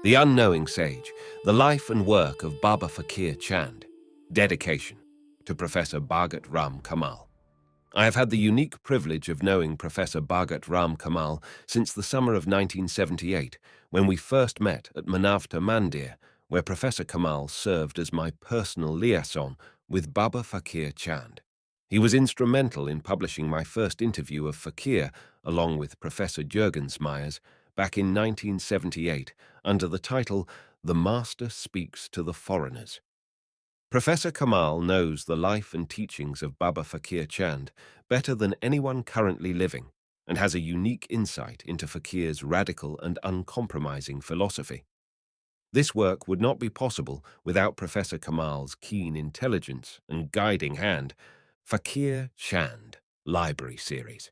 The Unknowing Sage, the life and work of Baba Faqir Chand. Dedication to Professor Bhagat Ram Kamal. I have had the unique privilege of knowing Professor Bhagat Ram Kamal since the summer of 1978, when we first met at Manavta Mandir, where Professor Kamal served as my personal liaison with Baba Faqir Chand. He was instrumental in publishing my first interview of Fakir, along with Professor Juergensmeyer's, back in 1978, under the title The Master Speaks to the Foreigners. Professor Kamal knows the life and teachings of Baba Faqir Chand better than anyone currently living, and has a unique insight into Fakir's radical and uncompromising philosophy. This work would not be possible without Professor Kamal's keen intelligence and guiding hand. Faqir Chand Library Series.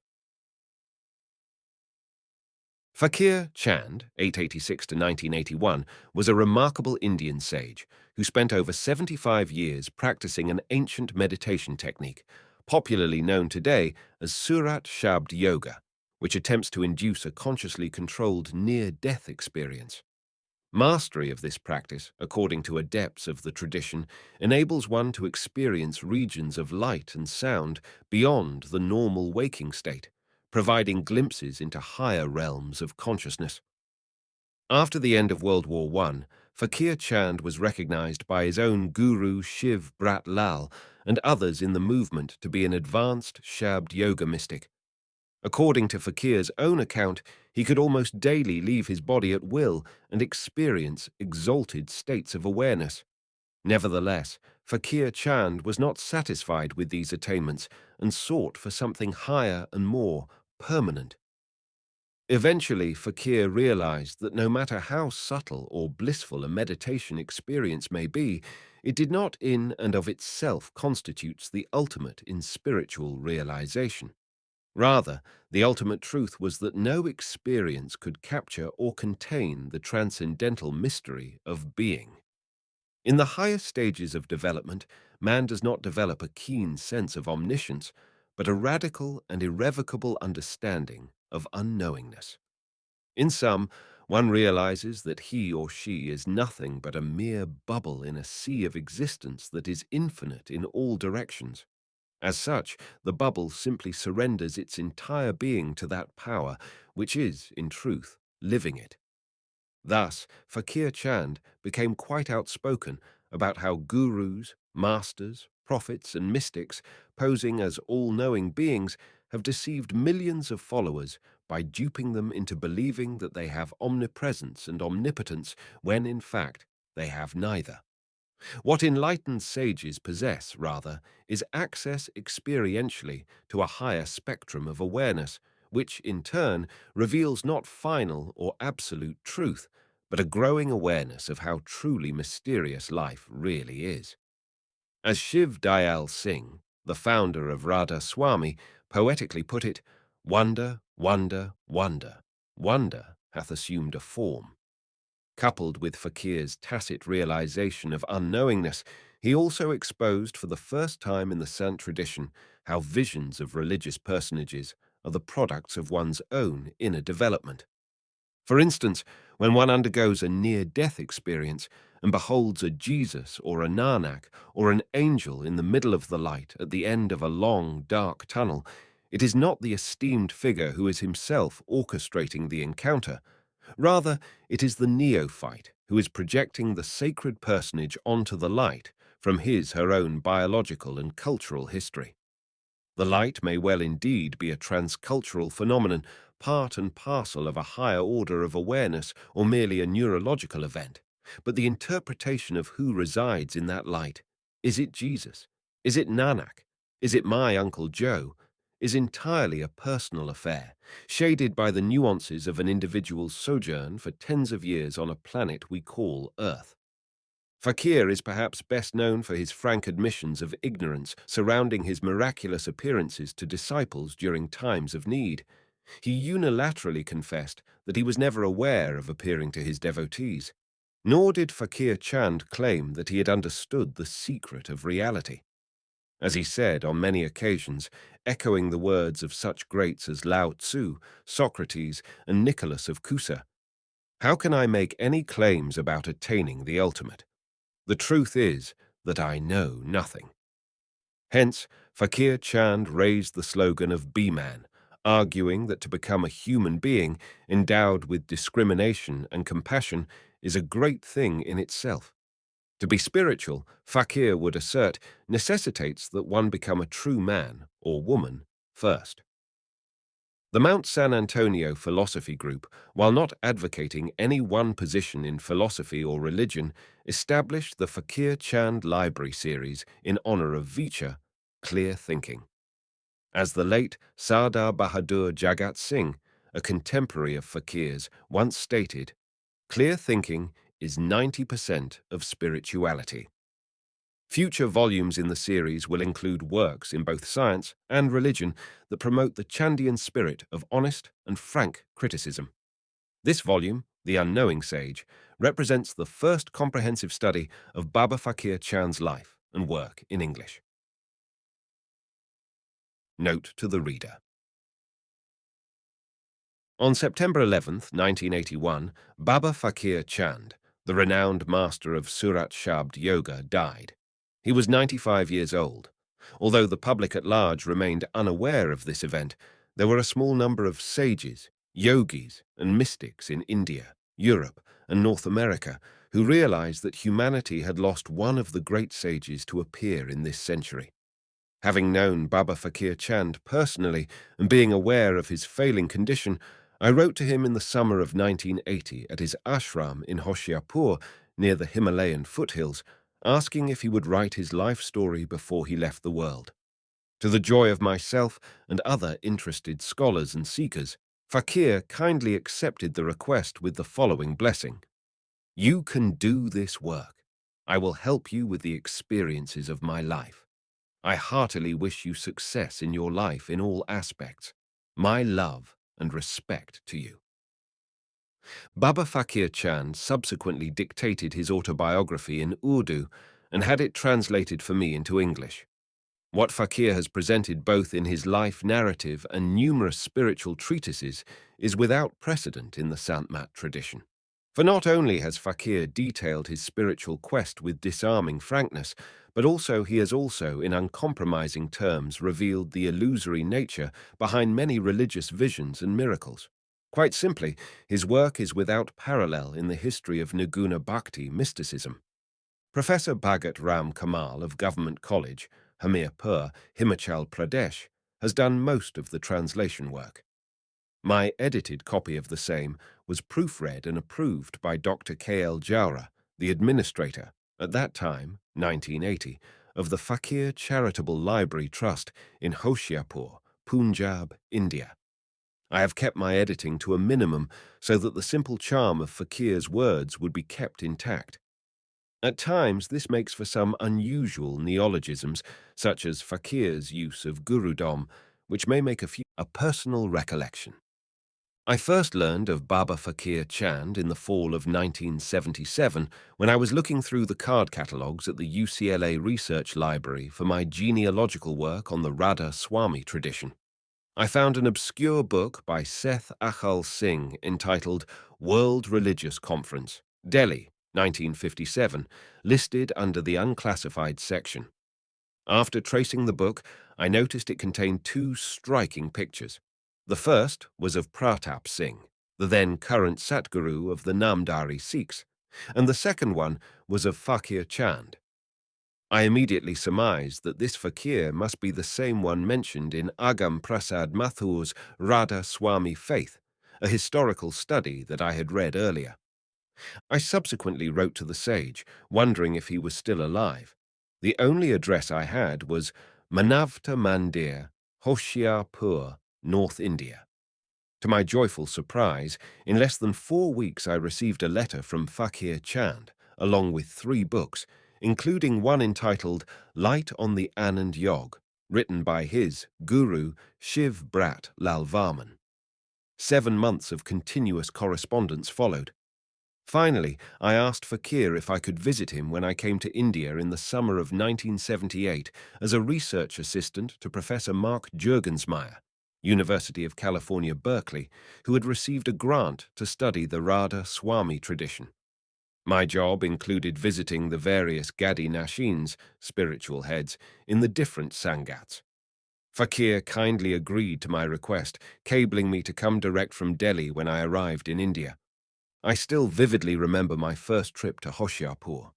Fakir Chand, 886 to 1981, was a remarkable Indian sage who spent over 75 years practicing an ancient meditation technique, popularly known today as Surat Shabd yoga, which attempts to induce a consciously controlled near-death experience. Mastery of this practice, according to adepts of the tradition, enables one to experience regions of light and sound beyond the normal waking state, providing glimpses into higher realms of consciousness. After the end of World War I, Fakir Chand was recognized by his own guru Shiv Brat Lal and others in the movement to be an advanced Shabd yoga mystic. According to Fakir's own account, he could almost daily leave his body at will and experience exalted states of awareness. Nevertheless, Fakir Chand was not satisfied with these attainments and sought for something higher and more permanent. Eventually, Fakir realized that no matter how subtle or blissful a meditation experience may be, it did not in and of itself constitutes the ultimate in spiritual realization. Rather, the ultimate truth was that no experience could capture or contain the transcendental mystery of being. In the highest stages of development, man does not develop a keen sense of omniscience, but a radical and irrevocable understanding of unknowingness. In sum, one realizes that he or she is nothing but a mere bubble in a sea of existence that is infinite in all directions. As such, the bubble simply surrenders its entire being to that power, which is, in truth, living it. Thus, Fakir Chand became quite outspoken about how gurus, masters, prophets, and mystics, posing as all-knowing beings, have deceived millions of followers by duping them into believing that they have omnipresence and omnipotence when, in fact, they have neither. What enlightened sages possess, rather, is access experientially to a higher spectrum of awareness, which, in turn, reveals not final or absolute truth, but a growing awareness of how truly mysterious life really is. As Shiv Dayal Singh, the founder of Radha Swami, poetically put it, "Wonder, wonder, wonder, wonder hath assumed a form." Coupled with Fakir's tacit realization of unknowingness, he also exposed for the first time in the Sant tradition how visions of religious personages are the products of one's own inner development. For instance, when one undergoes a near-death experience and beholds a Jesus or a Nanak or an angel in the middle of the light at the end of a long, dark tunnel, it is not the esteemed figure who is himself orchestrating the encounter. Rather, it is the neophyte who is projecting the sacred personage onto the light from her own biological and cultural history. The light may well indeed be a transcultural phenomenon, part and parcel of a higher order of awareness or merely a neurological event. But the interpretation of who resides in that light, is it Jesus? Is it Nanak? Is it my Uncle Joe? Is entirely a personal affair, shaded by the nuances of an individual's sojourn for tens of years on a planet we call Earth. Fakir is perhaps best known for his frank admissions of ignorance surrounding his miraculous appearances to disciples during times of need. He unilaterally confessed that he was never aware of appearing to his devotees. Nor did Fakir Chand claim that he had understood the secret of reality. As he said on many occasions, echoing the words of such greats as Lao Tzu, Socrates, and Nicholas of Cusa, How can I make any claims about attaining the ultimate? The truth is that I know nothing. Hence, Fakir Chand raised the slogan of Be Man, arguing that to become a human being endowed with discrimination and compassion is a great thing in itself. To be spiritual, Fakir would assert, necessitates that one become a true man or woman first. The Mount San Antonio Philosophy Group, while not advocating any one position in philosophy or religion, established the Fakir Chand Library series in honor of Vicha, clear thinking. As the late Sardar Bahadur Jagat Singh, a contemporary of Fakir's, once stated, clear thinking is 90% of spirituality. Future volumes in the series will include works in both science and religion that promote the Chandian spirit of honest and frank criticism. This volume, The Unknowing Sage, represents the first comprehensive study of Baba Faqir Chand's life and work in English. Note to the reader. On September 11, 1981, Baba Faqir Chand, the renowned master of Surat Shabd yoga, died. He was 95 years old. Although the public at large remained unaware of this event, there were a small number of sages, yogis, and mystics in India, Europe, and North America who realized that humanity had lost one of the great sages to appear in this century. Having known Baba Faqir Chand personally and being aware of his failing condition, I wrote to him in the summer of 1980 at his ashram in Hoshiarpur, near the Himalayan foothills, asking if he would write his life story before he left the world. To the joy of myself and other interested scholars and seekers, Fakir kindly accepted the request with the following blessing. You can do this work. I will help you with the experiences of my life. I heartily wish you success in your life in all aspects. My love and respect to you. Baba Faqir Chand subsequently dictated his autobiography in Urdu and had it translated for me into English. What Fakir has presented both in his life narrative and numerous spiritual treatises is without precedent in the Sant-Mat tradition. For not only has Fakir detailed his spiritual quest with disarming frankness, but he has also, in uncompromising terms, revealed the illusory nature behind many religious visions and miracles. Quite simply, his work is without parallel in the history of Nirguna Bhakti mysticism. Professor Bhagat Ram Kamal of Government College, Hamirpur, Himachal Pradesh, has done most of the translation work. My edited copy of the same was proofread and approved by Dr. K.L. Jowra, the administrator, at that time, 1980, of the Fakir Charitable Library Trust in Hoshiarpur, Punjab, India. I have kept my editing to a minimum so that the simple charm of Fakir's words would be kept intact. At times, this makes for some unusual neologisms, such as Fakir's use of Gurudom, which may make a personal recollection. I first learned of Baba Faqir Chand in the fall of 1977 when I was looking through the card catalogues at the UCLA Research Library for my genealogical work on the Radha Swami tradition. I found an obscure book by Seth Achal Singh entitled World Religious Conference, Delhi, 1957, listed under the unclassified section. After tracing the book, I noticed it contained two striking pictures. The first was of Pratap Singh, the then current Satguru of the Namdhari Sikhs, and the second one was of Fakir Chand. I immediately surmised that this Fakir must be the same one mentioned in Agam Prasad Mathur's Radha Swami Faith, a historical study that I had read earlier. I subsequently wrote to the sage, wondering if he was still alive. The only address I had was Manavta Mandir, Hoshiarpur, North India. To my joyful surprise, in less than 4 weeks I received a letter from Fakir Chand, along with 3 books, including one entitled Light on the Anand Yog, written by his guru Shiv Brat Lal Varman. 7 months of continuous correspondence followed. Finally, I asked Fakir if I could visit him when I came to India in the summer of 1978 as a research assistant to Professor Mark Juergensmeyer. University of California, Berkeley, who had received a grant to study the Radha Swami tradition. My job included visiting the various Gadi Nashins, spiritual heads, in the different Sangats. Fakir kindly agreed to my request, cabling me to come direct from Delhi when I arrived in India. I still vividly remember my first trip to Hoshiarpur.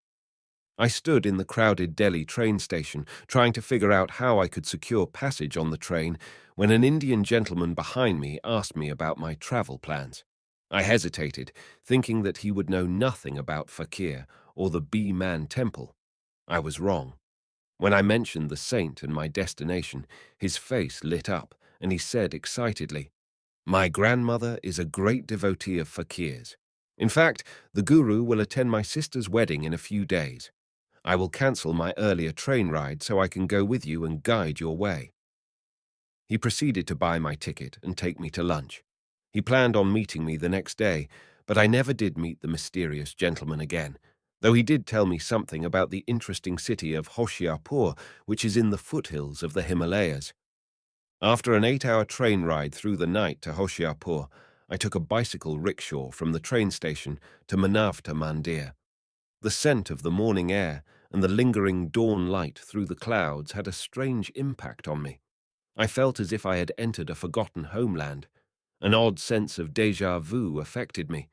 I stood in the crowded Delhi train station, trying to figure out how I could secure passage on the train, when an Indian gentleman behind me asked me about my travel plans. I hesitated, thinking that he would know nothing about Fakir or the B-Man temple. I was wrong. When I mentioned the saint and my destination, his face lit up, and he said excitedly, "My grandmother is a great devotee of Fakirs. In fact, the Guru will attend my sister's wedding in a few days. I will cancel my earlier train ride so I can go with you and guide your way." He proceeded to buy my ticket and take me to lunch. He planned on meeting me the next day, but I never did meet the mysterious gentleman again, though he did tell me something about the interesting city of Hoshiarpur, which is in the foothills of the Himalayas. After an 8-hour train ride through the night to Hoshiarpur, I took a bicycle rickshaw from the train station to Manavta Mandir. The scent of the morning air and the lingering dawn light through the clouds had a strange impact on me. I felt as if I had entered a forgotten homeland. An odd sense of déjà vu affected me.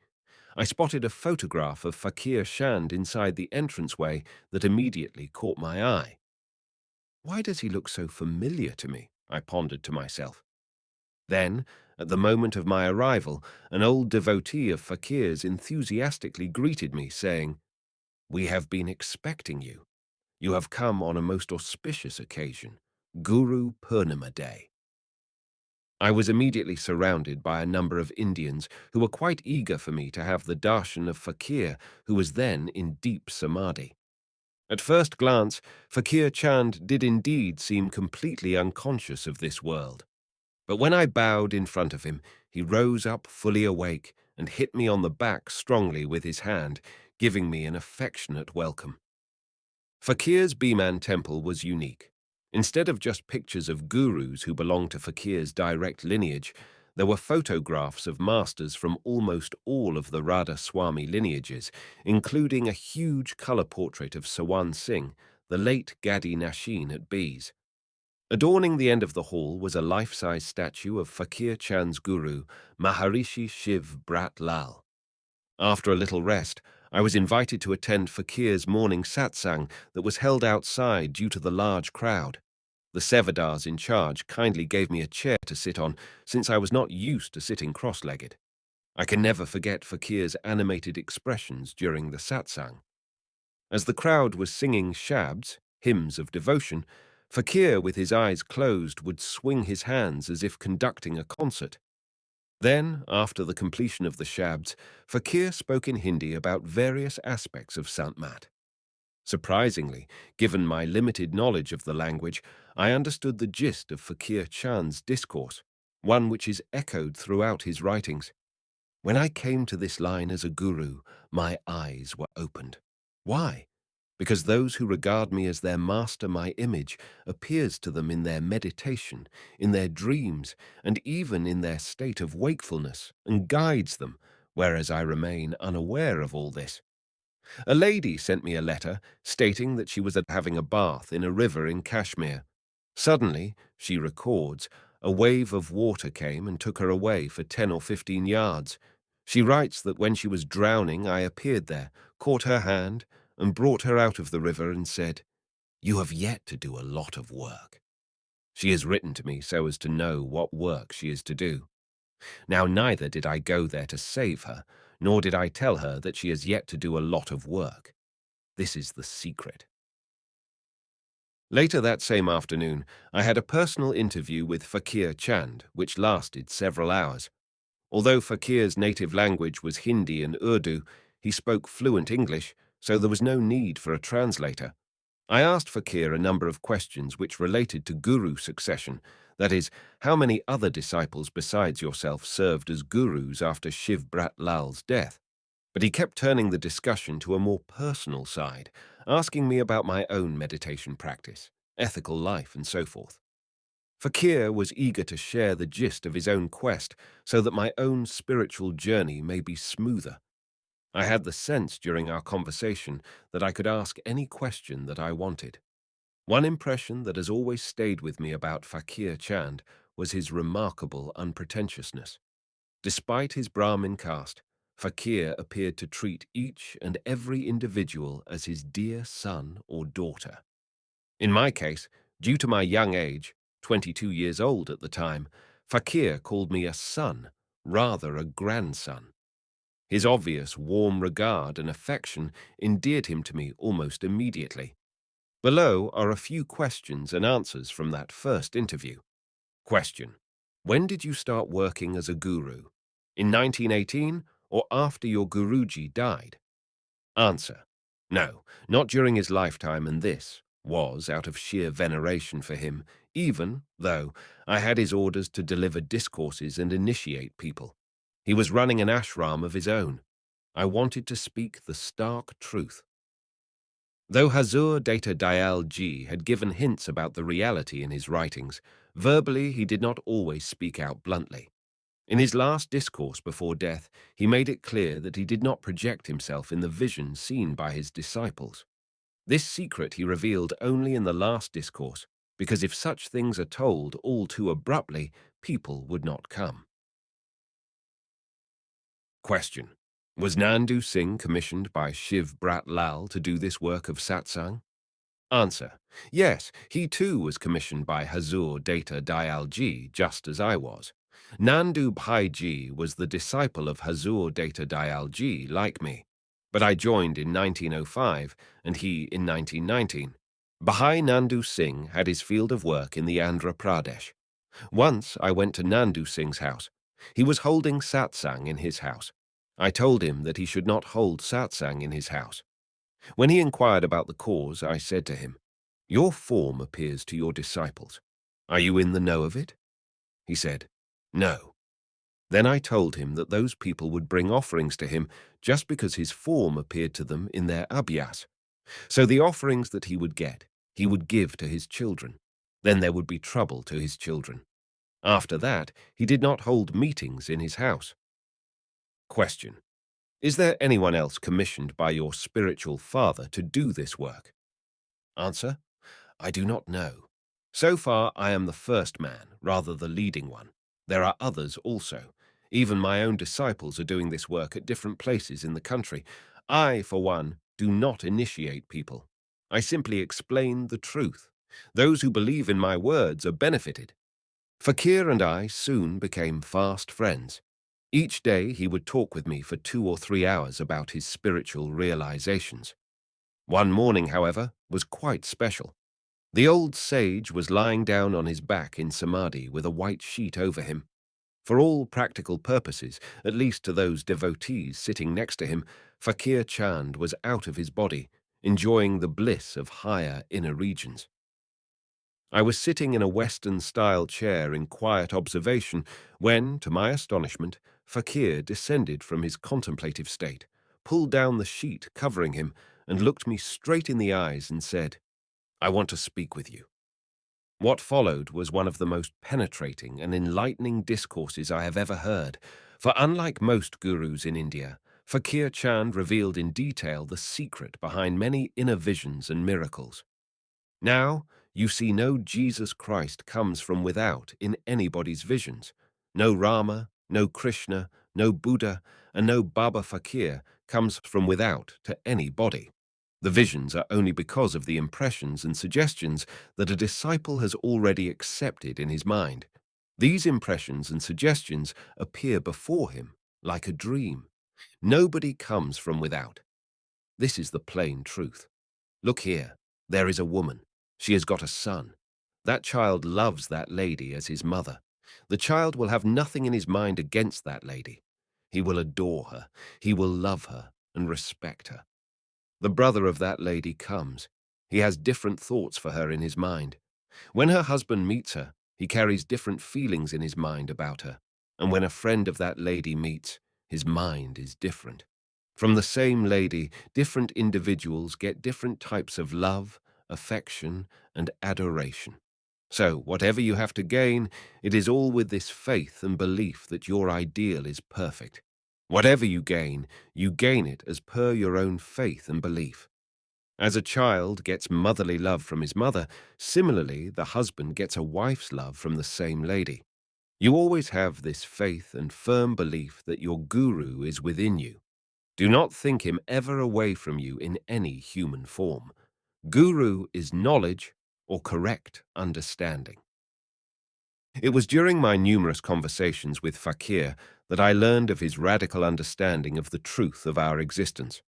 I spotted a photograph of Fakir Chand inside the entranceway that immediately caught my eye. Why does he look so familiar to me? I pondered to myself. Then, at the moment of my arrival, an old devotee of Fakir's enthusiastically greeted me, saying, "We have been expecting you. You have come on a most auspicious occasion, Guru Purnima Day." I was immediately surrounded by a number of Indians who were quite eager for me to have the darshan of Fakir, who was then in deep samadhi. At first glance, Fakir Chand did indeed seem completely unconscious of this world. But when I bowed in front of him, he rose up fully awake and hit me on the back strongly with his hand, giving me an affectionate welcome. Fakir's Biman temple was unique. Instead of just pictures of gurus who belonged to Fakir's direct lineage, there were photographs of masters from almost all of the Radha Swami lineages, including a huge colour portrait of Sawan Singh, the late Gadi Nashin at Bees. Adorning the end of the hall was a life-size statue of Fakir Chand's guru, Maharishi Shiv Brat Lal. After a little rest, I was invited to attend Fakir's morning Satsang that was held outside due to the large crowd. The Sevadars in charge kindly gave me a chair to sit on, since I was not used to sitting cross-legged. I can never forget Fakir's animated expressions during the Satsang. As the crowd was singing Shabds, hymns of devotion, Fakir, with his eyes closed, would swing his hands as if conducting a concert. Then, after the completion of the Shabds, Fakir spoke in Hindi about various aspects of Sant-mat. Surprisingly, given my limited knowledge of the language, I understood the gist of Fakir Chand's discourse, one which is echoed throughout his writings. When I came to this line as a guru, my eyes were opened. Why? Because those who regard me as their master, my image, appears to them in their meditation, in their dreams, and even in their state of wakefulness, and guides them, whereas I remain unaware of all this. A lady sent me a letter stating that she was having a bath in a river in Kashmir. Suddenly, she records, a wave of water came and took her away for 10 or 15 yards. She writes that when she was drowning, I appeared there, caught her hand, and brought her out of the river and said, "You have yet to do a lot of work." She has written to me so as to know what work she is to do. Now, neither did I go there to save her, nor did I tell her that she has yet to do a lot of work. This is the secret. Later that same afternoon, I had a personal interview with Fakir Chand, which lasted several hours. Although Fakir's native language was Hindi and Urdu, he spoke fluent English, so there was no need for a translator. I asked Fakir a number of questions which related to guru succession, that is, how many other disciples besides yourself served as gurus after Shiv Brat Lal's death. But he kept turning the discussion to a more personal side, asking me about my own meditation practice, ethical life, and so forth. Fakir was eager to share the gist of his own quest so that my own spiritual journey may be smoother. I had the sense during our conversation that I could ask any question that I wanted. One impression that has always stayed with me about Fakir Chand was his remarkable unpretentiousness. Despite his Brahmin caste, Fakir appeared to treat each and every individual as his dear son or daughter. In my case, due to my young age, 22 years old at the time, Fakir called me a son, rather a grandson. His obvious warm regard and affection endeared him to me almost immediately. Below are a few questions and answers from that first interview. Question: when did you start working as a guru? In 1918 or after your Guruji died? Answer: no, not during his lifetime, and this was out of sheer veneration for him, even though I had his orders to deliver discourses and initiate people. He was running an ashram of his own. I wanted to speak the stark truth. Though Hazur Data Dayal Ji had given hints about the reality in his writings, verbally he did not always speak out bluntly. In his last discourse before death, he made it clear that he did not project himself in the vision seen by his disciples. This secret he revealed only in the last discourse, because if such things are told all too abruptly, people would not come. Question: was Nandu Singh commissioned by Shiv Brat Lal to do this work of satsang? Answer: yes, he too was commissioned by Hazur Data Dayal Ji, just as I was. Nandu Bhai Ji was the disciple of Hazur Data Dayal Ji, like me, but I joined in 1905 and he in 1919. Bhai Nandu Singh had his field of work in the Andhra Pradesh. Once I went to Nandu Singh's house. He was holding satsang in his house. I told him that he should not hold satsang in his house. When he inquired about the cause, I said to him, "Your form appears to your disciples. Are you in the know of it?" He said, "No." Then I told him that those people would bring offerings to him just because his form appeared to them in their abhyas. So the offerings that he would get, he would give to his children. Then there would be trouble to his children. After that, he did not hold meetings in his house. Question: is there anyone else commissioned by your spiritual father to do this work? Answer: I do not know. So far, I am the first man, rather the leading one. There are others also. Even my own disciples are doing this work at different places in the country. I, for one, do not initiate people. I simply explain the truth. Those who believe in my words are benefited. Fakir and I soon became fast friends. Each day he would talk with me for 2 or 3 hours about his spiritual realizations. One morning, however, was quite special. The old sage was lying down on his back in samadhi with a white sheet over him. For all practical purposes, at least to those devotees sitting next to him, Fakir Chand was out of his body, enjoying the bliss of higher inner regions. I was sitting in a Western-style chair in quiet observation when, to my astonishment, Fakir descended from his contemplative state, pulled down the sheet covering him, and looked me straight in the eyes and said, "I want to speak with you." What followed was one of the most penetrating and enlightening discourses I have ever heard, for unlike most gurus in India, Fakir Chand revealed in detail the secret behind many inner visions and miracles. Now, you see no Jesus Christ comes from without in anybody's visions. No Rama, no Krishna, no Buddha, and no Baba Faqir comes from without to any body. The visions are only because of the impressions and suggestions that a disciple has already accepted in his mind. These impressions and suggestions appear before him like a dream. Nobody comes from without. This is the plain truth. Look here, there is a woman. She has got a son. That child loves that lady as his mother. The child will have nothing in his mind against that lady. He will adore her. He will love her and respect her. The brother of that lady comes. He has different thoughts for her in his mind. When her husband meets her, he carries different feelings in his mind about her. And when a friend of that lady meets, his mind is different. From the same lady, different individuals get different types of love, affection, and adoration. So, whatever you have to gain, it is all with this faith and belief that your ideal is perfect. Whatever you gain it as per your own faith and belief. As a child gets motherly love from his mother, similarly, the husband gets a wife's love from the same lady. You always have this faith and firm belief that your guru is within you. Do not think him ever away from you in any human form. Guru is knowledge or correct understanding. It was during my numerous conversations with Fakir that I learned of his radical understanding of the truth of our existence.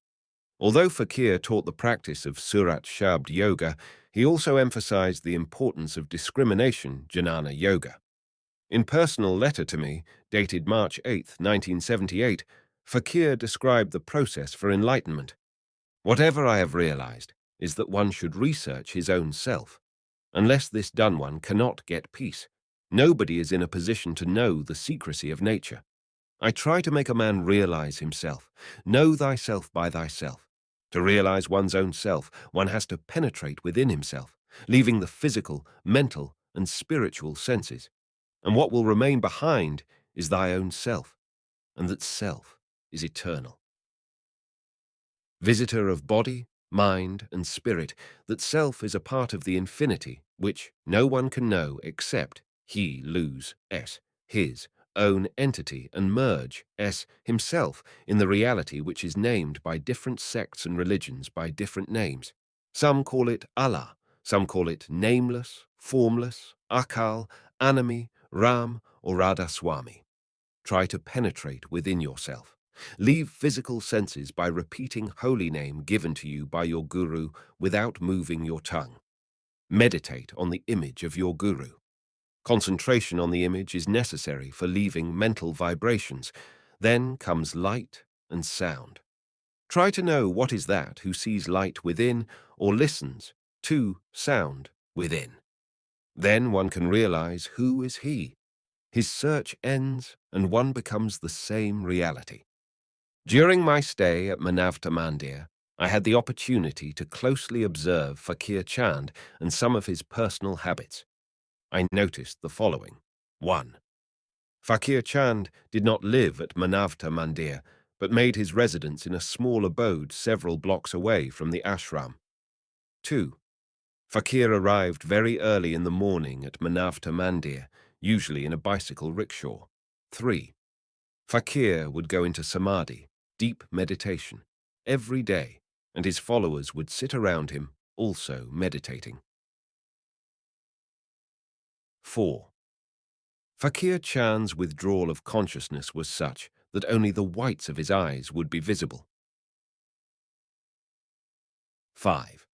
Although Fakir taught the practice of Surat Shabd yoga, he also emphasized the importance of discrimination jnana yoga. In personal letter to me, dated March 8, 1978, Fakir described the process for enlightenment. Whatever I have realized is that one should research his own self. Unless this done, one cannot get peace. Nobody is in a position to know the secrecy of nature. I try to make a man realize himself. Know thyself by thyself. To realize one's own self, one has to penetrate within himself, leaving the physical, mental, and spiritual senses. And what will remain behind is thy own self, and that self is eternal. Visitor of body, mind, and spirit, that self is a part of the infinity, which no one can know except he lose his own entity and merge himself in the reality which is named by different sects and religions by different names. Some call it Allah, some call it nameless, formless, Akal, Anami, Ram, or Radhaswami. Try to penetrate within yourself. Leave physical senses by repeating holy name given to you by your guru without moving your tongue. Meditate on the image of your guru. Concentration on the image is necessary for leaving mental vibrations. Then comes light and sound. Try to know what is that who sees light within or listens to sound within. Then one can realize who is he. His search ends and one becomes the same reality. During my stay at Manavta Mandir, I had the opportunity to closely observe Faqir Chand and some of his personal habits. I noticed the following. 1. Faqir Chand did not live at Manavta Mandir, but made his residence in a small abode several blocks away from the ashram. 2. Fakir arrived very early in the morning at Manavta Mandir, usually in a bicycle rickshaw. 3. Fakir would go into samadhi, deep meditation, every day, and his followers would sit around him, also meditating. 4. Fakir Chand's withdrawal of consciousness was such that only the whites of his eyes would be visible. 5.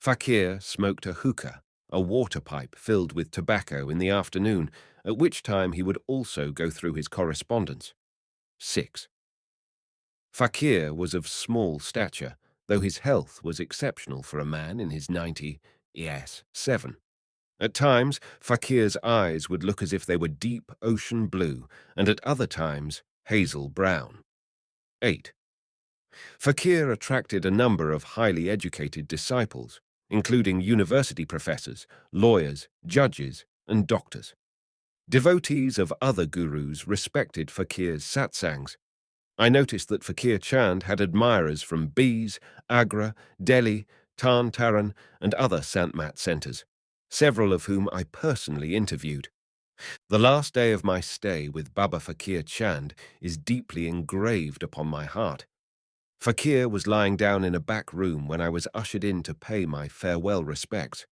Fakir smoked a hookah, a water pipe filled with tobacco in the afternoon, at which time he would also go through his correspondence. 6. Fakir was of small stature, though his health was exceptional for a man in his 90s. 7. At times, Fakir's eyes would look as if they were deep ocean blue, and at other times, hazel brown. 8. Fakir attracted a number of highly educated disciples, including university professors, lawyers, judges, and doctors. Devotees of other gurus respected Fakir's satsangs. I noticed that Fakir Chand had admirers from Bees, Agra, Delhi, Tarn Taran, and other Santmat centers, several of whom I personally interviewed. The last day of my stay with Baba Faqir Chand is deeply engraved upon my heart. Fakir was lying down in a back room when I was ushered in to pay my farewell respects.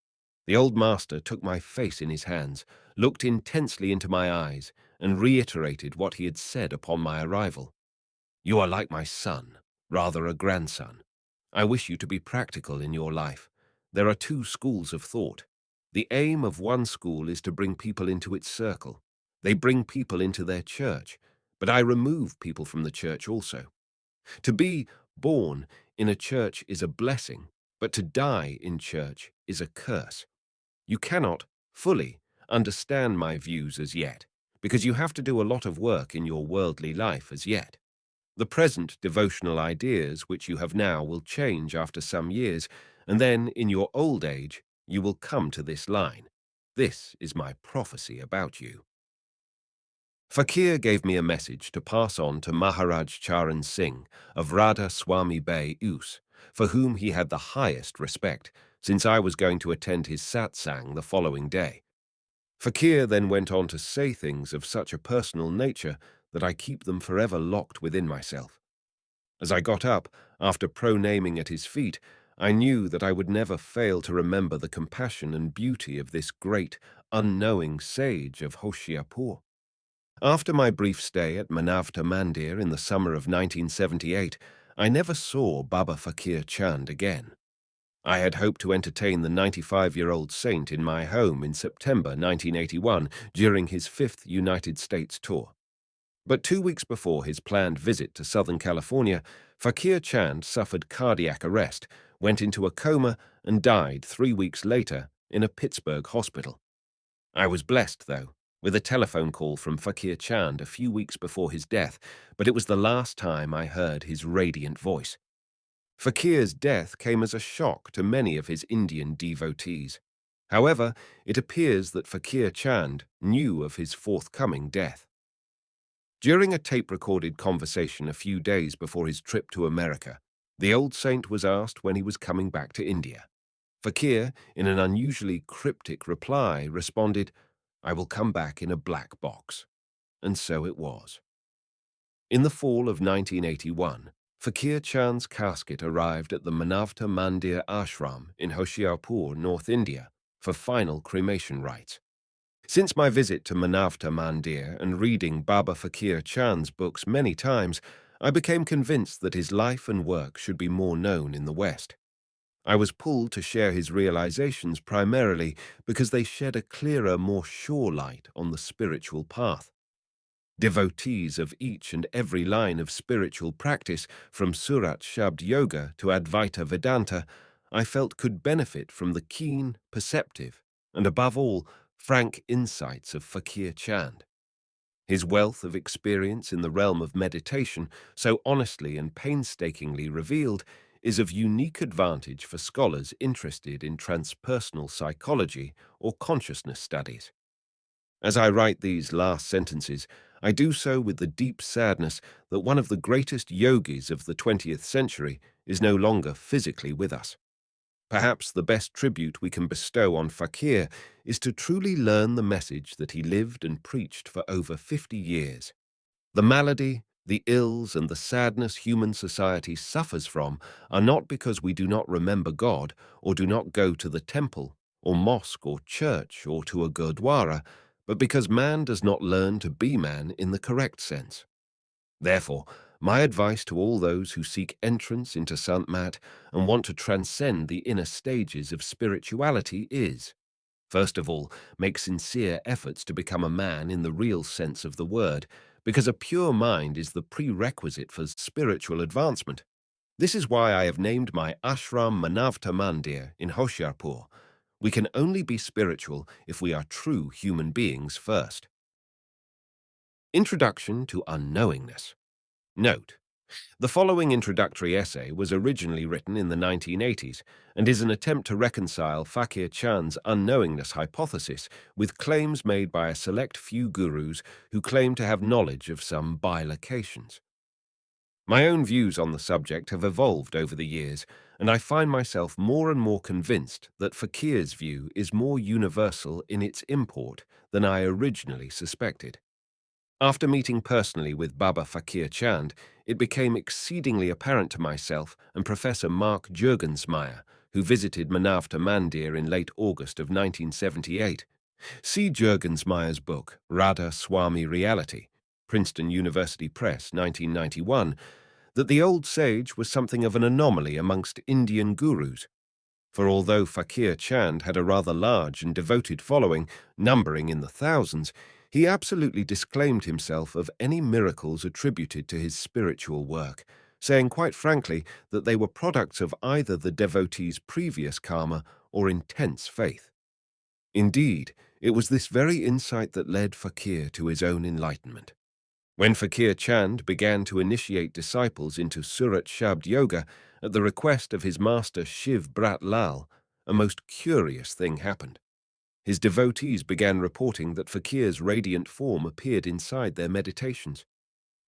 The old master took my face in his hands, looked intensely into my eyes, and reiterated what he had said upon my arrival. You are like my son, rather a grandson. I wish you to be practical in your life. There are two schools of thought. The aim of one school is to bring people into its circle. They bring people into their church, but I remove people from the church also. To be born in a church is a blessing, but to die in church is a curse. You cannot fully understand my views as yet, because you have to do a lot of work in your worldly life as yet. The present devotional ideas which you have now will change after some years, and then in your old age you will come to this line. This is my prophecy about you. Fakir gave me a message to pass on to Maharaj Charan Singh of Radha Swami Bay Us, for whom he had the highest respect, since I was going to attend his satsang the following day. Fakir then went on to say things of such a personal nature that I keep them forever locked within myself. As I got up, after pronaming at his feet, I knew that I would never fail to remember the compassion and beauty of this great, unknowing sage of Hoshiarpur. After my brief stay at Manavta Mandir in the summer of 1978, I never saw Baba Faqir Chand again. I had hoped to entertain the 95-year-old saint in my home in September 1981 during his fifth United States tour. But 2 weeks before his planned visit to Southern California, Fakir Chand suffered cardiac arrest, went into a coma, and died 3 weeks later in a Pittsburgh hospital. I was blessed, though, with a telephone call from Fakir Chand a few weeks before his death, but it was the last time I heard his radiant voice. Fakir's death came as a shock to many of his Indian devotees. However, it appears that Fakir Chand knew of his forthcoming death. During a tape-recorded conversation a few days before his trip to America, the old saint was asked when he was coming back to India. Fakir, in an unusually cryptic reply, responded, "I will come back in a black box." And so it was. In the fall of 1981, Fakir Chand's casket arrived at the Manavta Mandir Ashram in Hoshiarpur, North India, for final cremation rites. Since my visit to Manavta Mandir and reading Baba Faqir Chand's books many times, I became convinced that his life and work should be more known in the West. I was pulled to share his realizations primarily because they shed a clearer, more sure light on the spiritual path. Devotees of each and every line of spiritual practice, from Surat Shabd Yoga to Advaita Vedanta, I felt could benefit from the keen, perceptive, and above all, frank insights of Fakir Chand. His wealth of experience in the realm of meditation, so honestly and painstakingly revealed, is of unique advantage for scholars interested in transpersonal psychology or consciousness studies. As I write these last sentences, I do so with the deep sadness that one of the greatest yogis of the 20th century is no longer physically with us. Perhaps the best tribute we can bestow on Fakir is to truly learn the message that he lived and preached for over 50 years. The malady, the ills, and the sadness human society suffers from are not because we do not remember God or do not go to the temple or mosque or church or to a gurdwara, but because man does not learn to be man in the correct sense. Therefore, my advice to all those who seek entrance into Sant Mat and want to transcend the inner stages of spirituality is, first of all, make sincere efforts to become a man in the real sense of the word, because a pure mind is the prerequisite for spiritual advancement. This is why I have named my ashram Manavta Mandir in Hoshiarpur. We can only be spiritual if we are true human beings first. Introduction to Unknowingness. Note: the following introductory essay was originally written in the 1980s and is an attempt to reconcile Fakir Chand's unknowingness hypothesis with claims made by a select few gurus who claim to have knowledge of some bilocations. My own views on the subject have evolved over the years, and I find myself more and more convinced that Fakir's view is more universal in its import than I originally suspected. After meeting personally with Baba Faqir Chand, it became exceedingly apparent to myself and Professor Mark Juergensmeyer, who visited Manavta Mandir in late August of 1978. See Juergensmeyer's book, Radha Swami Reality, Princeton University Press, 1991, that the old sage was something of an anomaly amongst Indian gurus. For although Fakir Chand had a rather large and devoted following, numbering in the thousands, he absolutely disclaimed himself of any miracles attributed to his spiritual work, saying quite frankly that they were products of either the devotee's previous karma or intense faith. Indeed, it was this very insight that led Fakir to his own enlightenment. When Fakir Chand began to initiate disciples into Surat Shabd Yoga at the request of his master Shiv Brat Lal, a most curious thing happened. His devotees began reporting that Fakir's radiant form appeared inside their meditations.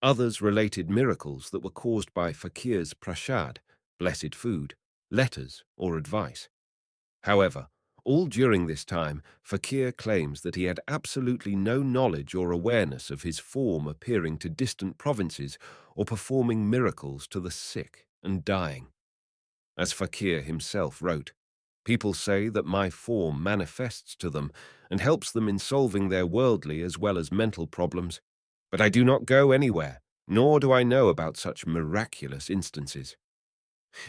Others related miracles that were caused by Fakir's prashad, blessed food, letters, or advice. However, all during this time, Fakir claims that he had absolutely no knowledge or awareness of his form appearing to distant provinces or performing miracles to the sick and dying. As Fakir himself wrote, "People say that my form manifests to them and helps them in solving their worldly as well as mental problems, but I do not go anywhere, nor do I know about such miraculous instances."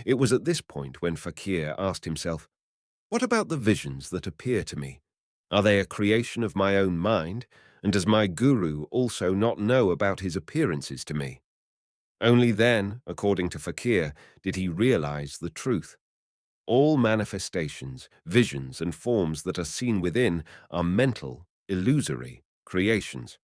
It was at this point when Fakir asked himself, what about the visions that appear to me? Are they a creation of my own mind, and does my guru also not know about his appearances to me? Only then, according to Fakir, did he realize the truth. All manifestations, visions, and forms that are seen within are mental, illusory creations.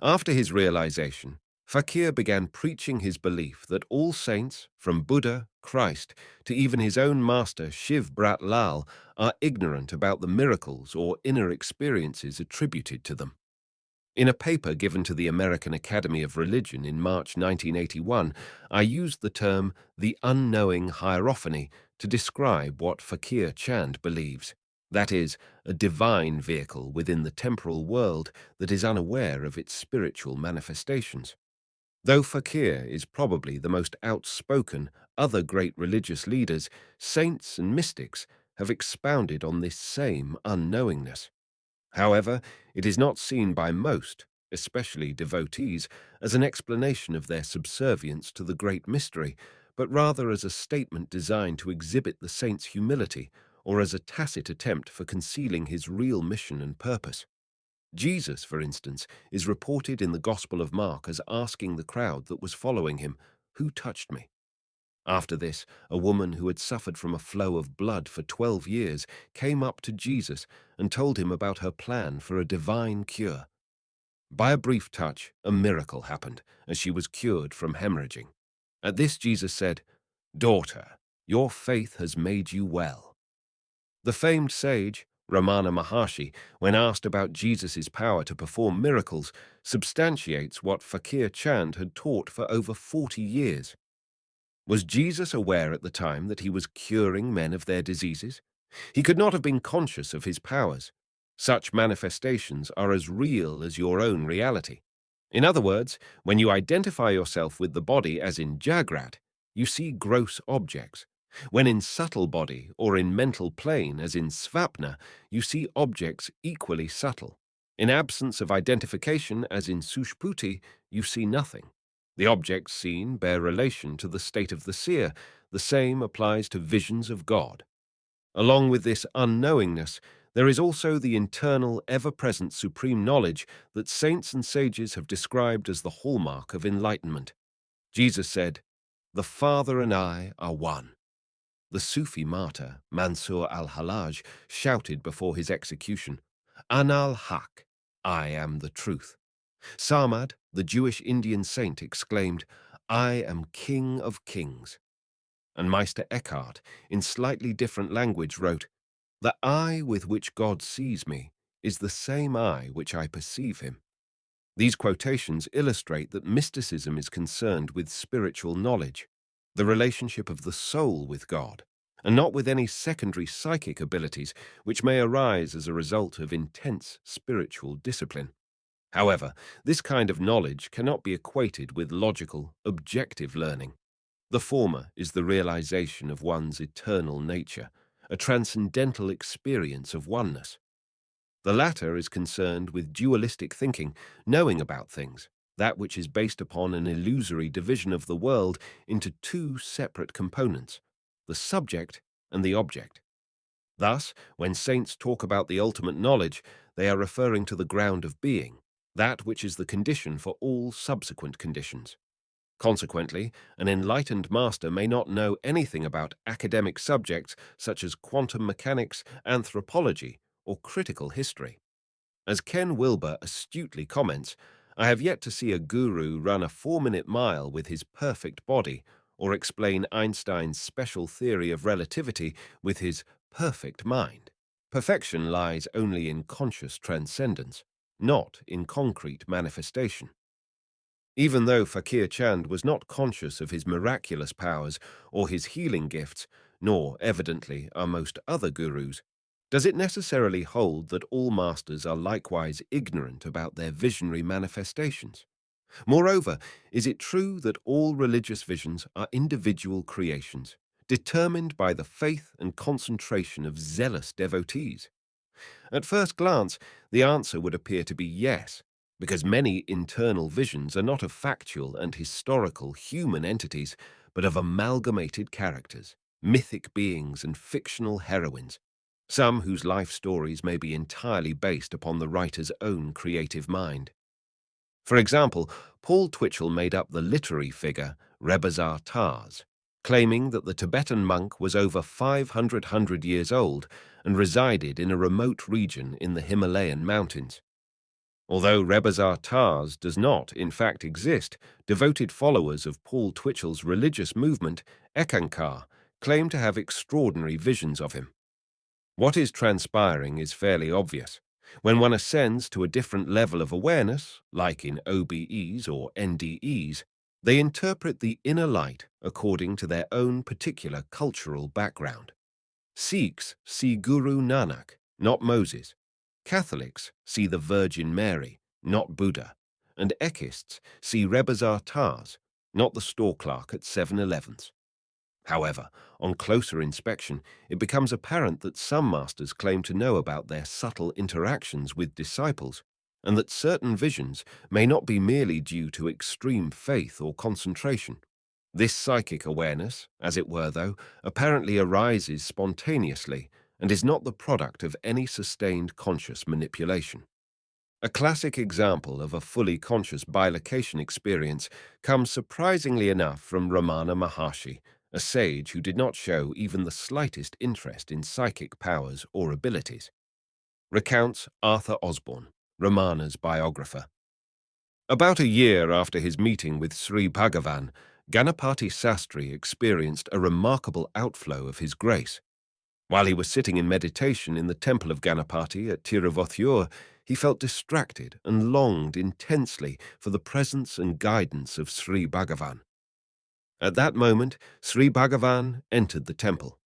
After his realization, Fakir began preaching his belief that all saints, from Buddha, Christ, to even his own master Shiv Brat Lal, are ignorant about the miracles or inner experiences attributed to them. In a paper given to the American Academy of Religion in March 1981, I used the term the unknowing hierophany to describe what Fakir Chand believes. That is, a divine vehicle within the temporal world that is unaware of its spiritual manifestations. Though Fakir is probably the most outspoken, other great religious leaders, saints and mystics have expounded on this same unknowingness. However, it is not seen by most, especially devotees, as an explanation of their subservience to the great mystery, but rather as a statement designed to exhibit the saint's humility or as a tacit attempt for concealing his real mission and purpose. Jesus, for instance, is reported in the Gospel of Mark as asking the crowd that was following him, "Who touched me?" After this, a woman who had suffered from a flow of blood for 12 years came up to Jesus and told him about her plan for a divine cure. By a brief touch, a miracle happened, as she was cured from hemorrhaging. At this, Jesus said, "Daughter, your faith has made you well." The famed sage, Ramana Maharshi, when asked about Jesus' power to perform miracles, substantiates what Fakir Chand had taught for over 40 years. Was Jesus aware at the time that he was curing men of their diseases? He could not have been conscious of his powers. Such manifestations are as real as your own reality. In other words, when you identify yourself with the body as in Jagrat, you see gross objects. When in subtle body or in mental plane as in Svapna, you see objects equally subtle. In absence of identification as in Sushputi, you see nothing. The objects seen bear relation to the state of the seer. The same applies to visions of God. Along with this unknowingness, there is also the internal, ever-present supreme knowledge that saints and sages have described as the hallmark of enlightenment. Jesus said, "The Father and I are one." The Sufi martyr, Mansur al-Hallaj, shouted before his execution, "Ana al-Haq, I am the truth." Samad, the Jewish Indian saint, exclaimed, "I am King of Kings." And Meister Eckhart, in slightly different language, wrote, "The eye with which God sees me is the same eye which I perceive him." These quotations illustrate that mysticism is concerned with spiritual knowledge, the relationship of the soul with God, and not with any secondary psychic abilities which may arise as a result of intense spiritual discipline. However, this kind of knowledge cannot be equated with logical, objective learning. The former is the realization of one's eternal nature, a transcendental experience of oneness. The latter is concerned with dualistic thinking, knowing about things, that which is based upon an illusory division of the world into two separate components, the subject and the object. Thus, when saints talk about the ultimate knowledge, they are referring to the ground of being, that which is the condition for all subsequent conditions. Consequently, an enlightened master may not know anything about academic subjects such as quantum mechanics, anthropology, or critical history. As Ken Wilber astutely comments, I have yet to see a guru run a 4-minute mile with his perfect body or explain Einstein's special theory of relativity with his perfect mind. Perfection lies only in conscious transcendence, not in concrete manifestation. Even though Fakir Chand was not conscious of his miraculous powers or his healing gifts, nor, evidently, are most other gurus, does it necessarily hold that all masters are likewise ignorant about their visionary manifestations? Moreover, is it true that all religious visions are individual creations, determined by the faith and concentration of zealous devotees? At first glance, the answer would appear to be yes, because many internal visions are not of factual and historical human entities, but of amalgamated characters, mythic beings, and fictional heroines, some whose life stories may be entirely based upon the writer's own creative mind. For example, Paul Twitchell made up the literary figure Rebazar Tars, claiming that the Tibetan monk was over 500 years old and resided in a remote region in the Himalayan mountains. Although Rebazar Tars does not, in fact, exist, devoted followers of Paul Twitchell's religious movement, Ekankar, claim to have extraordinary visions of him. What is transpiring is fairly obvious. When one ascends to a different level of awareness, like in OBEs or NDEs, they interpret the inner light according to their own particular cultural background. Sikhs see Guru Nanak, not Moses. Catholics see the Virgin Mary, not Buddha. And Ekists see Rebazar Tars, not the store clerk at 7-Elevens. However, on closer inspection, it becomes apparent that some masters claim to know about their subtle interactions with disciples, and that certain visions may not be merely due to extreme faith or concentration. This psychic awareness, as it were though, apparently arises spontaneously and is not the product of any sustained conscious manipulation. A classic example of a fully conscious bilocation experience comes surprisingly enough from Ramana Maharshi, a sage who did not show even the slightest interest in psychic powers or abilities. Recounts Arthur Osborne, Ramana's biographer. About a year after his meeting with Sri Bhagavan, Ganapati Sastri experienced a remarkable outflow of his grace. While he was sitting in meditation in the temple of Ganapati at Tiruvothiur, he felt distracted and longed intensely for the presence and guidance of Sri Bhagavan. At that moment, Sri Bhagavan entered the temple.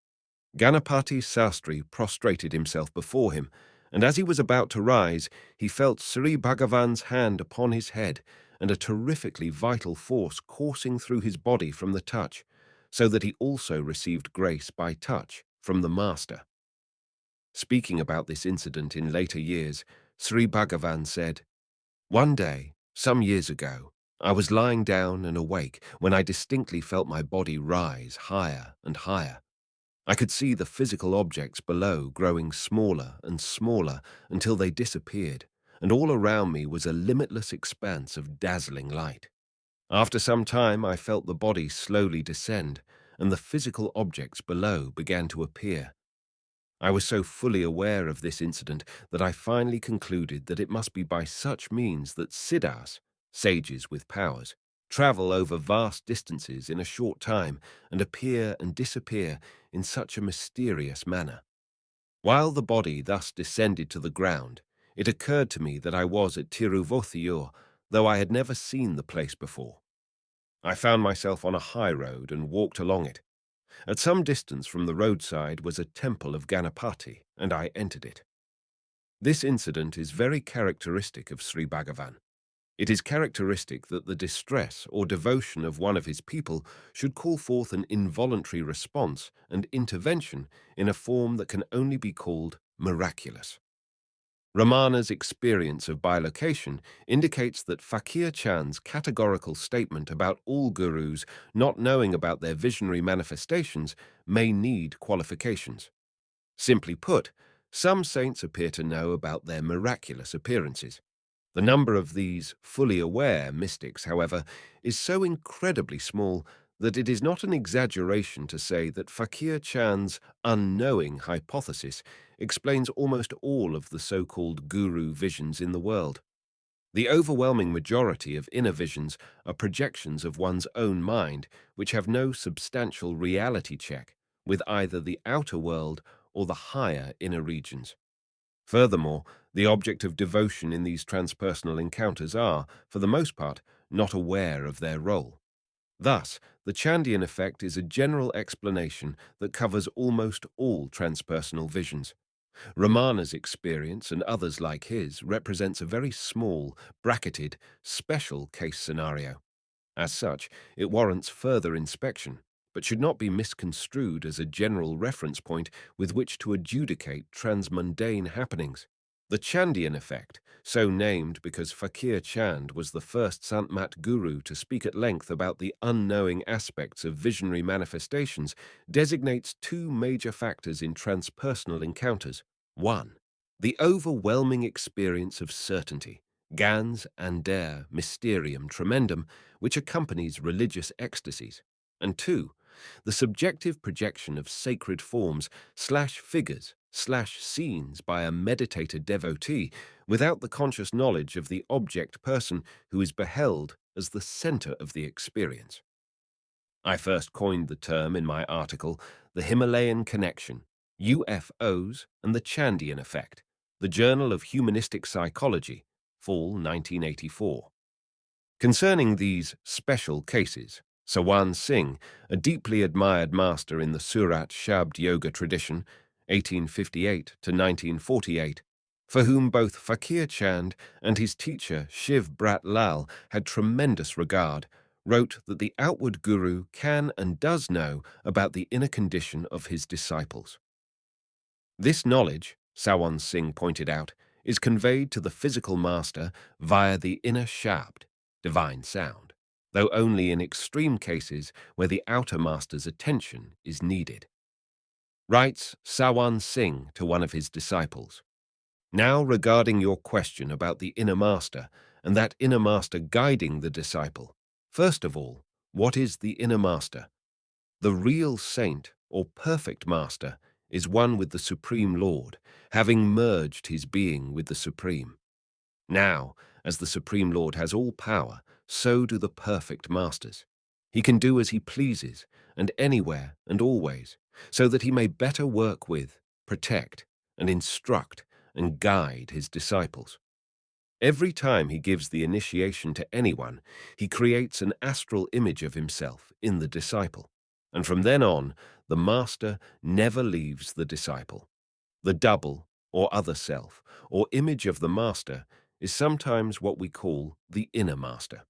Ganapati Sastri prostrated himself before him, and as he was about to rise, he felt Sri Bhagavan's hand upon his head and a terrifically vital force coursing through his body from the touch, so that he also received grace by touch from the Master. Speaking about this incident in later years, Sri Bhagavan said, "One day, some years ago, I was lying down and awake when I distinctly felt my body rise higher and higher. I could see the physical objects below growing smaller and smaller until they disappeared, and all around me was a limitless expanse of dazzling light. After some time, I felt the body slowly descend, and the physical objects below began to appear. I was so fully aware of this incident that I finally concluded that it must be by such means that siddhas, sages with powers, travel over vast distances in a short time and appear and disappear in such a mysterious manner. While the body thus descended to the ground, it occurred to me that I was at Tiruvothiur, though I had never seen the place before. I found myself on a high road and walked along it. At some distance from the roadside was a temple of Ganapati, and I entered it. This incident is very characteristic of Sri Bhagavan. It is characteristic that the distress or devotion of one of his people should call forth an involuntary response and intervention in a form that can only be called miraculous. Ramana's experience of bilocation indicates that Fakir Chand's categorical statement about all gurus not knowing about their visionary manifestations may need qualifications. Simply put, some saints appear to know about their miraculous appearances. The number of these fully aware mystics, however, is so incredibly small that it is not an exaggeration to say that Fakir Chand's unknowing hypothesis explains almost all of the so-called guru visions in the world. The overwhelming majority of inner visions are projections of one's own mind which have no substantial reality check with either the outer world or the higher inner regions. Furthermore, the object of devotion in these transpersonal encounters are, for the most part, not aware of their role. Thus, the Chandian effect is a general explanation that covers almost all transpersonal visions. Ramana's experience and others like his represents a very small, bracketed, special case scenario. As such, it warrants further inspection, but should not be misconstrued as a general reference point with which to adjudicate transmundane happenings. The Chandian effect, so named because Fakir Chand was the first Sant guru to speak at length about the unknowing aspects of visionary manifestations, designates two major factors in transpersonal encounters. 1. The overwhelming experience of certainty, gans ander mysterium tremendum, which accompanies religious ecstasies. And 2. The subjective projection of sacred forms slash figures slash scenes by a meditated devotee without the conscious knowledge of the object person who is beheld as the center of the experience. I first coined the term in my article, The Himalayan Connection, UFOs and the Chandian Effect, the Journal of Humanistic Psychology, Fall 1984. Concerning these special cases, Sawan Singh, a deeply admired master in the Surat Shabd yoga tradition, 1858 to 1948, for whom both Fakir Chand and his teacher Shiv Brat Lal had tremendous regard, wrote that the outward guru can and does know about the inner condition of his disciples. This knowledge, Sawan Singh pointed out, is conveyed to the physical master via the inner Shabd, divine sound, though only in extreme cases where the outer master's attention is needed. Writes Sawan Singh to one of his disciples, "Now regarding your question about the inner master and that inner master guiding the disciple, first of all, what is the inner master? The real saint or perfect master is one with the Supreme Lord, having merged his being with the Supreme. Now, as the Supreme Lord has all power, so do the perfect masters. He can do as he pleases, and anywhere and always, so that he may better work with, protect, and instruct and guide his disciples. Every time he gives the initiation to anyone, he creates an astral image of himself in the disciple. And from then on, the master never leaves the disciple. The double, or other self, or image of the master is sometimes what we call the inner master.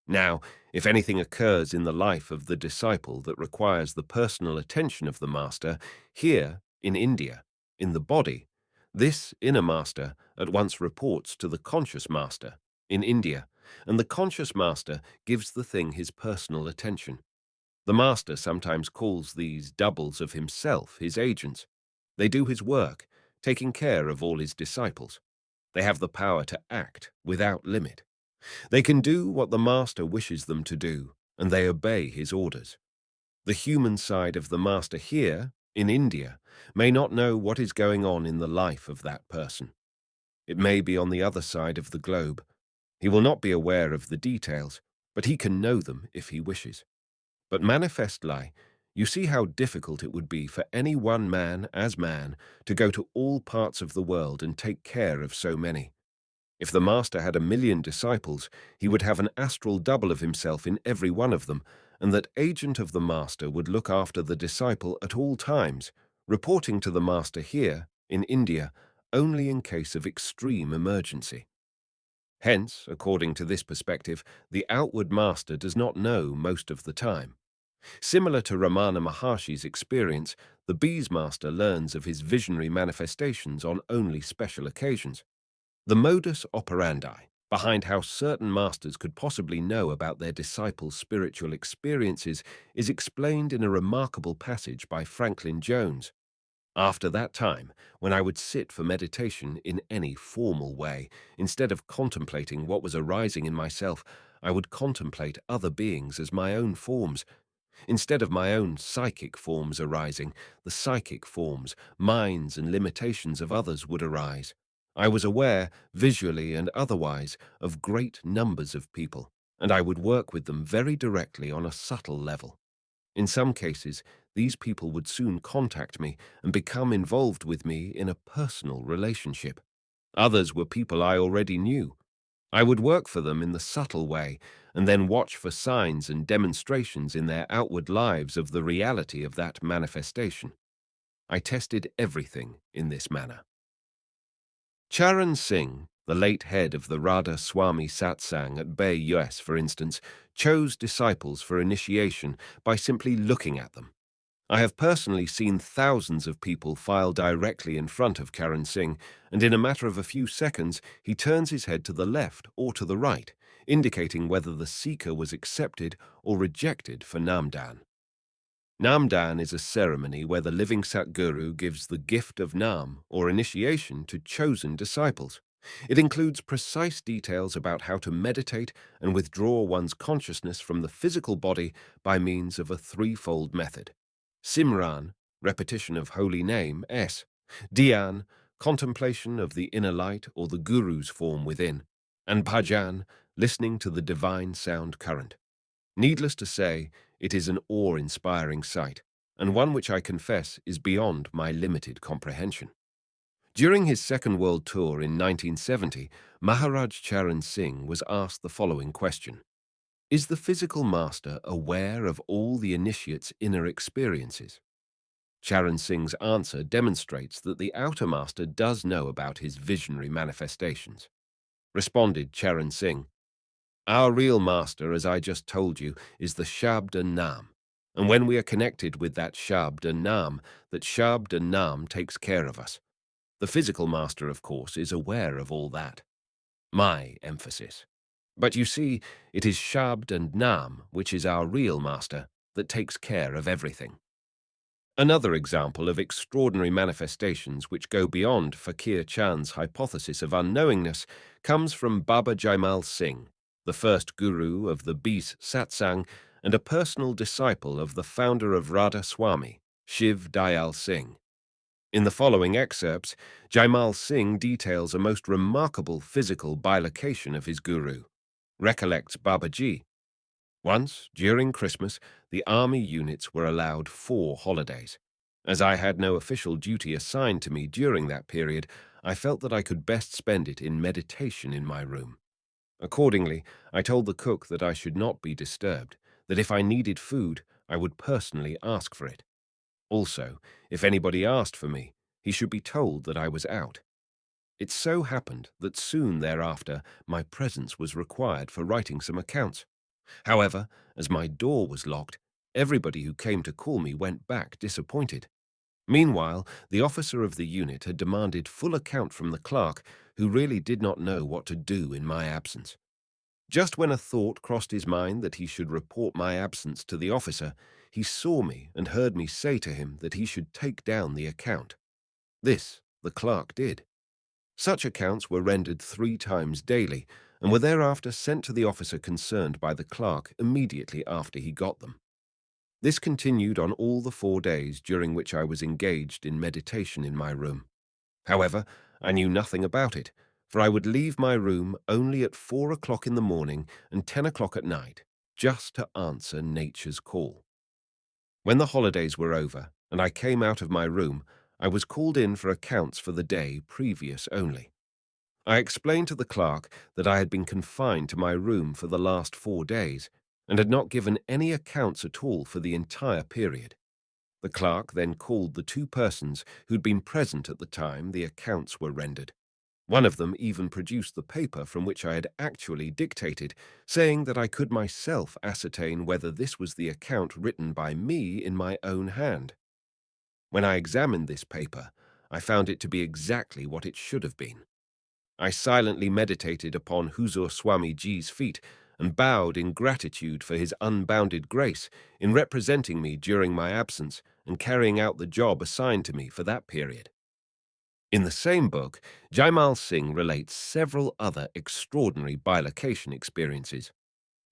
Now, if anything occurs in the life of the disciple that requires the personal attention of the master, here, in India, in the body, this inner master at once reports to the conscious master, in India, and the conscious master gives the thing his personal attention. The master sometimes calls these doubles of himself his agents. They do his work, taking care of all his disciples. They have the power to act without limit. They can do what the master wishes them to do, and they obey his orders. The human side of the master here, in India, may not know what is going on in the life of that person. It may be on the other side of the globe. He will not be aware of the details, but he can know them if he wishes. But manifestly, you see how difficult it would be for any one man as man to go to all parts of the world and take care of so many. If the master had 1,000,000 disciples, he would have an astral double of himself in every one of them, and that agent of the master would look after the disciple at all times, reporting to the master here, in India, only in case of extreme emergency. Hence, according to this perspective, the outward master does not know most of the time. Similar to Ramana Maharshi's experience, the bees master learns of his visionary manifestations on only special occasions. The modus operandi behind how certain masters could possibly know about their disciples' spiritual experiences is explained in a remarkable passage by Franklin Jones. After that time, when I would sit for meditation in any formal way, instead of contemplating what was arising in myself, I would contemplate other beings as my own forms. Instead of my own psychic forms arising, the psychic forms, minds, and limitations of others would arise. I was aware, visually and otherwise, of great numbers of people, and I would work with them very directly on a subtle level. In some cases, these people would soon contact me and become involved with me in a personal relationship. Others were people I already knew. I would work for them in the subtle way and then watch for signs and demonstrations in their outward lives of the reality of that manifestation. I tested everything in this manner. Charan Singh, the late head of the Radha Swami Satsang at Bay, US, for instance, chose disciples for initiation by simply looking at them. I have personally seen thousands of people file directly in front of Charan Singh, and in a matter of a few seconds, he turns his head to the left or to the right, indicating whether the seeker was accepted or rejected for Namdan. Namdan is a ceremony where the living Satguru gives the gift of Nam, or initiation, to chosen disciples. It includes precise details about how to meditate and withdraw one's consciousness from the physical body by means of a threefold method. Simran, repetition of holy name, S. Dhyan, contemplation of the inner light or the Guru's form within. And Bhajan, listening to the divine sound current. Needless to say, it is an awe-inspiring sight, and one which I confess is beyond my limited comprehension. During his Second World Tour in 1970, Maharaj Charan Singh was asked the following question: is the physical master aware of all the initiate's inner experiences? Charan Singh's answer demonstrates that the outer master does know about his visionary manifestations. Responded Charan Singh, "Our real master, as I just told you, is the Shabd and Nam. And when we are connected with that Shabd and Nam, that Shabd and Nam takes care of us. The physical master, of course, is aware of all that." My emphasis. But you see, it is Shabd and Nam, which is our real master, that takes care of everything. Another example of extraordinary manifestations which go beyond Fakir Chand's hypothesis of unknowingness comes from Baba Jaimal Singh, the first guru of the Beas Satsang and a personal disciple of the founder of Radha Swami, Shiv Dayal Singh. In the following excerpts, Jaimal Singh details a most remarkable physical bilocation of his guru. Recollects Babaji. Once, during Christmas, the army units were allowed 4 holidays. As I had no official duty assigned to me during that period, I felt that I could best spend it in meditation in my room. Accordingly, I told the cook that I should not be disturbed, that if I needed food, I would personally ask for it. Also, if anybody asked for me, he should be told that I was out. It so happened that soon thereafter my presence was required for writing some accounts. However, as my door was locked, everybody who came to call me went back disappointed. Meanwhile, the officer of the unit had demanded full account from the clerk, who really did not know what to do in my absence. Just when a thought crossed his mind that he should report my absence to the officer, he saw me and heard me say to him that he should take down the account. This the clerk did. Such accounts were rendered 3 times daily, and were thereafter sent to the officer concerned by the clerk immediately after he got them. This continued on all the 4 days during which I was engaged in meditation in my room. However, I knew nothing about it, for I would leave my room only at 4 o'clock in the morning and 10 o'clock at night, just to answer nature's call. When the holidays were over and I came out of my room, I was called in for accounts for the day previous only. I explained to the clerk that I had been confined to my room for the last 4 days and had not given any accounts at all for the entire period. The clerk then called the 2 persons who'd been present at the time the accounts were rendered. One of them even produced the paper from which I had actually dictated, saying that I could myself ascertain whether this was the account written by me in my own hand. When I examined this paper, I found it to be exactly what it should have been. I silently meditated upon Huzur Swami Ji's feet and bowed in gratitude for his unbounded grace in representing me during my absence and carrying out the job assigned to me for that period. In the same book, Jaimal Singh relates several other extraordinary bilocation experiences.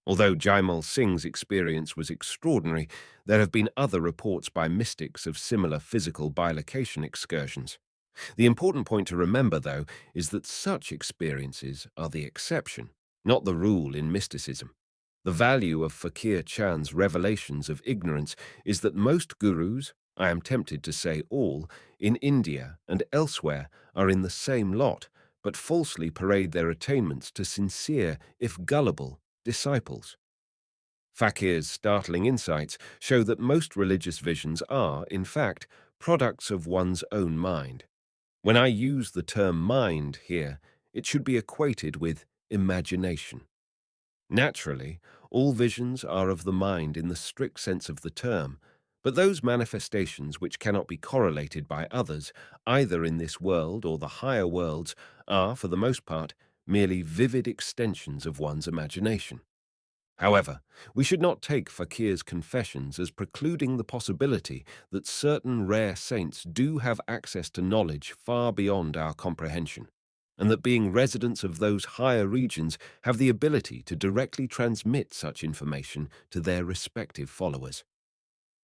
Although Jaimal Singh's experience was extraordinary, there have been other reports by mystics of similar physical bilocation excursions. The important point to remember, though, is that such experiences are the exception, not the rule in mysticism. The value of Fakir Chand's revelations of ignorance is that most gurus, I am tempted to say all, in India and elsewhere are in the same lot, but falsely parade their attainments to sincere, if gullible, disciples. Fakir's startling insights show that most religious visions are, in fact, products of one's own mind. When I use the term mind here, it should be equated with imagination. Naturally, all visions are of the mind in the strict sense of the term, but those manifestations which cannot be correlated by others, either in this world or the higher worlds, are, for the most part, merely vivid extensions of one's imagination. However, we should not take Fakir's confessions as precluding the possibility that certain rare saints do have access to knowledge far beyond our comprehension, and that being residents of those higher regions have the ability to directly transmit such information to their respective followers.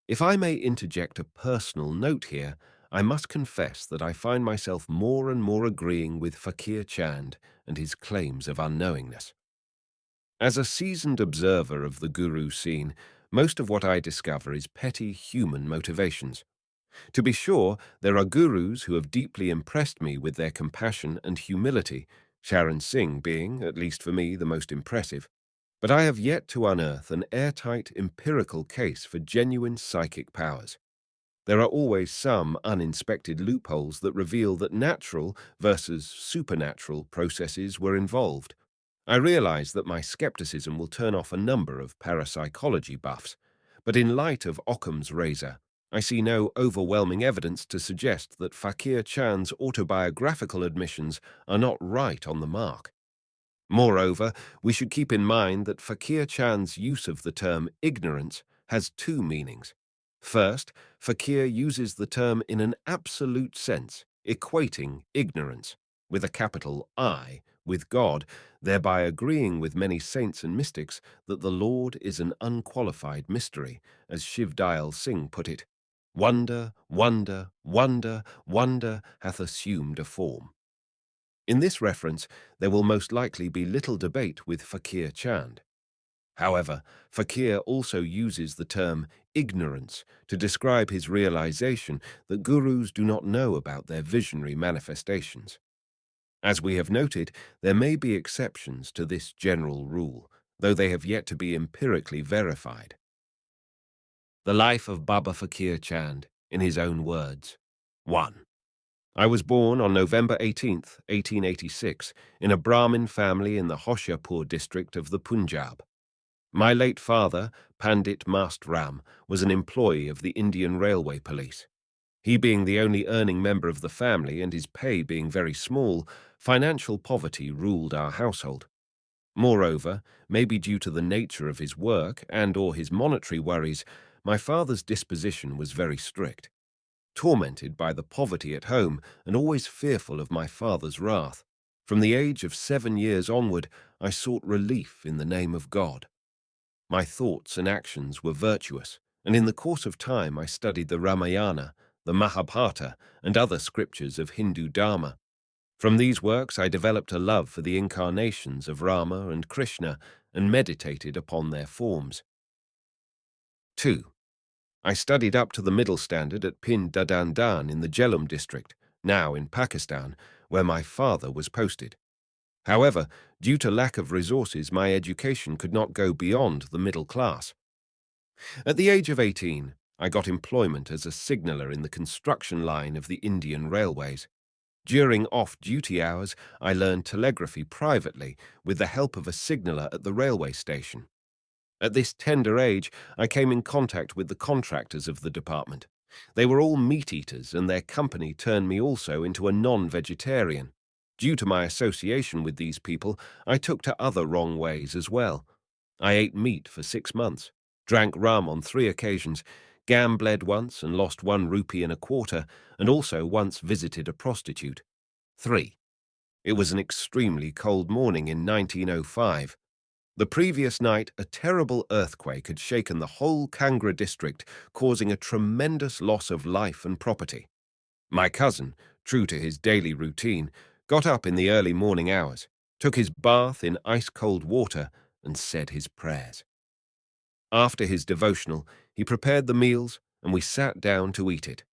If I may interject a personal note here, I must confess that I find myself more and more agreeing with Fakir Chand and his claims of unknowingness. As a seasoned observer of the guru scene, most of what I discover is petty human motivations. To be sure, there are gurus who have deeply impressed me with their compassion and humility, Sharon Singh being, at least for me, the most impressive. But I have yet to unearth an airtight empirical case for genuine psychic powers. There are always some uninspected loopholes that reveal that natural versus supernatural processes were involved. I realize that my skepticism will turn off a number of parapsychology buffs, but in light of Occam's razor, I see no overwhelming evidence to suggest that Fakir Chand's autobiographical admissions are not right on the mark. Moreover, we should keep in mind that Fakir Chand's use of the term ignorance has two meanings. First, Fakir uses the term in an absolute sense, equating ignorance, with a capital I, with God, thereby agreeing with many saints and mystics that the Lord is an unqualified mystery, as Shiv Dayal Singh put it. Wonder, wonder, wonder, wonder hath assumed a form. In this reference, there will most likely be little debate with Fakir Chand. However, Fakir also uses the term ignorance to describe his realization that gurus do not know about their visionary manifestations. As we have noted, there may be exceptions to this general rule, though they have yet to be empirically verified. The life of Baba Faqir Chand, in his own words. 1. I was born on November 18th, 1886, in a Brahmin family in the Hoshiarpur district of the Punjab. My late father, Pandit Mast Ram, was an employee of the Indian Railway Police. He being the only earning member of the family and his pay being very small, financial poverty ruled our household. Moreover, maybe due to the nature of his work and/or his monetary worries, my father's disposition was very strict. Tormented by the poverty at home and always fearful of my father's wrath, from the age of 7 years onward, I sought relief in the name of God. My thoughts and actions were virtuous, and in the course of time I studied the Ramayana, the Mahabharata, and other scriptures of Hindu Dharma. From these works I developed a love for the incarnations of Rama and Krishna and meditated upon their forms. 2. I studied up to the middle standard at Pind Dadandan in the Jhelum district, now in Pakistan, where my father was posted. However, due to lack of resources, my education could not go beyond the middle class. At the age of 18, I got employment as a signaller in the construction line of the Indian Railways. During off-duty hours, I learned telegraphy privately with the help of a signaller at the railway station. At this tender age, I came in contact with the contractors of the department. They were all meat-eaters, and their company turned me also into a non-vegetarian. Due to my association with these people, I took to other wrong ways as well. I ate meat for 6 months, drank rum on 3 occasions, gambled once and lost 1 rupee and a quarter, and also once visited a prostitute. 3. It was an extremely cold morning in 1905. The previous night, a terrible earthquake had shaken the whole Kangra district, causing a tremendous loss of life and property. My cousin, true to his daily routine, got up in the early morning hours, took his bath in ice-cold water, and said his prayers. After his devotional, he prepared the meals, and we sat down to eat it.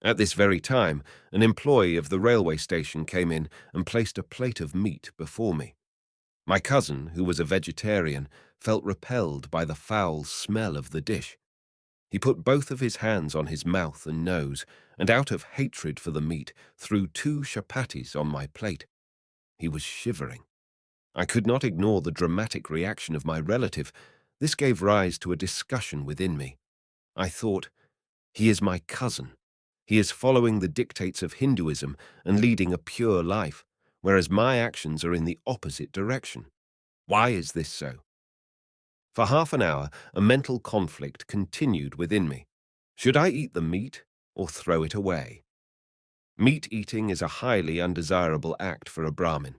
At this very time, an employee of the railway station came in and placed a plate of meat before me. My cousin, who was a vegetarian, felt repelled by the foul smell of the dish. He put both of his hands on his mouth and nose, and out of hatred for the meat, threw 2 chapatis on my plate. He was shivering. I could not ignore the dramatic reaction of my relative. This gave rise to a discussion within me. I thought, he is my cousin. He is following the dictates of Hinduism and leading a pure life, whereas my actions are in the opposite direction. Why is this so? For half an hour, a mental conflict continued within me. Should I eat the meat or throw it away? Meat eating is a highly undesirable act for a Brahmin.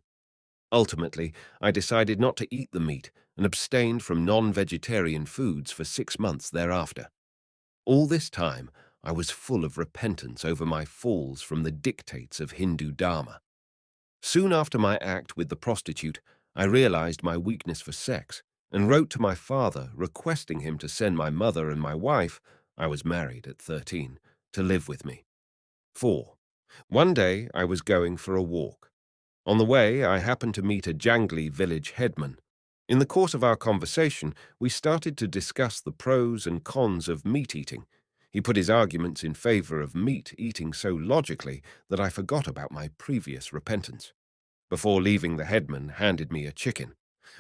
Ultimately, I decided not to eat the meat and abstained from non-vegetarian foods for 6 months thereafter. All this time, I was full of repentance over my falls from the dictates of Hindu Dharma. Soon after my act with the prostitute, I realized my weakness for sex and wrote to my father requesting him to send my mother and my wife, I was married at 13, to live with me. 4. One day I was going for a walk. On the way, I happened to meet a jangly village headman. In the course of our conversation, we started to discuss the pros and cons of meat eating. He put his arguments in favor of meat eating so logically that I forgot about my previous repentance. Before leaving, the headman handed me a chicken.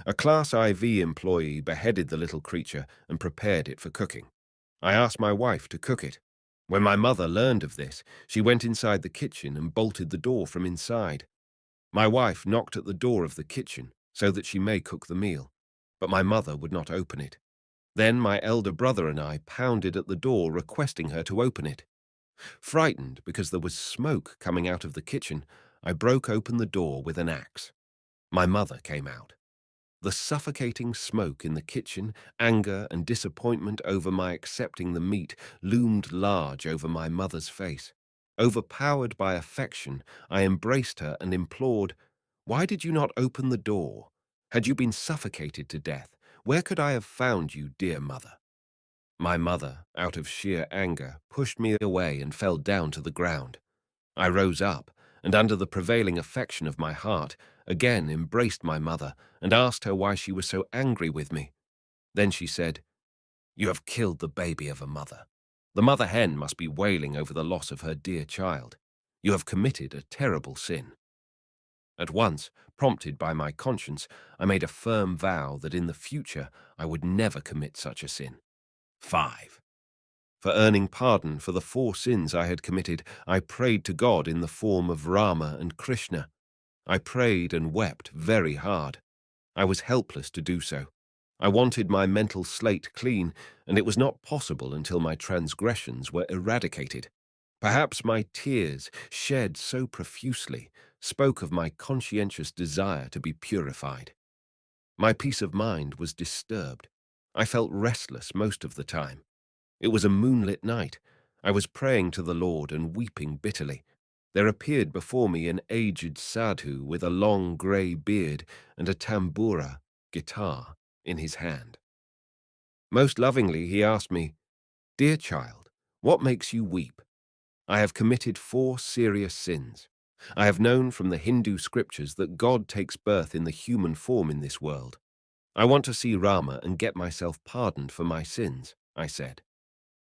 A Class IV employee beheaded the little creature and prepared it for cooking. I asked my wife to cook it. When my mother learned of this, she went inside the kitchen and bolted the door from inside. My wife knocked at the door of the kitchen so that she may cook the meal, but my mother would not open it. Then my elder brother and I pounded at the door requesting her to open it. Frightened because there was smoke coming out of the kitchen, I broke open the door with an axe. My mother came out. The suffocating smoke in the kitchen, anger and disappointment over my accepting the meat loomed large over my mother's face. Overpowered by affection, I embraced her and implored, "Why did you not open the door? Had you been suffocated to death, where could I have found you, dear mother?" My mother, out of sheer anger, pushed me away and fell down to the ground. I rose up, and under the prevailing affection of my heart, again embraced my mother and asked her why she was so angry with me. Then she said, "You have killed the baby of a mother. The mother hen must be wailing over the loss of her dear child. You have committed a terrible sin." At once, prompted by my conscience, I made a firm vow that in the future I would never commit such a sin. 5. For earning pardon for the 4 sins I had committed, I prayed to God in the form of Rama and Krishna. I prayed and wept very hard. I was helpless to do so. I wanted my mental slate clean, and it was not possible until my transgressions were eradicated. Perhaps my tears, shed so profusely, spoke of my conscientious desire to be purified. My peace of mind was disturbed. I felt restless most of the time. It was a moonlit night. I was praying to the Lord and weeping bitterly. There appeared before me an aged sadhu with a long grey beard and a tambura, guitar, in his hand. Most lovingly he asked me, "Dear child, what makes you weep? I have committed 4 serious sins. I have known from the Hindu scriptures that God takes birth in the human form in this world. I want to see Rama and get myself pardoned for my sins," I said.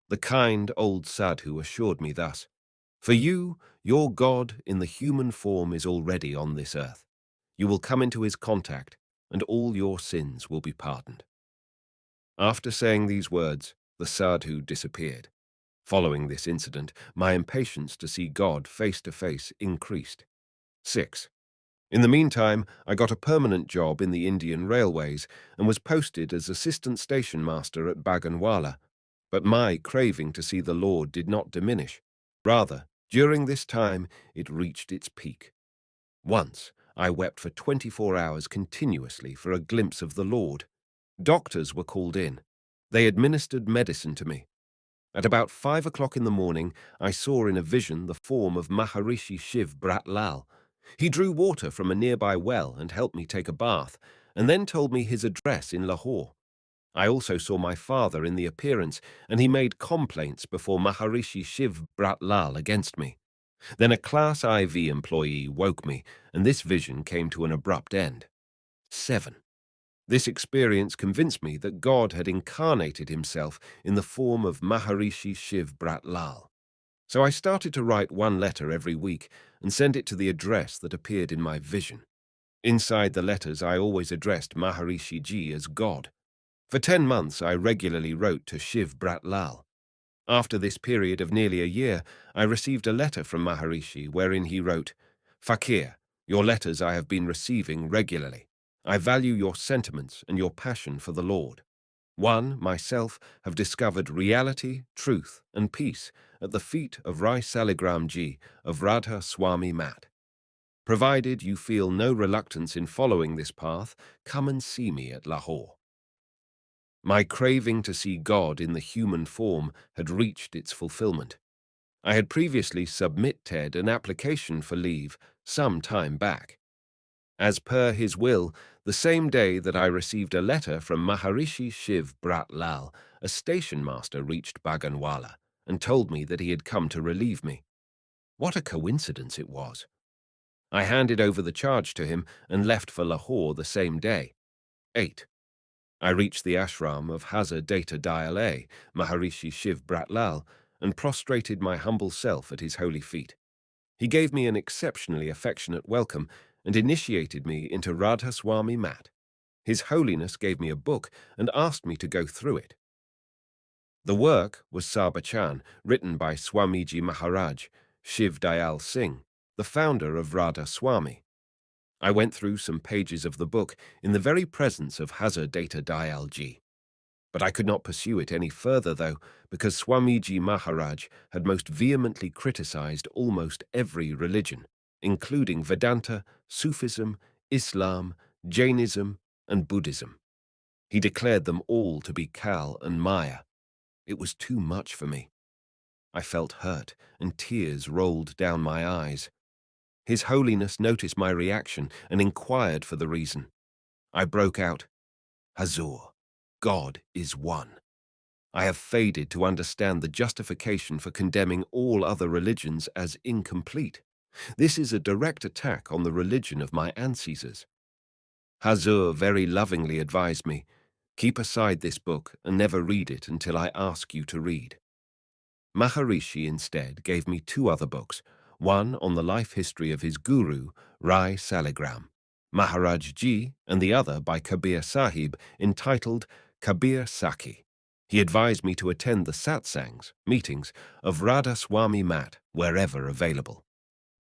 The kind old sadhu assured me thus, "For you, your God in the human form is already on this earth. You will come into his contact, and all your sins will be pardoned." After saying these words, the sadhu disappeared. Following this incident, my impatience to see God face to face increased. 6. In the meantime, I got a permanent job in the Indian Railways and was posted as assistant station master at Baganwala. But my craving to see the Lord did not diminish. Rather, during this time, it reached its peak. Once, I wept for 24 hours continuously for a glimpse of the Lord. Doctors were called in. They administered medicine to me. At about 5 o'clock in the morning, I saw in a vision the form of Maharishi Shiv Brat Lal. He drew water from a nearby well and helped me take a bath, and then told me his address in Lahore. I also saw my father in the appearance, and he made complaints before Maharishi Shiv Brat Lal against me. Then a Class IV employee woke me, and this vision came to an abrupt end. 7. This experience convinced me that God had incarnated himself in the form of Maharishi Shiv Brat Lal. So I started to write one letter every week and send it to the address that appeared in my vision. Inside the letters, I always addressed Maharishi Ji as God. For 10 months, I regularly wrote to Shiv Brat Lal. After this period of nearly a year, I received a letter from Maharishi wherein he wrote, "Fakir, your letters I have been receiving regularly. I value your sentiments and your passion for the Lord. One, myself, have discovered reality, truth, and peace at the feet of Rai Saligram Ji of Radha Swami Mat. Provided you feel no reluctance in following this path, come and see me at Lahore." My craving to see God in the human form had reached its fulfillment. I had previously submitted an application for leave some time back. As per his will, the same day that I received a letter from Maharishi Shiv Brat Lal, a station master reached Baganwala and told me that he had come to relieve me. What a coincidence it was. I handed over the charge to him and left for Lahore the same day. 8. I reached the ashram of Hazar Data Diale, Maharishi Shiv Brat Lal, and prostrated my humble self at his holy feet. He gave me an exceptionally affectionate welcome and initiated me into Radha Swami Mat. His Holiness gave me a book and asked me to go through it. The work was Sabachan, written by Swamiji Maharaj, Shiv Dayal Singh, the founder of Radha Swami. I went through some pages of the book in the very presence of Hazar Data Dayal Ji. But I could not pursue it any further, though, because Swamiji Maharaj had most vehemently criticized almost every religion, including Vedanta, Sufism, Islam, Jainism, and Buddhism. He declared them all to be Kal and Maya. It was too much for me. I felt hurt, and tears rolled down my eyes. His Holiness noticed my reaction and inquired for the reason. I broke out, "Hazur, God is one. I have faded to understand the justification for condemning all other religions as incomplete. This is a direct attack on the religion of my ancestors." Hazur very lovingly advised me, "Keep aside this book and never read it until I ask you to read." Maharishi instead gave me two other books, one on the life history of his guru, Rai Saligram, Maharaj Ji, and the other by Kabir Sahib, entitled Kabir Sakhi. He advised me to attend the satsangs, meetings, of Radha Swami Mat wherever available.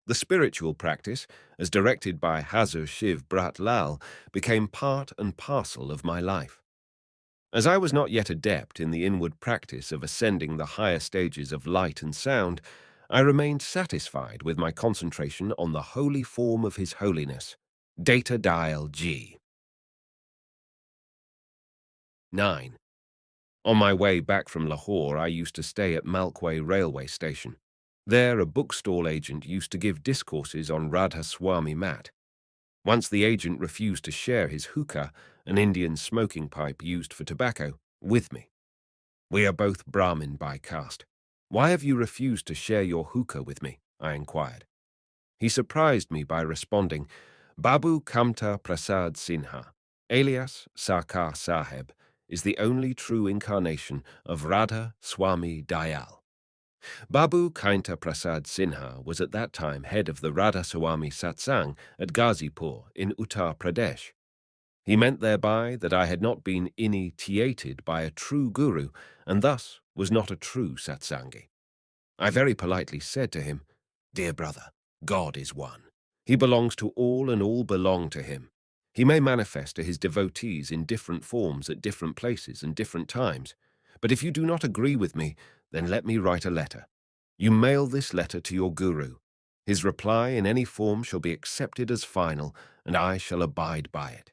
The spiritual practice, as directed by Hazur Shiv Brat Lal, became part and parcel of my life. As I was not yet adept in the inward practice of ascending the higher stages of light and sound, I remained satisfied with my concentration on the holy form of His Holiness, Data Dial G. 9. On my way back from Lahore, I used to stay at Malkway railway station. There, a bookstall agent used to give discourses on Radha Swami Mat. Once the agent refused to share his hookah, an Indian smoking pipe used for tobacco, with me. "We are both Brahmin by caste. Why have you refused to share your hookah with me?" I inquired. He surprised me by responding, "Babu Kamta Prasad Sinha, alias Sarkar Sahib, is the only true incarnation of Radha Swami Dayal." Babu Kainta Prasad Sinha was at that time head of the Radha Swami Satsang at Ghazipur in Uttar Pradesh. He meant thereby that I had not been initiated by a true guru and thus was not a true satsangi. I very politely said to him, "Dear brother, God is one. He belongs to all and all belong to him. He may manifest to his devotees in different forms at different places and different times. But if you do not agree with me, then let me write a letter. You mail this letter to your guru. His reply in any form shall be accepted as final, and I shall abide by it."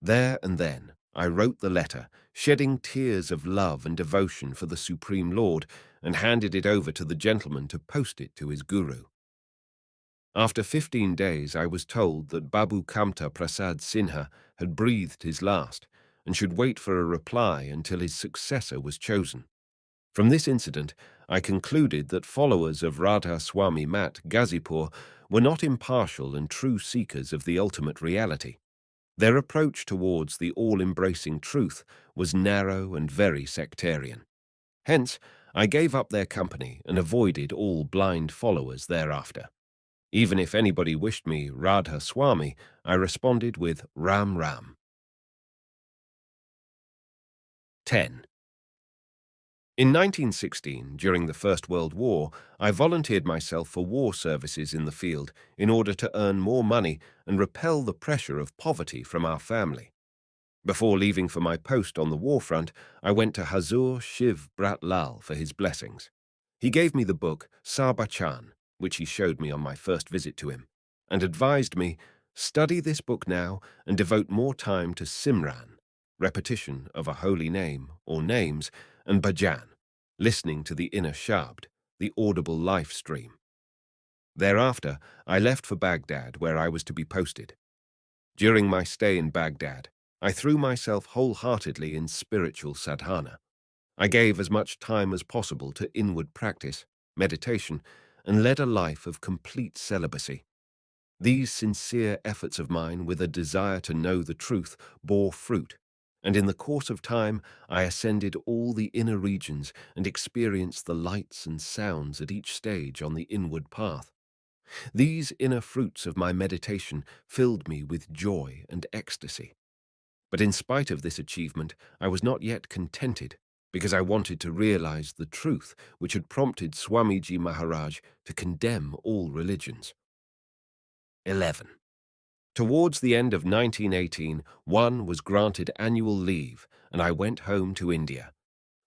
There and then, I wrote the letter, shedding tears of love and devotion for the Supreme Lord, and handed it over to the gentleman to post it to his guru. After 15 days, I was told that Babu Kamta Prasad Sinha had breathed his last, and should wait for a reply until his successor was chosen. From this incident, I concluded that followers of Radha Swami Mat Gazipur were not impartial and true seekers of the ultimate reality. Their approach towards the all-embracing truth was narrow and very sectarian. Hence, I gave up their company and avoided all blind followers thereafter. Even if anybody wished me Radha Swami, I responded with Ram Ram. 10. In 1916, during the First World War, I volunteered myself for war services in the field in order to earn more money and repel the pressure of poverty from our family. Before leaving for my post on the war front, I went to Hazur Shiv Brat Lal for his blessings. He gave me the book Sabachan, which he showed me on my first visit to him, and advised me, study this book now and devote more time to Simran, repetition of a holy name or names, and bhajan, listening to the inner Shabd, the audible life stream. Thereafter, I left for Baghdad, where I was to be posted. During my stay in Baghdad, I threw myself wholeheartedly in spiritual sadhana. I gave as much time as possible to inward practice, meditation, and led a life of complete celibacy. These sincere efforts of mine with a desire to know the truth bore fruit, and in the course of time I ascended all the inner regions and experienced the lights and sounds at each stage on the inward path. These inner fruits of my meditation filled me with joy and ecstasy. But in spite of this achievement, I was not yet contented, because I wanted to realize the truth which had prompted Swamiji Maharaj to condemn all religions. 11. Towards the end of 1918, one was granted annual leave, and I went home to India.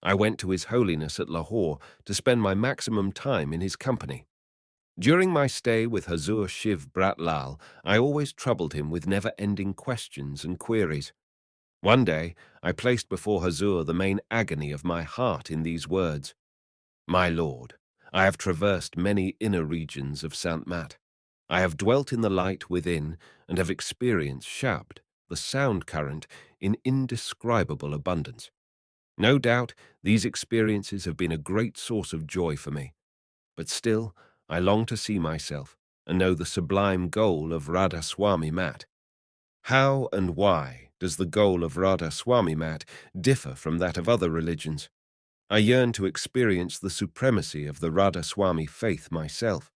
I went to His Holiness at Lahore to spend my maximum time in his company. During my stay with Hazur Shiv Brat Lal, I always troubled him with never-ending questions and queries. One day, I placed before Hazur the main agony of my heart in these words: My Lord, I have traversed many inner regions of Sant Mat. I have dwelt in the light within and have experienced Shabd, the sound current, in indescribable abundance. No doubt, these experiences have been a great source of joy for me. But still, I long to see myself and know the sublime goal of Radha Swami Mat. How and why does the goal of Radha Swami Mat differ from that of other religions? I yearn to experience the supremacy of the Radha Swami faith myself.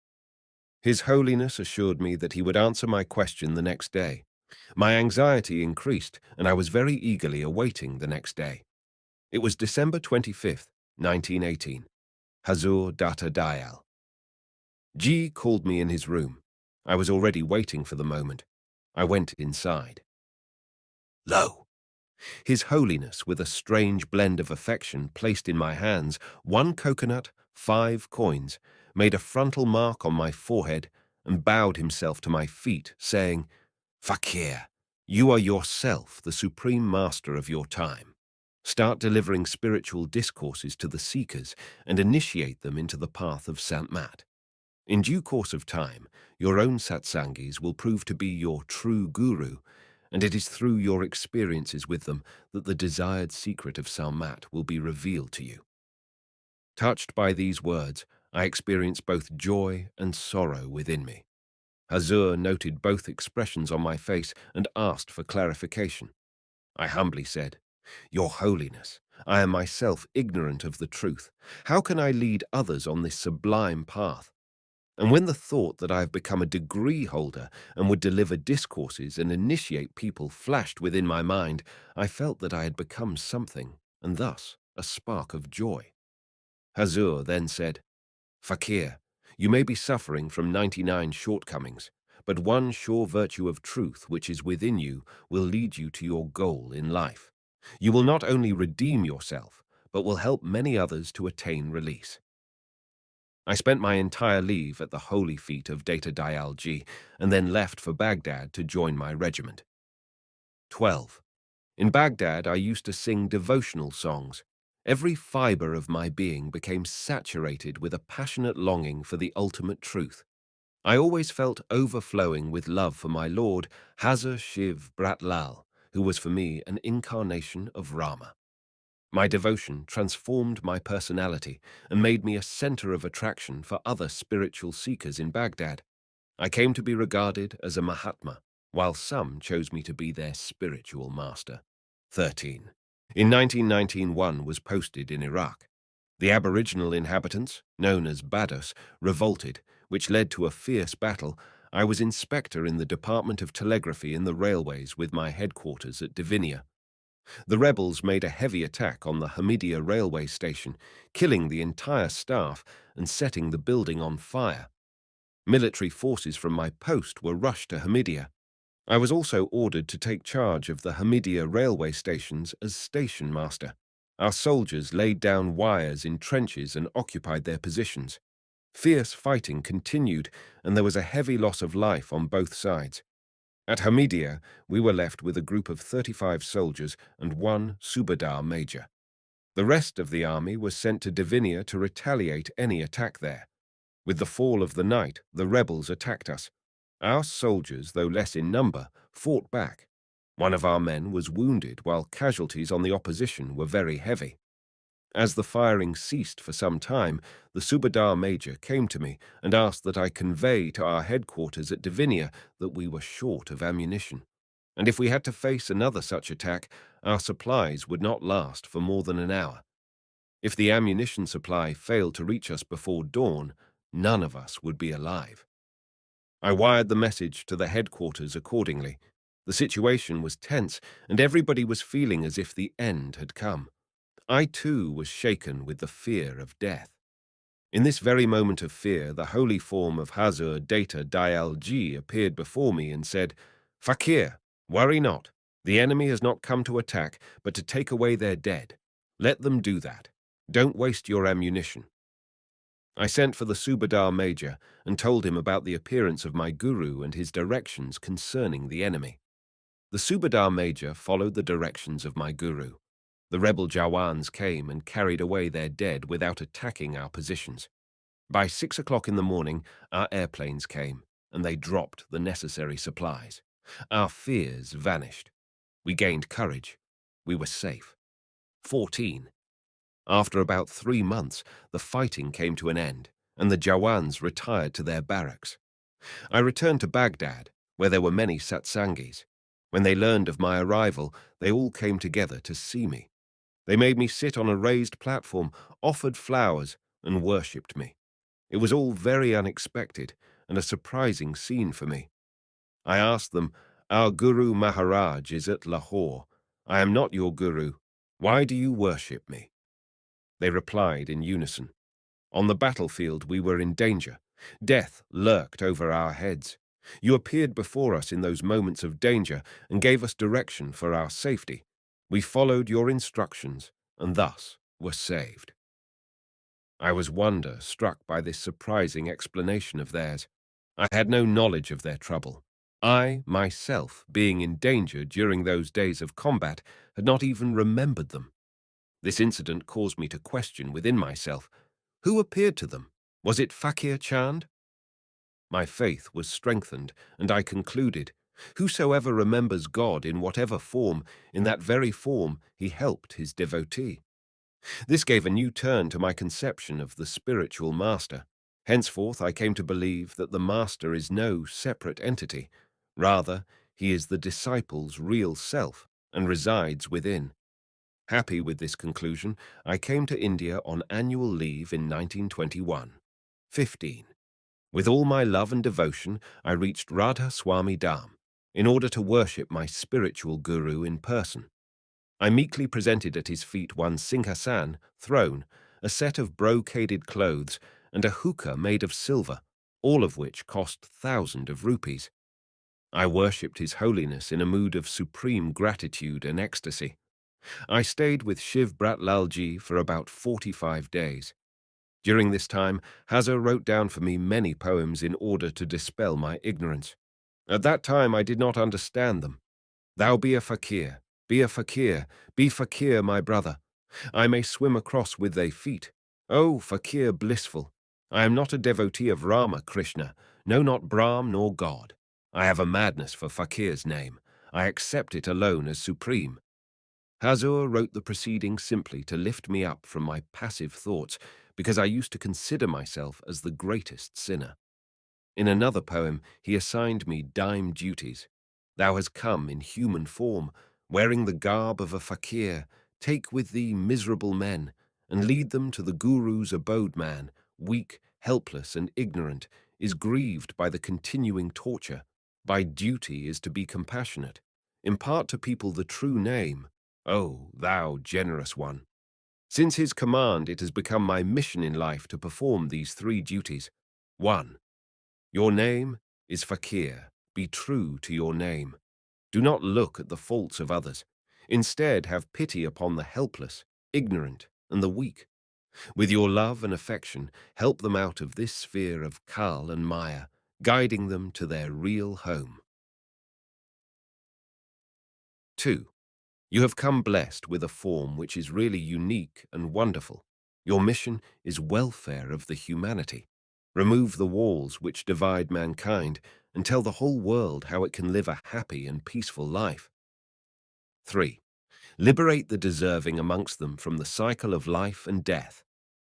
His Holiness assured me that he would answer my question the next day. My anxiety increased, and I was very eagerly awaiting the next day. It was December 25th, 1918. Hazur Data Dayal. G called me in his room. I was already waiting for the moment. I went inside. Lo! His Holiness, with a strange blend of affection, placed in my hands 1 coconut, 5 coins, made a frontal mark on my forehead, and bowed himself to my feet, saying, Fakir, you are yourself the supreme master of your time. Start delivering spiritual discourses to the seekers and initiate them into the path of Sant Mat. In due course of time, your own satsangis will prove to be your true guru, and it is through your experiences with them that the desired secret of Sant Mat will be revealed to you. Touched by these words, I experienced both joy and sorrow within me. Hazur noted both expressions on my face and asked for clarification. I humbly said, Your Holiness, I am myself ignorant of the truth. How can I lead others on this sublime path? And when the thought that I have become a degree holder and would deliver discourses and initiate people flashed within my mind, I felt that I had become something, and thus a spark of joy. Hazur then said, Fakir, you may be suffering from 99 shortcomings, but one sure virtue of truth which is within you will lead you to your goal in life. You will not only redeem yourself, but will help many others to attain release. I spent my entire leave at the holy feet of Data Dayal Ji and then left for Baghdad to join my regiment. 12. In Baghdad, I used to sing devotional songs. Every fiber of my being became saturated with a passionate longing for the ultimate truth. I always felt overflowing with love for my Lord, Hazur Shiv Brat Lal, who was for me an incarnation of Rama. My devotion transformed my personality and made me a center of attraction for other spiritual seekers in Baghdad. I came to be regarded as a Mahatma, while some chose me to be their spiritual master. 13. In 1919, one was posted in Iraq. The Aboriginal inhabitants, known as Badus, revolted, which led to a fierce battle. I was inspector in the Department of Telegraphy in the railways with my headquarters at Divinia. The rebels made a heavy attack on the Hamidia railway station, killing the entire staff and setting the building on fire. Military forces from my post were rushed to Hamidia. I was also ordered to take charge of the Hamidia railway stations as station master. Our soldiers laid down wires in trenches and occupied their positions. Fierce fighting continued, and there was a heavy loss of life on both sides. At Hamidia, we were left with a group of 35 soldiers and one Subadar major. The rest of the army was sent to Divinia to retaliate any attack there. With the fall of the night, the rebels attacked us. Our soldiers, though less in number, fought back. One of our men was wounded, while casualties on the opposition were very heavy. As the firing ceased for some time, the Subadar major came to me and asked that I convey to our headquarters at Divinia that we were short of ammunition, and if we had to face another such attack, our supplies would not last for more than an hour. If the ammunition supply failed to reach us before dawn, none of us would be alive. I wired the message to the headquarters accordingly. The situation was tense, and everybody was feeling as if the end had come. I too was shaken with the fear of death. In this very moment of fear, the holy form of Hazur Data Dial G appeared before me and said, "Fakir, worry not. The enemy has not come to attack, but to take away their dead. Let them do that. Don't waste your ammunition." I sent for the Subadar major and told him about the appearance of my guru and his directions concerning the enemy. The Subadar major followed the directions of my guru. The rebel Jawans came and carried away their dead without attacking our positions. By 6 o'clock in the morning, our airplanes came, and they dropped the necessary supplies. Our fears vanished. We gained courage. We were safe. 14. After about 3 months, the fighting came to an end, and the Jawans retired to their barracks. I returned to Baghdad, where there were many Satsangis. When they learned of my arrival, they all came together to see me. They made me sit on a raised platform, offered flowers, and worshipped me. It was all very unexpected and a surprising scene for me. I asked them, "Our Guru Maharaj is at Lahore. I am not your Guru. Why do you worship me?" They replied in unison, "On the battlefield we were in danger. Death lurked over our heads. You appeared before us in those moments of danger and gave us direction for our safety. We followed your instructions and thus were saved." I was wonder-struck by this surprising explanation of theirs. I had no knowledge of their trouble. I, myself, being in danger during those days of combat, had not even remembered them. This incident caused me to question within myself, who appeared to them? Was it Faqir Chand? My faith was strengthened, and I concluded, whosoever remembers God in whatever form, in that very form he helped his devotee. This gave a new turn to my conception of the spiritual master. Henceforth I came to believe that the master is no separate entity. Rather, he is the disciple's real self and resides within. Happy with this conclusion, I came to India on annual leave in 1921. 15. With all my love and devotion, I reached Radha Swami Dham in order to worship my spiritual guru in person. I meekly presented at his feet one Singhasan, throne, a set of brocaded clothes, and a hookah made of silver, all of which cost thousands of rupees. I worshipped His Holiness in a mood of supreme gratitude and ecstasy. I stayed with Shiv Bratlalji for about 45 days. During this time, Hazar wrote down for me many poems in order to dispel my ignorance. At that time I did not understand them. "Thou be a fakir, be a fakir, be fakir, my brother. I may swim across with thy feet. O fakir blissful, I am not a devotee of Rama, Krishna, no, not Brahm nor God. I have a madness for fakir's name. I accept it alone as supreme. Hazur wrote the proceedings simply to lift me up from my passive thoughts, because I used to consider myself as the greatest sinner. In another poem, he assigned me dime duties. Thou hast come in human form, wearing the garb of a fakir. Take with thee miserable men, and lead them to the Guru's abode. Man, weak, helpless, and ignorant, is grieved by the continuing torture. By duty is to be compassionate. Impart to people the true name. O thou generous one! Since his command, it has become my mission in life to perform these three duties. 1. Your name is Fakir. Be true to your name. Do not look at the faults of others. Instead, have pity upon the helpless, ignorant, and the weak. With your love and affection, help them out of this sphere of Kal and Maya, guiding them to their real home. 2. You have come blessed with a form which is really unique and wonderful. Your mission is welfare of the humanity. Remove the walls which divide mankind and tell the whole world how it can live a happy and peaceful life. 3. Liberate the deserving amongst them from the cycle of life and death.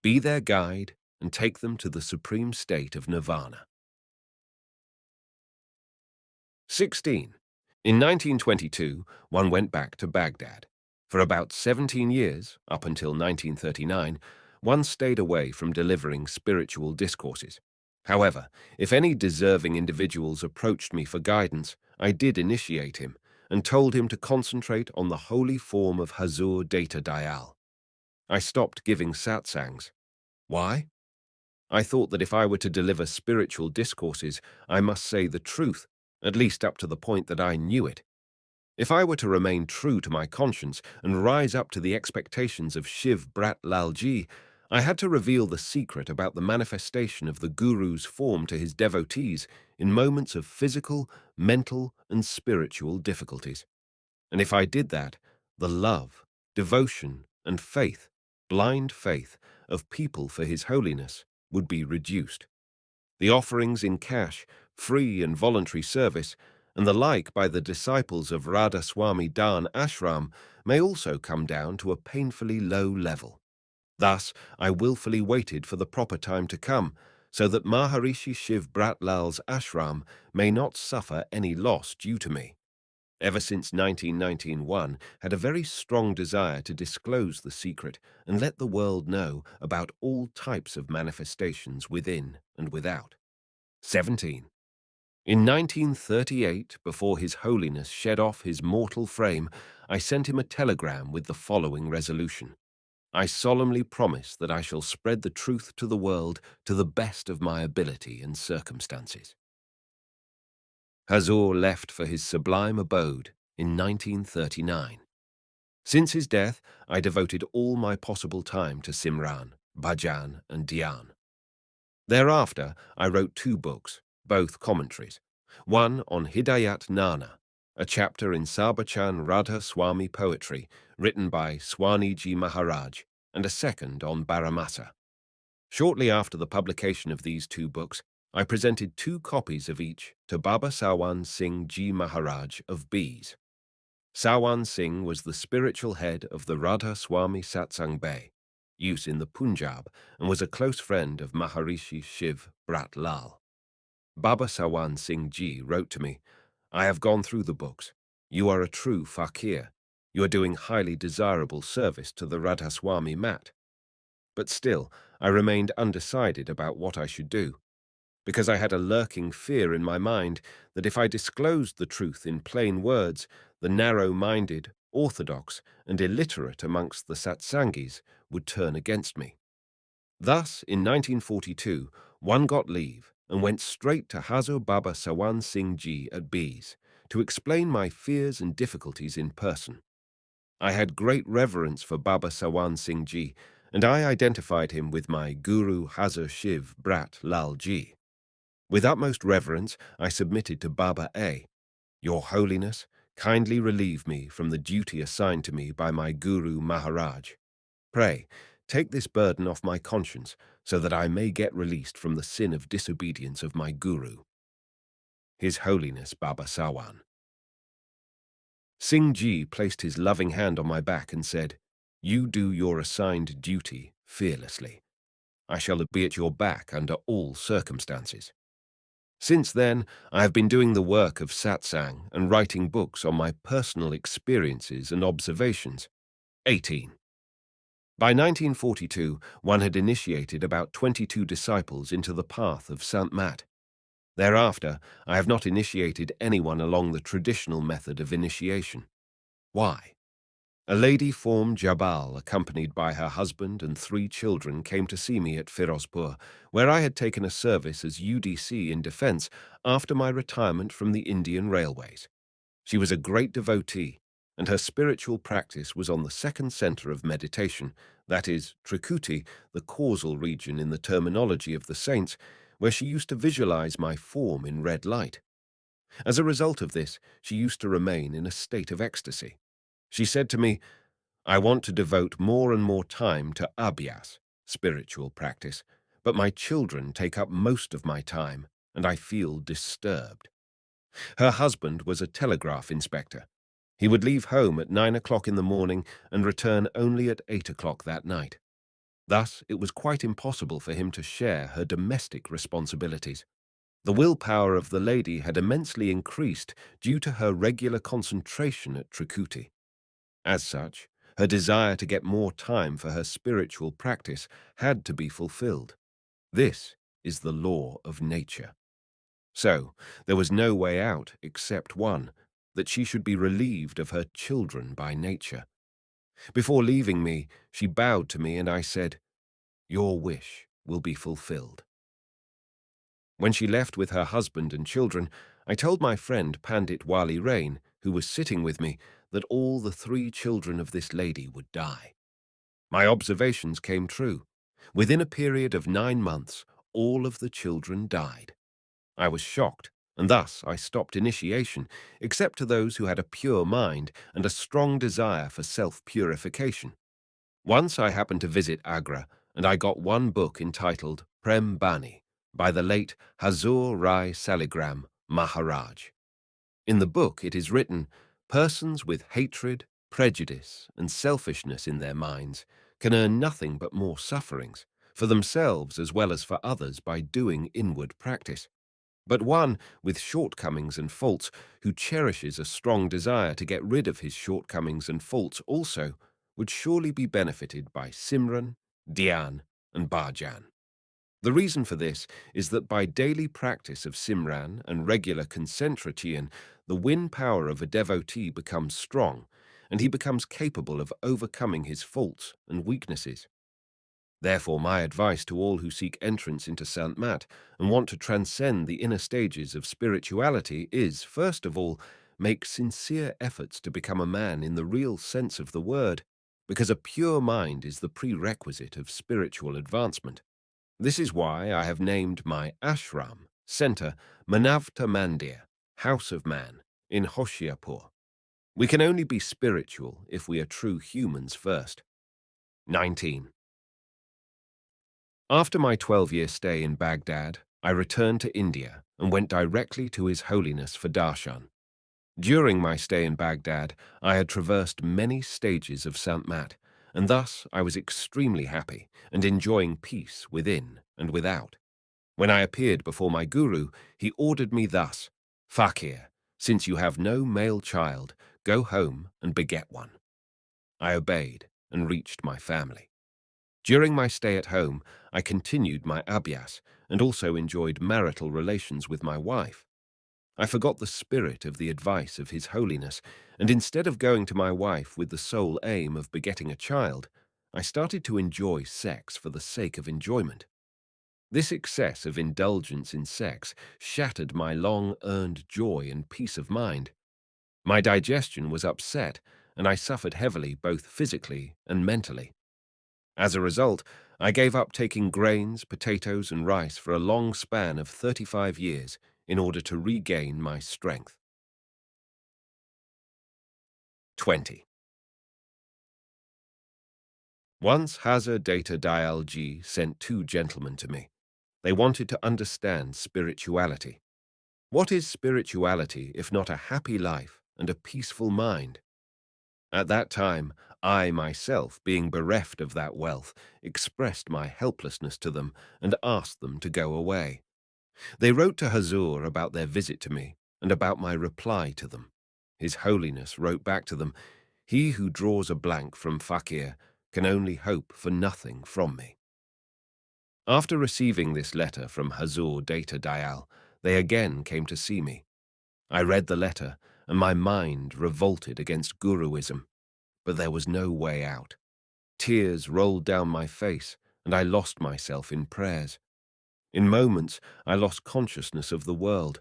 Be their guide and take them to the supreme state of nirvana. 16. In 1922, one went back to Baghdad. For about 17 years, up until 1939, one stayed away from delivering spiritual discourses. However, if any deserving individuals approached me for guidance, I did initiate him and told him to concentrate on the holy form of Hazur Data Dayal. I stopped giving satsangs. Why? I thought that if I were to deliver spiritual discourses, I must say the truth, at least up to the point that I knew it. If I were to remain true to my conscience and rise up to the expectations of Shiv Brat Lalji, I had to reveal the secret about the manifestation of the Guru's form to his devotees in moments of physical, mental, and spiritual difficulties. And if I did that, the love, devotion, and faith, blind faith, of people for his holiness would be reduced. The offerings in cash, free and voluntary service, and the like by the disciples of Radha Swami Dan Ashram may also come down to a painfully low level. Thus, I willfully waited for the proper time to come, so that Maharishi Shiv Bratlal's ashram may not suffer any loss due to me. Ever since 1991, had a very strong desire to disclose the secret and let the world know about all types of manifestations within and without. 17. In 1938, before His Holiness shed off his mortal frame, I sent him a telegram with the following resolution. I solemnly promise that I shall spread the truth to the world to the best of my ability and circumstances. Hazur left for his sublime abode in 1939. Since his death, I devoted all my possible time to Simran, Bhajan, and Dhyan. Thereafter, I wrote 2 books, both commentaries. One on Hidayat Nana, a chapter in Sabachan Radha Swami poetry written by Swaniji Maharaj, and a second on Baramasa. Shortly after the publication of these 2 books, I presented 2 copies of each to Baba Sawan Singh Ji Maharaj of Bees. Sawan Singh was the spiritual head of the Radha Swami Satsang Bay, use in the Punjab, and was a close friend of Maharishi Shiv Brat Lal. Baba Sawan Singh Ji wrote to me, I have gone through the books. You are a true Fakir. You are doing highly desirable service to the Radhaswami mat. But still, I remained undecided about what I should do, because I had a lurking fear in my mind that if I disclosed the truth in plain words, the narrow-minded, orthodox, and illiterate amongst the Satsangis would turn against me. Thus, in 1942, one got leave and went straight to Hazur Baba Sawan Singh Ji at Bees to explain my fears and difficulties in person. I had great reverence for Baba Sawan Singh Ji, and I identified him with my Guru Hazur Shiv Brat Lal Ji. With utmost reverence, I submitted to Baba A. Your Holiness, kindly relieve me from the duty assigned to me by my Guru Maharaj. Pray, take this burden off my conscience, so that I may get released from the sin of disobedience of my Guru. His Holiness Baba Sawan. Singh Ji placed his loving hand on my back and said, "You do your assigned duty fearlessly. I shall be at your back under all circumstances." Since then, I have been doing the work of Satsang and writing books on my personal experiences and observations. 18. By 1942, one had initiated about 22 disciples into the path of Saint Mat. Thereafter, I have not initiated anyone along the traditional method of initiation. Why? A lady formed Jabal, accompanied by her husband and 3 children, came to see me at Firozpur, where I had taken a service as UDC in defense after my retirement from the Indian Railways. She was a great devotee, and her spiritual practice was on the second center of meditation, that is, Trikuti, the causal region in the terminology of the saints, where she used to visualize my form in red light. As a result of this, she used to remain in a state of ecstasy. She said to me, "I want to devote more and more time to abhyas, spiritual practice, but my children take up most of my time, and I feel disturbed." Her husband was a telegraph inspector. He would leave home at 9 o'clock in the morning and return only at 8 o'clock that night. Thus, it was quite impossible for him to share her domestic responsibilities. The willpower of the lady had immensely increased due to her regular concentration at Trikuti. As such, her desire to get more time for her spiritual practice had to be fulfilled. This is the law of nature. So, there was no way out except one, that she should be relieved of her children by nature. Before leaving me, she bowed to me and I said, "Your wish will be fulfilled." When she left with her husband and children, I told my friend Pandit Wali Rain, who was sitting with me, that all the 3 children of this lady would die. My observations came true. Within a period of 9 months, all of the children died. I was shocked, and thus I stopped initiation, except to those who had a pure mind and a strong desire for self-purification. Once I happened to visit Agra, and I got one book entitled Prem Bani by the late Hazur Rai Saligram Maharaj. In the book it is written, persons with hatred, prejudice, and selfishness in their minds can earn nothing but more sufferings, for themselves as well as for others, by doing inward practice. But one with shortcomings and faults, who cherishes a strong desire to get rid of his shortcomings and faults also, would surely be benefited by Simran, Dhyan, and Bhajan. The reason for this is that by daily practice of Simran and regular concentration, the wind power of a devotee becomes strong, and he becomes capable of overcoming his faults and weaknesses. Therefore, my advice to all who seek entrance into Sant Mat and want to transcend the inner stages of spirituality is, first of all, make sincere efforts to become a man in the real sense of the word, because a pure mind is the prerequisite of spiritual advancement. This is why I have named my ashram center Manavta Mandir, House of Man, in Hoshiarpur. We can only be spiritual if we are true humans first. 19. After my 12-year stay in Baghdad, I returned to India and went directly to His Holiness for darshan. During my stay in Baghdad, I had traversed many stages of Sant Mat, and thus I was extremely happy and enjoying peace within and without. When I appeared before my guru, he ordered me thus, "Fakir, since you have no male child, go home and beget one." I obeyed and reached my family. During my stay at home, I continued my abhyas and also enjoyed marital relations with my wife. I forgot the spirit of the advice of His Holiness, and instead of going to my wife with the sole aim of begetting a child, I started to enjoy sex for the sake of enjoyment. This excess of indulgence in sex shattered my long-earned joy and peace of mind. My digestion was upset, and I suffered heavily both physically and mentally. As a result, I gave up taking grains, potatoes, and rice for a long span of 35 years in order to regain my strength. 20. Once Hazar Data Dayal Ji sent 2 gentlemen to me. They wanted to understand spirituality. What is spirituality if not a happy life and a peaceful mind. At that time, I myself, being bereft of that wealth, expressed my helplessness to them and asked them to go away. They wrote to Hazur about their visit to me and about my reply to them. His Holiness wrote back to them, "He who draws a blank from Fakir can only hope for nothing from me." After receiving this letter from Hazur Data Dayal, they again came to see me. I read the letter, and my mind revolted against Guruism, but there was no way out. Tears rolled down my face, and I lost myself in prayers. In moments, I lost consciousness of the world.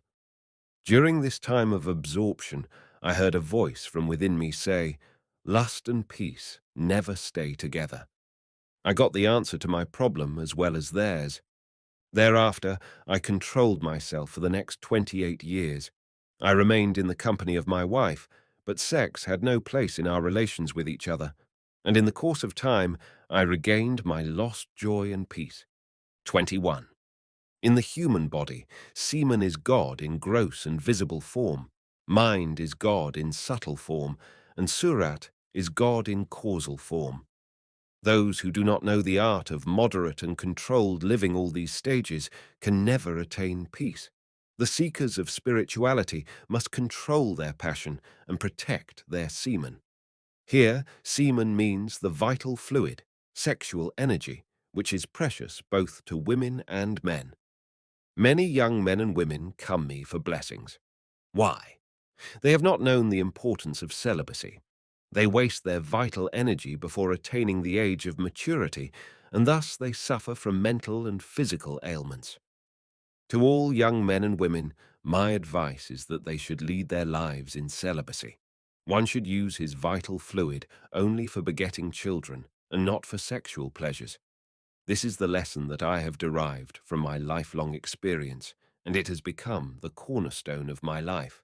During this time of absorption, I heard a voice from within me say, "Lust and peace never stay together." I got the answer to my problem as well as theirs. Thereafter, I controlled myself for the next 28 years. I remained in the company of my wife, but sex had no place in our relations with each other, and in the course of time, I regained my lost joy and peace. 21. In the human body, semen is God in gross and visible form, mind is God in subtle form, and Surat is God in causal form. Those who do not know the art of moderate and controlled living all these stages can never attain peace. The seekers of spirituality must control their passion and protect their semen. Here, semen means the vital fluid, sexual energy, which is precious both to women and men. Many young men and women come me for blessings. Why? They have not known the importance of celibacy. They waste their vital energy before attaining the age of maturity, and thus they suffer from mental and physical ailments. To all young men and women, my advice is that they should lead their lives in celibacy. One should use his vital fluid only for begetting children and not for sexual pleasures. This is the lesson that I have derived from my lifelong experience, and it has become the cornerstone of my life.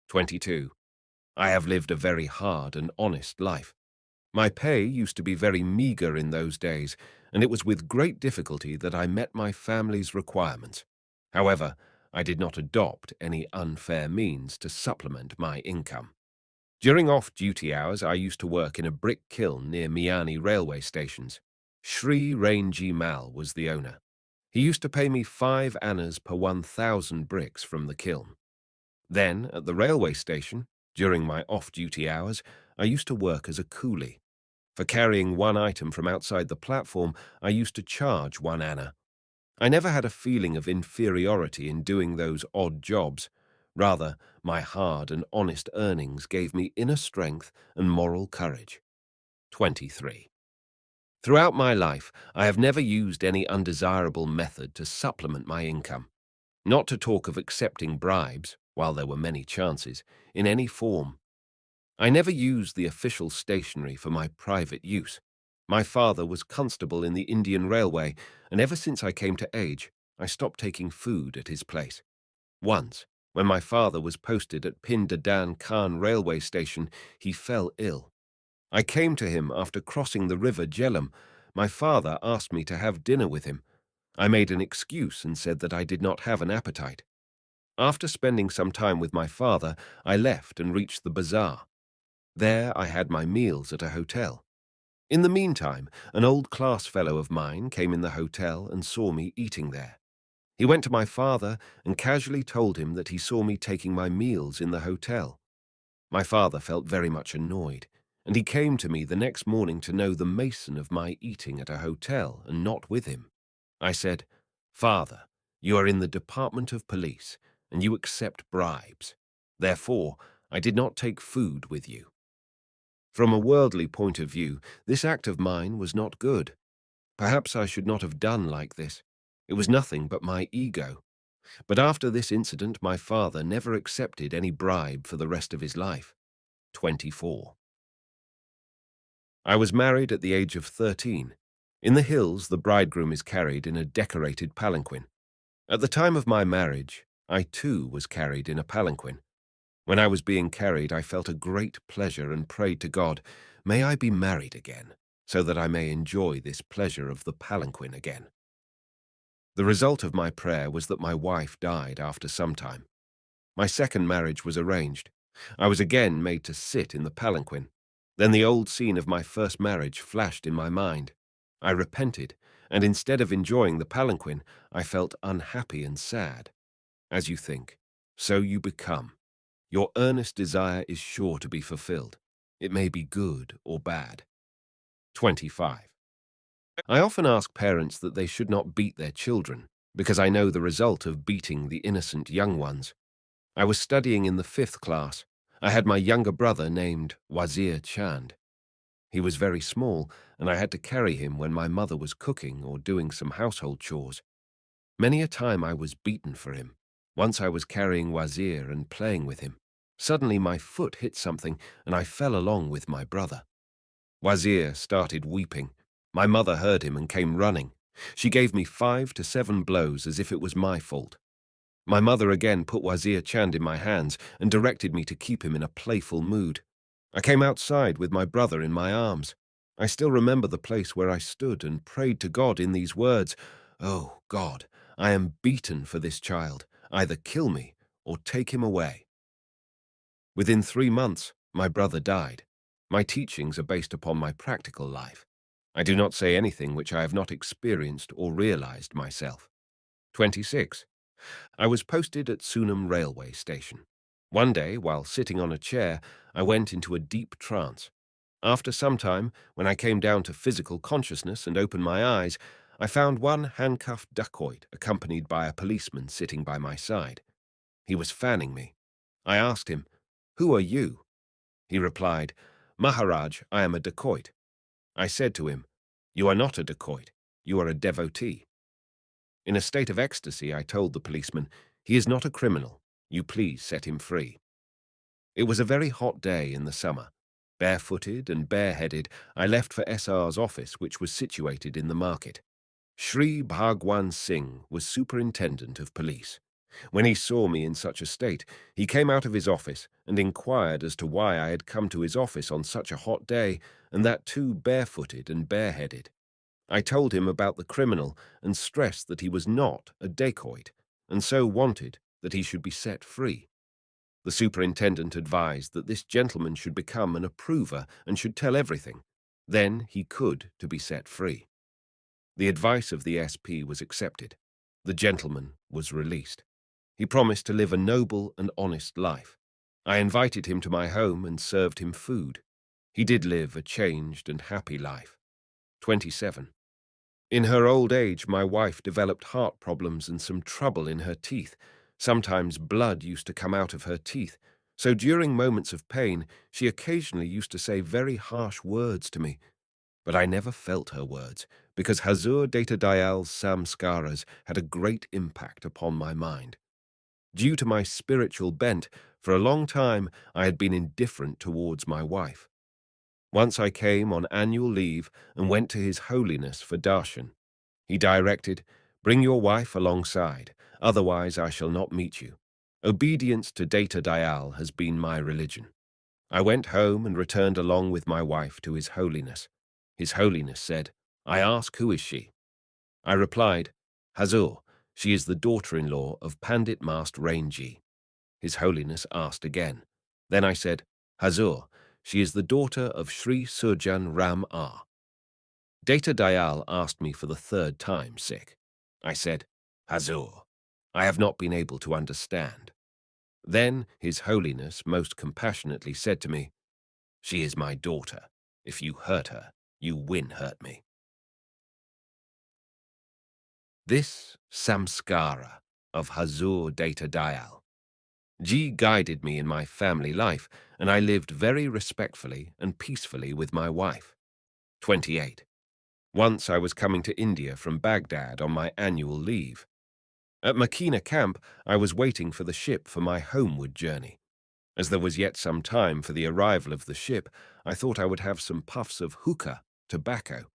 22. I have lived a very hard and honest life. My pay used to be very meager in those days, and it was with great difficulty that I met my family's requirements. However, I did not adopt any unfair means to supplement my income. During off-duty hours, I used to work in a brick kiln near Miani railway stations. Shri Ranji Mal was the owner. He used to pay me 5 annas per 1,000 bricks from the kiln. Then, at the railway station, during my off-duty hours, I used to work as a coolie. For carrying one item from outside the platform, I used to charge 1 anna. I never had a feeling of inferiority in doing those odd jobs. Rather, my hard and honest earnings gave me inner strength and moral courage. 23. Throughout my life, I have never used any undesirable method to supplement my income. Not to talk of accepting bribes, while there were many chances, in any form. I never used the official stationery for my private use. My father was constable in the Indian Railway, and ever since I came to age, I stopped taking food at his place. Once, when my father was posted at Pindadan Khan railway station, he fell ill. I came to him after crossing the river Jhelum. My father asked me to have dinner with him. I made an excuse and said that I did not have an appetite. After spending some time with my father, I left and reached the bazaar. There I had my meals at a hotel. In the meantime, an old class fellow of mine came in the hotel and saw me eating there. He went to my father and casually told him that he saw me taking my meals in the hotel. My father felt very much annoyed, and he came to me the next morning to know the mason of my eating at a hotel and not with him. I said, "Father, you are in the Department of Police, and you accept bribes. Therefore, I did not take food with you." From a worldly point of view, this act of mine was not good. Perhaps I should not have done like this. It was nothing but my ego. But after this incident, my father never accepted any bribe for the rest of his life. 24. I was married at the age of 13. In the hills, the bridegroom is carried in a decorated palanquin. At the time of my marriage, I too was carried in a palanquin. When I was being carried, I felt a great pleasure and prayed to God, "May I be married again, so that I may enjoy this pleasure of the palanquin again." The result of my prayer was that my wife died after some time. My second marriage was arranged. I was again made to sit in the palanquin. Then the old scene of my first marriage flashed in my mind. I repented, and instead of enjoying the palanquin, I felt unhappy and sad. As you think, so you become. Your earnest desire is sure to be fulfilled. It may be good or bad. 25. I often ask parents that they should not beat their children, because I know the result of beating the innocent young ones. I was studying in the 5th class. I had my younger brother named Wazir Chand. He was very small, and I had to carry him when my mother was cooking or doing some household chores. Many a time I was beaten for him. Once I was carrying Wazir and playing with him. Suddenly my foot hit something, and I fell along with my brother. Wazir started weeping. My mother heard him and came running. She gave me 5 to 7 blows as if it was my fault. My mother again put Wazir Chand in my hands and directed me to keep him in a playful mood. I came outside with my brother in my arms. I still remember the place where I stood and prayed to God in these words, "Oh, God, I am beaten for this child. Either kill me or take him away." Within 3 months, my brother died. My teachings are based upon my practical life. I do not say anything which I have not experienced or realized myself. 26. I was posted at Sunam railway station. One day, while sitting on a chair, I went into a deep trance. After some time, when I came down to physical consciousness and opened my eyes, I found one handcuffed dacoit accompanied by a policeman sitting by my side. He was fanning me. I asked him, "Who are you?" He replied, "Maharaj, I am a dacoit." I said to him, "You are not a dacoit. You are a devotee." In a state of ecstasy, I told the policeman, "He is not a criminal. You please set him free." It was a very hot day in the summer. Barefooted and bareheaded, I left for SR's office, which was situated in the market. Shri Bhagwan Singh was superintendent of police. When he saw me in such a state, he came out of his office and inquired as to why I had come to his office on such a hot day, and that too barefooted and bareheaded. I told him about the criminal and stressed that he was not a dacoit, and so wanted that he should be set free. The superintendent advised that this gentleman should become an approver and should tell everything. Then he could to be set free. The advice of the SP was accepted. The gentleman was released. He promised to live a noble and honest life. I invited him to my home and served him food. He did live a changed and happy life. 27. In her old age, my wife developed heart problems and some trouble in her teeth. Sometimes blood used to come out of her teeth. So during moments of pain, she occasionally used to say very harsh words to me. But I never felt her words, because Hazur Data Dayal's samskaras had a great impact upon my mind. Due to my spiritual bent, for a long time I had been indifferent towards my wife. Once I came on annual leave and went to His Holiness for darshan. He directed, "Bring your wife alongside, otherwise I shall not meet you. Obedience to Data Dayal has been my religion." I went home and returned along with my wife to His Holiness. His Holiness said, "I ask, who is she?" I replied, "Hazur, she is the daughter-in-law of Pandit Mast Ranji." His Holiness asked again. Then I said, "Hazur, she is the daughter of Sri Surjan Ram R." Data Dayal asked me for the 3rd time, Sikh. I said, "Hazur, I have not been able to understand." Then His Holiness most compassionately said to me, "She is my daughter. If you hurt her, you win hurt me." This samskara of Hazur Data Dayal. Ji guided me in my family life, and I lived very respectfully and peacefully with my wife. 28. Once I was coming to India from Baghdad on my annual leave. At Makina camp, I was waiting for the ship for my homeward journey. As there was yet some time for the arrival of the ship, I thought I would have some puffs of hookah, tobacco.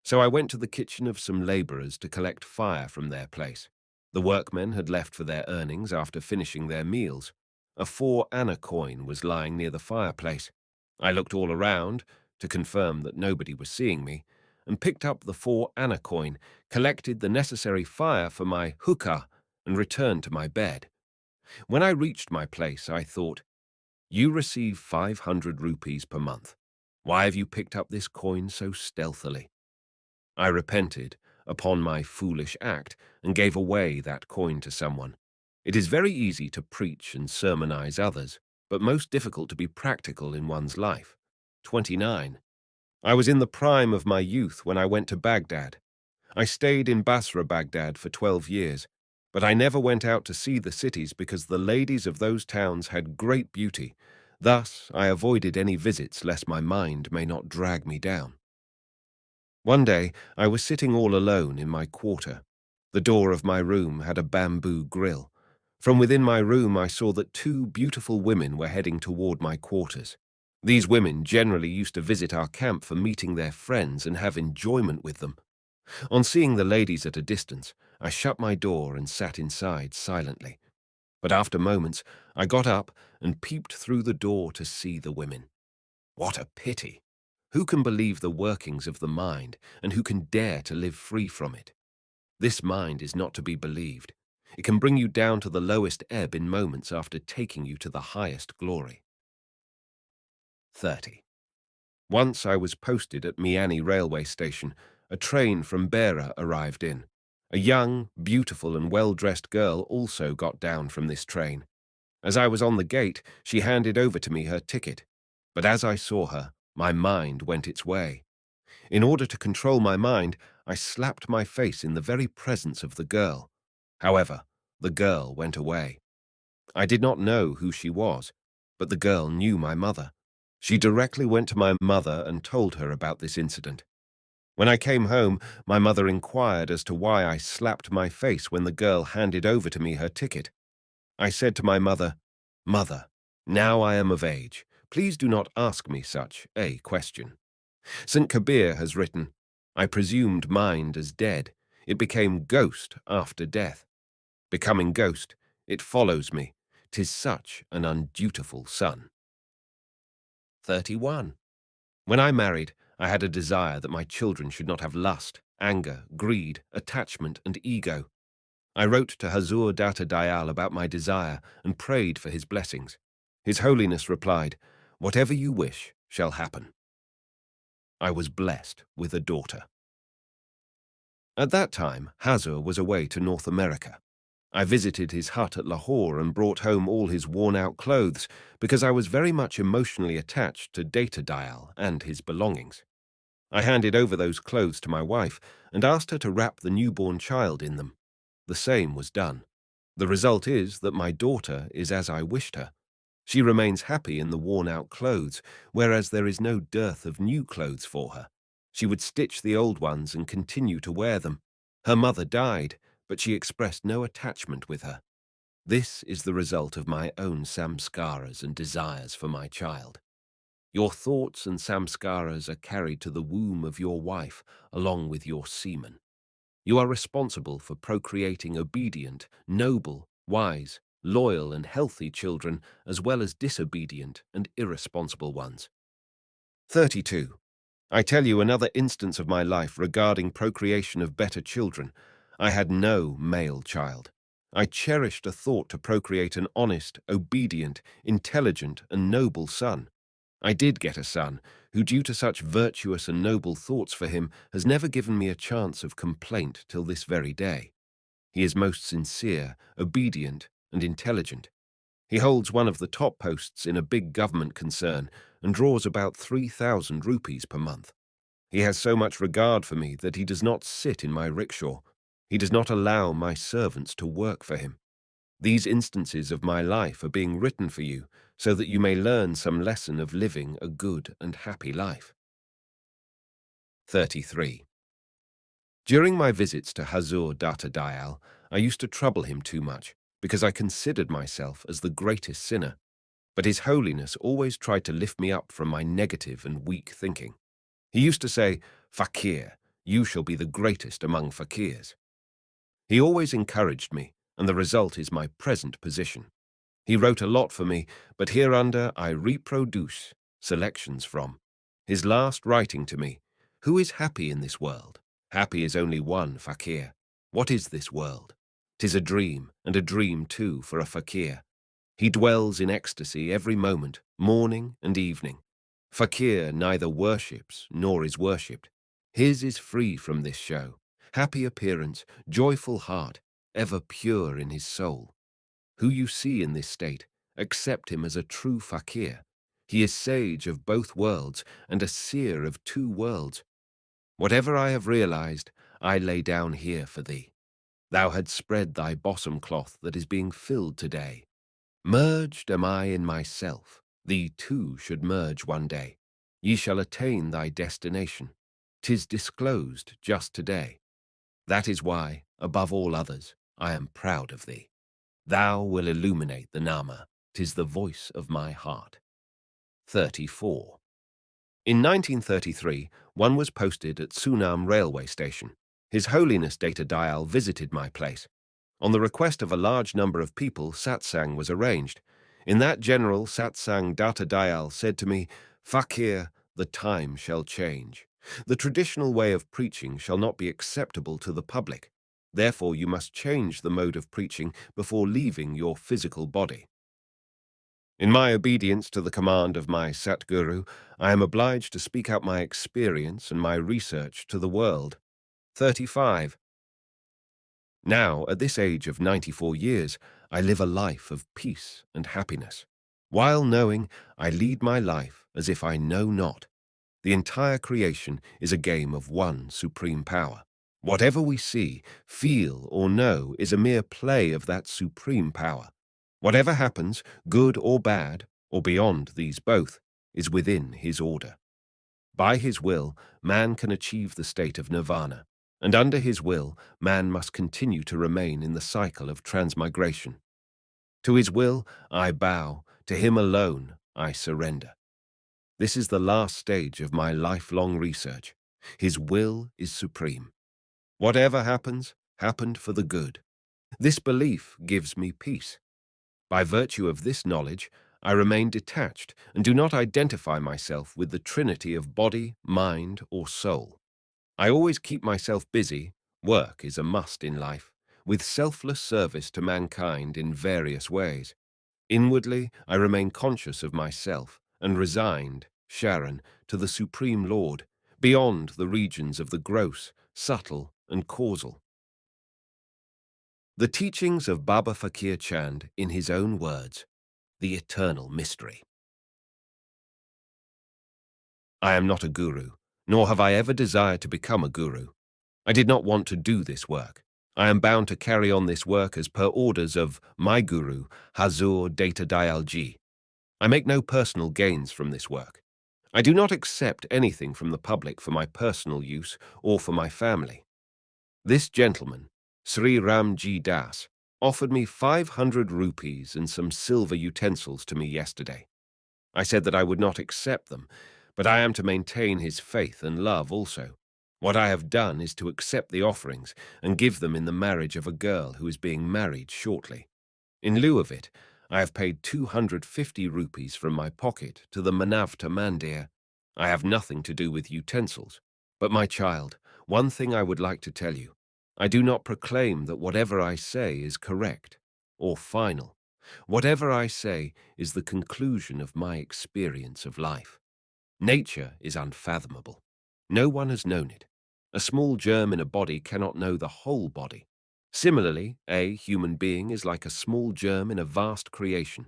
So I went to the kitchen of some labourers to collect fire from their place. The workmen had left for their earnings after finishing their meals. A 4 anna coin was lying near the fireplace. I looked all around to confirm that nobody was seeing me, and picked up the 4 anna coin, collected the necessary fire for my hookah, and returned to my bed. When I reached my place, I thought, You receive 500 rupees per month. Why have you picked up this coin so stealthily? I repented upon my foolish act and gave away that coin to someone. It is very easy to preach and sermonize others, but most difficult to be practical in one's life. 29. I was in the prime of my youth when I went to Baghdad. I stayed in Basra, Baghdad for 12 years, but I never went out to see the cities because the ladies of those towns had great beauty. Thus, I avoided any visits lest my mind may not drag me down. One day, I was sitting all alone in my quarter. The door of my room had a bamboo grill. From within my room, I saw that two beautiful women were heading toward my quarters. These women generally used to visit our camp for meeting their friends and have enjoyment with them. On seeing the ladies at a distance, I shut my door and sat inside silently. But after moments, I got up and peeped through the door to see the women. What a pity! Who can believe the workings of the mind, and who can dare to live free from it? This mind is not to be believed. It can bring you down to the lowest ebb in moments after taking you to the highest glory. 30. Once I was posted at Miani railway station. A train from Beira arrived in. A young, beautiful and well-dressed girl also got down from this train. As I was on the gate, she handed over to me her ticket. But as I saw her, my mind went its way. In order to control my mind, I slapped my face in the very presence of the girl. However, the girl went away. I did not know who she was, but the girl knew my mother. She directly went to my mother and told her about this incident. When I came home, my mother inquired as to why I slapped my face when the girl handed over to me her ticket. I said to my mother, "Mother, now I am of age. Please do not ask me such a question." St. Kabir has written, "I presumed mind as dead. It became ghost after death. Becoming ghost, it follows me. 'Tis such an undutiful son." 31. When I married, I had a desire that my children should not have lust, anger, greed, attachment, and ego. I wrote to Hazur Data Dayal about my desire and prayed for his blessings. His Holiness replied, "Whatever you wish shall happen." I was blessed with a daughter. At that time, Hazur was away to North America. I visited his hut at Lahore and brought home all his worn-out clothes because I was very much emotionally attached to Data Dayal and his belongings. I handed over those clothes to my wife and asked her to wrap the newborn child in them. The same was done. The result is that my daughter is as I wished her. She remains happy in the worn-out clothes, whereas there is no dearth of new clothes for her. She would stitch the old ones and continue to wear them. Her mother died, but she expressed no attachment with her. This is the result of my own samskaras and desires for my child. Your thoughts and samskaras are carried to the womb of your wife along with your semen. You are responsible for procreating obedient, noble, wise, loyal and healthy children as well as disobedient and irresponsible ones. 32. I tell you another instance of my life regarding procreation of better children. I had no male child. I cherished a thought to procreate an honest, obedient, intelligent and noble son. I did get a son, who due to such virtuous and noble thoughts for him has never given me a chance of complaint till this very day. He is most sincere, obedient, and intelligent. He holds one of the top posts in a big government concern and draws about 3,000 rupees per month. He has so much regard for me that he does not sit in my rickshaw. He does not allow my servants to work for him. These instances of my life are being written for you so that you may learn some lesson of living a good and happy life. 33. During my visits to Hazur Data Dayal, I used to trouble him too much because I considered myself as the greatest sinner. But His Holiness always tried to lift me up from my negative and weak thinking. He used to say, "Fakir, you shall be the greatest among fakirs." He always encouraged me, and the result is my present position. He wrote a lot for me, but hereunder I reproduce selections from his last writing to me. Who is happy in this world? Happy is only one fakir. What is this world? 'Tis a dream, and a dream too for a fakir. He dwells in ecstasy every moment, morning and evening. Fakir neither worships nor is worshipped. His is free from this show, happy appearance, joyful heart, ever pure in his soul. Who you see in this state, accept him as a true fakir. He is sage of both worlds and a seer of two worlds. Whatever I have realized, I lay down here for thee. Thou hadst spread thy bosom cloth that is being filled today. Merged am I in myself. Thee too should merge one day. Ye shall attain thy destination. 'Tis disclosed just today. That is why, above all others, I am proud of thee. Thou will illuminate the Nama. 'Tis the voice of my heart. 34. In 1933, one was posted at Sunam railway station. His Holiness Data Dayal visited my place. On the request of a large number of people, Satsang was arranged. In that general Satsang, Data Dayal said to me, "Fakir, the time shall change. The traditional way of preaching shall not be acceptable to the public. Therefore you must change the mode of preaching before leaving your physical body." In my obedience to the command of my Satguru, I am obliged to speak out my experience and my research to the world. 35. Now, at this age of 94 years, I live a life of peace and happiness. While knowing, I lead my life as if I know not. The entire creation is a game of one supreme power. Whatever we see, feel, or know is a mere play of that supreme power. Whatever happens, good or bad, or beyond these both, is within his order. By his will, man can achieve the state of nirvana, and under his will, man must continue to remain in the cycle of transmigration. To his will I bow, to him alone I surrender. This is the last stage of my lifelong research. His will is supreme. Whatever happens, happened for the good. This belief gives me peace. By virtue of this knowledge, I remain detached and do not identify myself with the trinity of body, mind, or soul. I always keep myself busy, work is a must in life, with selfless service to mankind in various ways. Inwardly, I remain conscious of myself and resigned, Sharon, to the Supreme Lord, beyond the regions of the gross, subtle, and causal. The teachings of Baba Faqir Chand, in his own words, the eternal mystery. I am not a guru, nor have I ever desired to become a guru. I did not want to do this work. I am bound to carry on this work as per orders of my guru, Hazur Data Dayalji. I make no personal gains from this work. I do not accept anything from the public for my personal use or for my family. This gentleman, Sri Ramji Das, offered me 500 rupees and some silver utensils to me yesterday. I said that I would not accept them, but I am to maintain his faith and love also. What I have done is to accept the offerings and give them in the marriage of a girl who is being married shortly. In lieu of it, I have paid 250 rupees from my pocket to the Manavta Mandir. I have nothing to do with utensils. But my child, one thing I would like to tell you. I do not proclaim that whatever I say is correct or final. Whatever I say is the conclusion of my experience of life. Nature is unfathomable. No one has known it. A small germ in a body cannot know the whole body. Similarly, a human being is like a small germ in a vast creation.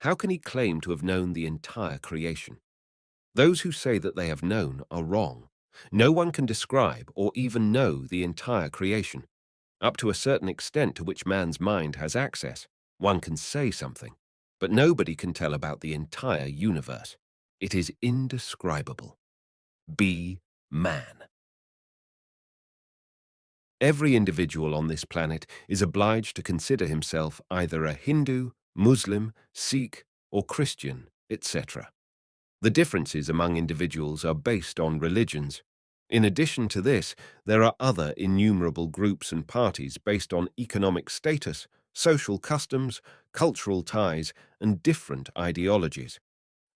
How can he claim to have known the entire creation? Those who say that they have known are wrong. No one can describe or even know the entire creation. Up to a certain extent to which man's mind has access, one can say something, but nobody can tell about the entire universe. It is indescribable. Be man. Every individual on this planet is obliged to consider himself either a Hindu, Muslim, Sikh, or Christian, etc. The differences among individuals are based on religions. In addition to this, there are other innumerable groups and parties based on economic status, social customs, cultural ties, and different ideologies.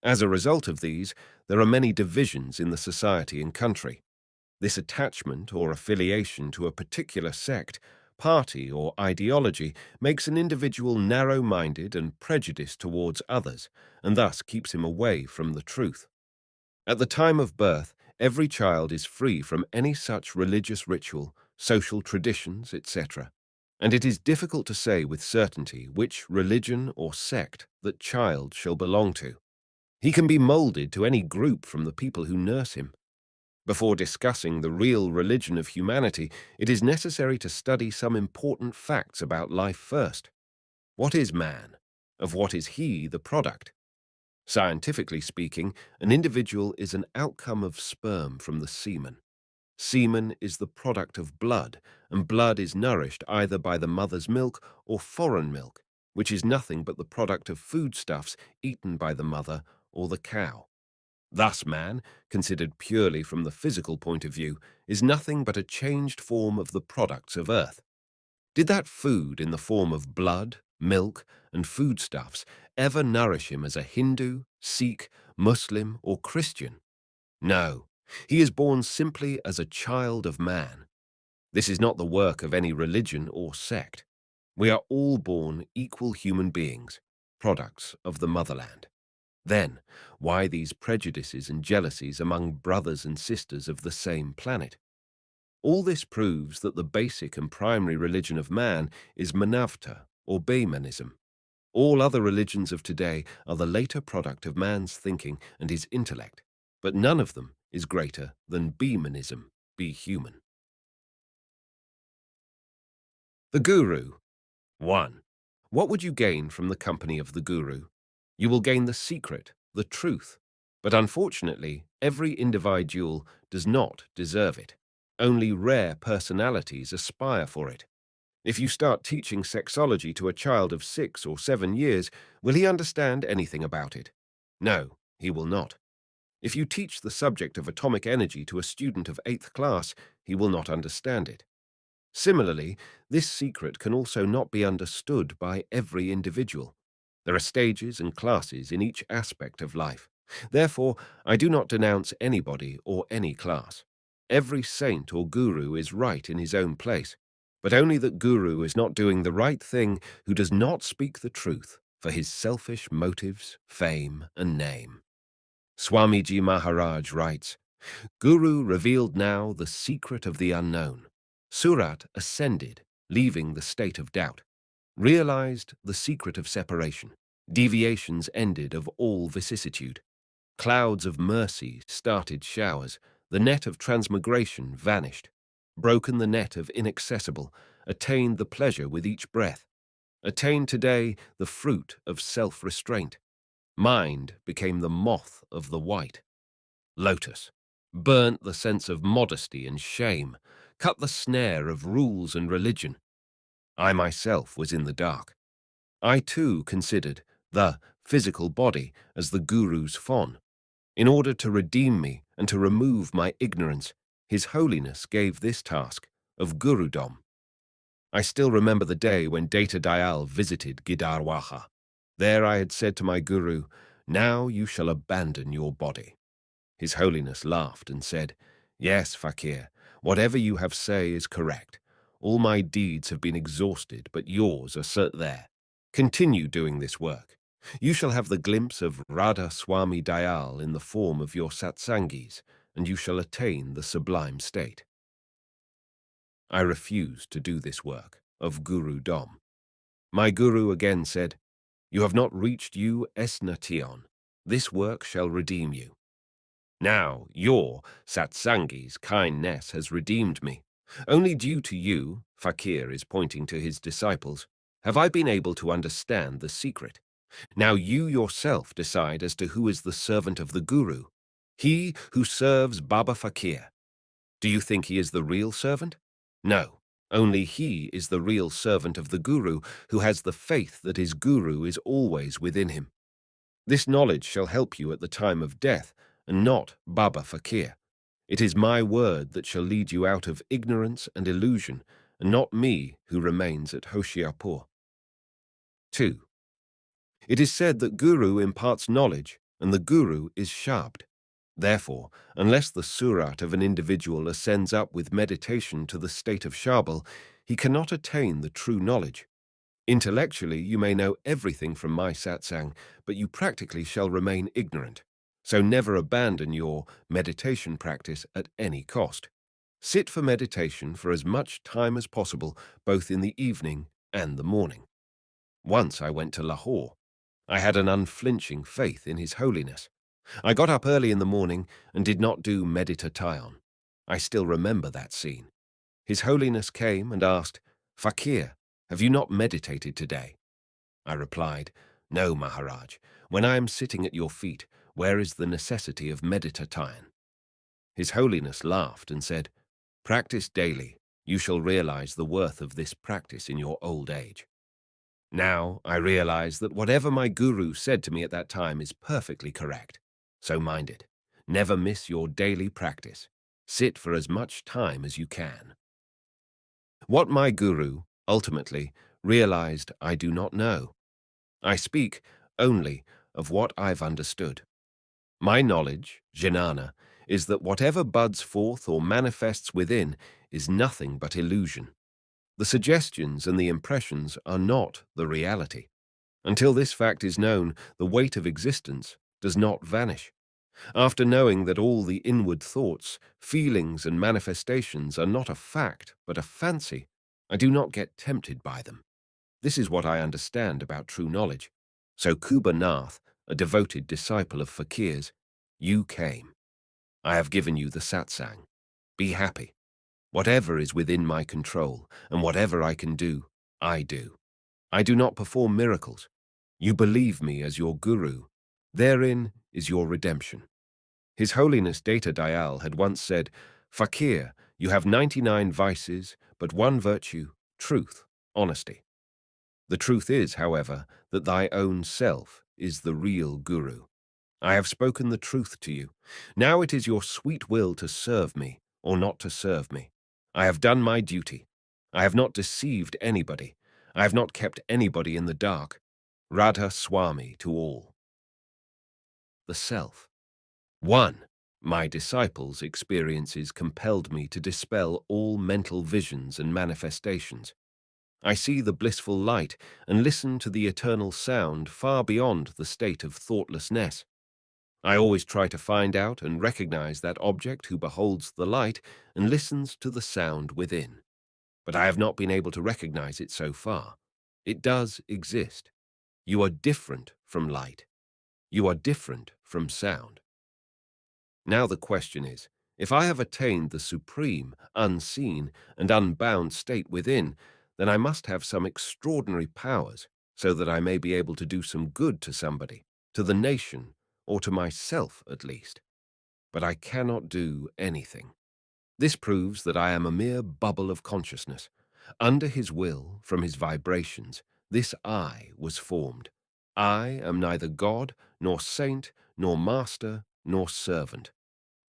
As a result of these, there are many divisions in the society and country. This attachment or affiliation to a particular sect party, or ideology makes an individual narrow-minded and prejudiced towards others, and thus keeps him away from the truth. At the time of birth, every child is free from any such religious ritual, social traditions, etc., and it is difficult to say with certainty which religion or sect that child shall belong to. He can be molded to any group from the people who nurse him. Before discussing the real religion of humanity, it is necessary to study some important facts about life first. What is man? Of what is he the product? Scientifically speaking, an individual is an outcome of sperm from the semen. Semen is the product of blood, and blood is nourished either by the mother's milk or foreign milk, which is nothing but the product of foodstuffs eaten by the mother or the cow. Thus man, considered purely from the physical point of view, is nothing but a changed form of the products of earth. Did that food in the form of blood, milk, and foodstuffs ever nourish him as a Hindu, Sikh, Muslim, or Christian? No, he is born simply as a child of man. This is not the work of any religion or sect. We are all born equal human beings, products of the motherland. Then, why these prejudices and jealousies among brothers and sisters of the same planet? All this proves that the basic and primary religion of man is Manavta, or Brahmanism. All other religions of today are the later product of man's thinking and his intellect, but none of them is greater than Brahmanism, be human. The Guru. 1. What would you gain from the company of the Guru? You will gain the secret, the truth. But unfortunately, every individual does not deserve it. Only rare personalities aspire for it. If you start teaching sexology to a child of 6 or 7 years, will he understand anything about it? No, he will not. If you teach the subject of atomic energy to a student of 8th class, he will not understand it. Similarly, this secret can also not be understood by every individual. There are stages and classes in each aspect of life. Therefore, I do not denounce anybody or any class. Every saint or guru is right in his own place, but only that guru is not doing the right thing who does not speak the truth for his selfish motives, fame, and name. Swamiji Maharaj writes, Guru revealed now the secret of the unknown. Surat ascended, leaving the state of doubt. Realized the secret of separation. Deviations ended of all vicissitude. Clouds of mercy started showers. The net of transmigration vanished. Broken the net of inaccessible, attained the pleasure with each breath. Attained today the fruit of self-restraint. Mind became the moth of the white. Lotus. Burnt the sense of modesty and shame. Cut the snare of rules and religion. I myself was in the dark. I too considered the physical body as the Guru's fon. In order to redeem me and to remove my ignorance, His Holiness gave this task of Gurudom. I still remember the day when Data Dayal visited Gidarwaha. There I had said to my Guru, now you shall abandon your body. His Holiness laughed and said, yes, Fakir, whatever you have say is correct. All my deeds have been exhausted, but yours are set there. Continue doing this work. You shall have the glimpse of Radha Swami Dayal in the form of your Satsangis, and you shall attain the sublime state. I refused to do this work of Guru Dom. My Guru again said, you have not reached you Esnation. This work shall redeem you. Now your Satsangi's kindness has redeemed me. Only due to you, Fakir is pointing to his disciples, have I been able to understand the secret. Now you yourself decide as to who is the servant of the Guru, he who serves Baba Faqir. Do you think he is the real servant? No, only he is the real servant of the Guru who has the faith that his Guru is always within him. This knowledge shall help you at the time of death, and not Baba Faqir. It is my word that shall lead you out of ignorance and illusion, and not me who remains at Hoshiarpur. 2. It is said that Guru imparts knowledge, and the Guru is Shabd. Therefore, unless the Surat of an individual ascends up with meditation to the state of Shabd, he cannot attain the true knowledge. Intellectually, you may know everything from my Satsang, but you practically shall remain ignorant. So never abandon your meditation practice at any cost. Sit for meditation for as much time as possible, both in the evening and the morning. Once I went to Lahore. I had an unflinching faith in His Holiness. I got up early in the morning and did not do meditation. I still remember that scene. His Holiness came and asked, "Fakir, have you not meditated today?" I replied, "No, Maharaj. When I am sitting at your feet, where is the necessity of meditation?" His Holiness laughed and said, "Practice daily. You shall realize the worth of this practice in your old age." Now I realize that whatever my guru said to me at that time is perfectly correct. So mind it. Never miss your daily practice. Sit for as much time as you can. What my guru, ultimately, realized I do not know. I speak only of what I've understood. My knowledge, jnana, is that whatever buds forth or manifests within is nothing but illusion. The suggestions and the impressions are not the reality. Until this fact is known, the weight of existence does not vanish. After knowing that all the inward thoughts, feelings, and manifestations are not a fact but a fancy, I do not get tempted by them. This is what I understand about true knowledge. So Kuba Nath, a devoted disciple of Fakir's, you came. I have given you the Satsang. Be happy. Whatever is within my control, and whatever I can do, I do. I do not perform miracles. You believe me as your guru. Therein is your redemption. His Holiness Data Dayal had once said, "Fakir, you have 99 vices, but one virtue, truth, honesty." The truth is, however, that thy own self is the real guru. I have spoken the truth to you. Now it is your sweet will to serve me or not to serve me. I have done my duty. I have not deceived anybody. I have not kept anybody in the dark. Radha Swami to all. The Self. 1. My disciples' experiences compelled me to dispel all mental visions and manifestations. I see the blissful light and listen to the eternal sound far beyond the state of thoughtlessness. I always try to find out and recognize that object who beholds the light and listens to the sound within. But I have not been able to recognize it so far. It does exist. You are different from light. You are different from sound. Now the question is, if I have attained the supreme, unseen, and unbound state within, then I must have some extraordinary powers so that I may be able to do some good to somebody, to the nation, or to myself at least. But I cannot do anything. This proves that I am a mere bubble of consciousness. Under his will, from his vibrations, this I was formed. I am neither God, nor saint, nor master, nor servant.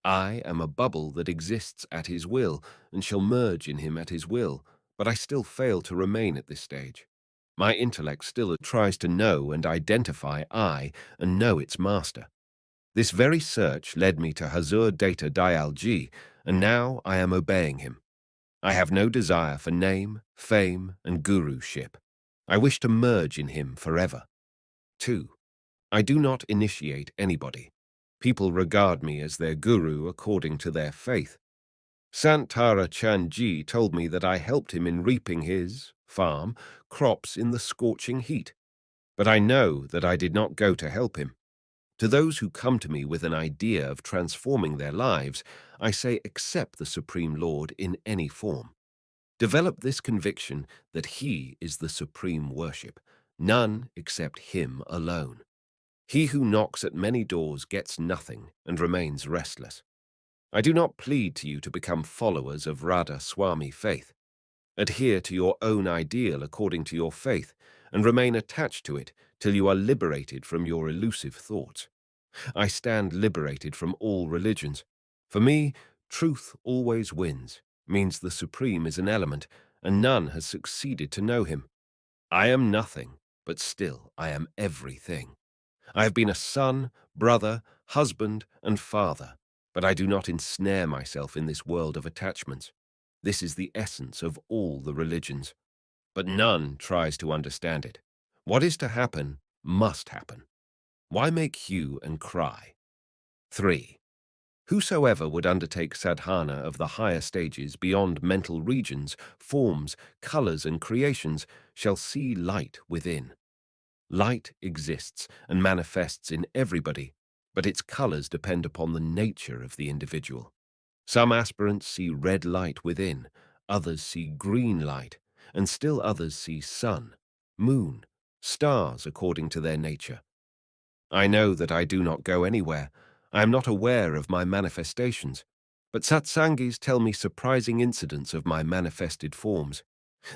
I am a bubble that exists at his will and shall merge in him at his will, but I still fail to remain at this stage. My intellect still tries to know and identify I and know its master. This very search led me to Hazur Data Dayal Ji, and now I am obeying him. I have no desire for name, fame, and guruship. I wish to merge in him forever. 2. I do not initiate anybody. People regard me as their guru according to their faith. Sant Tara Chand Ji told me that I helped him in reaping his farm crops in the scorching heat. But I know that I did not go to help him. To those who come to me with an idea of transforming their lives, I say accept the Supreme Lord in any form. Develop this conviction that He is the supreme worship, none except Him alone. He who knocks at many doors gets nothing and remains restless. I do not plead to you to become followers of Radha Swami faith. Adhere to your own ideal according to your faith and remain attached to it till you are liberated from your elusive thoughts. I stand liberated from all religions. For me, truth always wins, means the Supreme is an element, and none has succeeded to know him. I am nothing, but still I am everything. I have been a son, brother, husband, and father, but I do not ensnare myself in this world of attachments. This is the essence of all the religions, but none tries to understand it. What is to happen must happen. Why make hue and cry? 3. Whosoever would undertake sadhana of the higher stages beyond mental regions, forms, colors, and creations shall see light within. Light exists and manifests in everybody, but its colors depend upon the nature of the individual. Some aspirants see red light within, others see green light, and still others see sun, moon, stars according to their nature. I know that I do not go anywhere. I am not aware of my manifestations, but satsangis tell me surprising incidents of my manifested forms.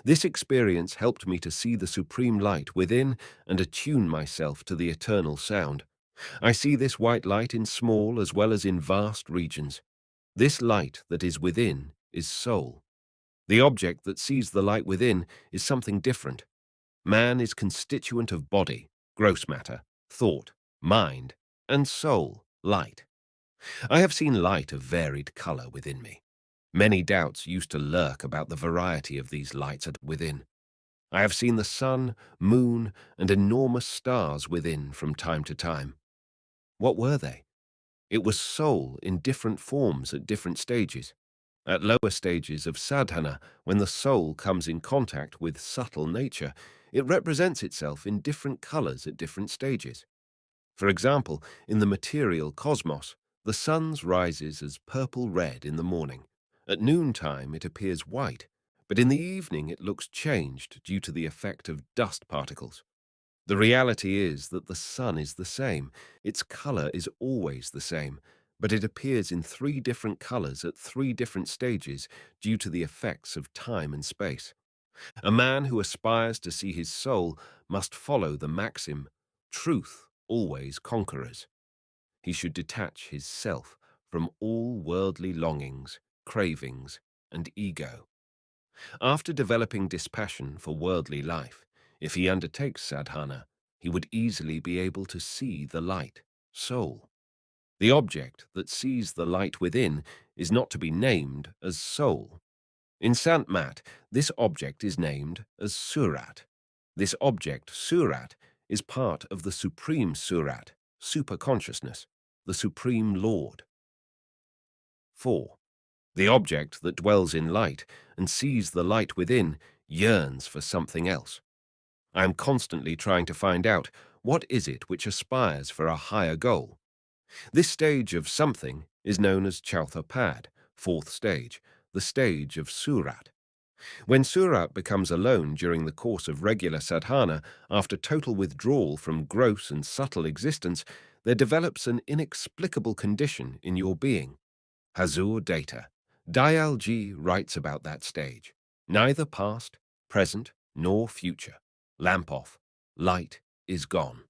This experience helped me to see the supreme light within and attune myself to the eternal sound. I see this white light in small as well as in vast regions. This light that is within is soul. The object that sees the light within is something different. Man is constituent of body, gross matter, thought, mind, and soul, light. I have seen light of varied color within me. Many doubts used to lurk about the variety of these lights within. I have seen the sun, moon, and enormous stars within from time to time. What were they? It was soul in different forms at different stages. At lower stages of sadhana, when the soul comes in contact with subtle nature, it represents itself in different colors at different stages. For example, in the material cosmos, the sun rises as purple-red in the morning. At noontime it appears white, but in the evening it looks changed due to the effect of dust particles. The reality is that the sun is the same, its color is always the same, but it appears in three different colors at three different stages due to the effects of time and space. A man who aspires to see his soul must follow the maxim, truth always conquerors. He should detach his self from all worldly longings, cravings, and ego. After developing dispassion for worldly life, if he undertakes sadhana, he would easily be able to see the light, soul. The object that sees the light within is not to be named as soul. In Sant Mat, this object is named as Surat. This object, Surat, is part of the Supreme Surat, superconsciousness, the Supreme Lord. 4. The object that dwells in light and sees the light within yearns for something else. I am constantly trying to find out what is it which aspires for a higher goal. This stage of something is known as Chautha Pad, fourth stage, the stage of Surat. When Surat becomes alone during the course of regular sadhana, after total withdrawal from gross and subtle existence, there develops an inexplicable condition in your being. Hazur Data. Dayal Ji writes about that stage. Neither past, present, nor future. Lamp off. Light is gone.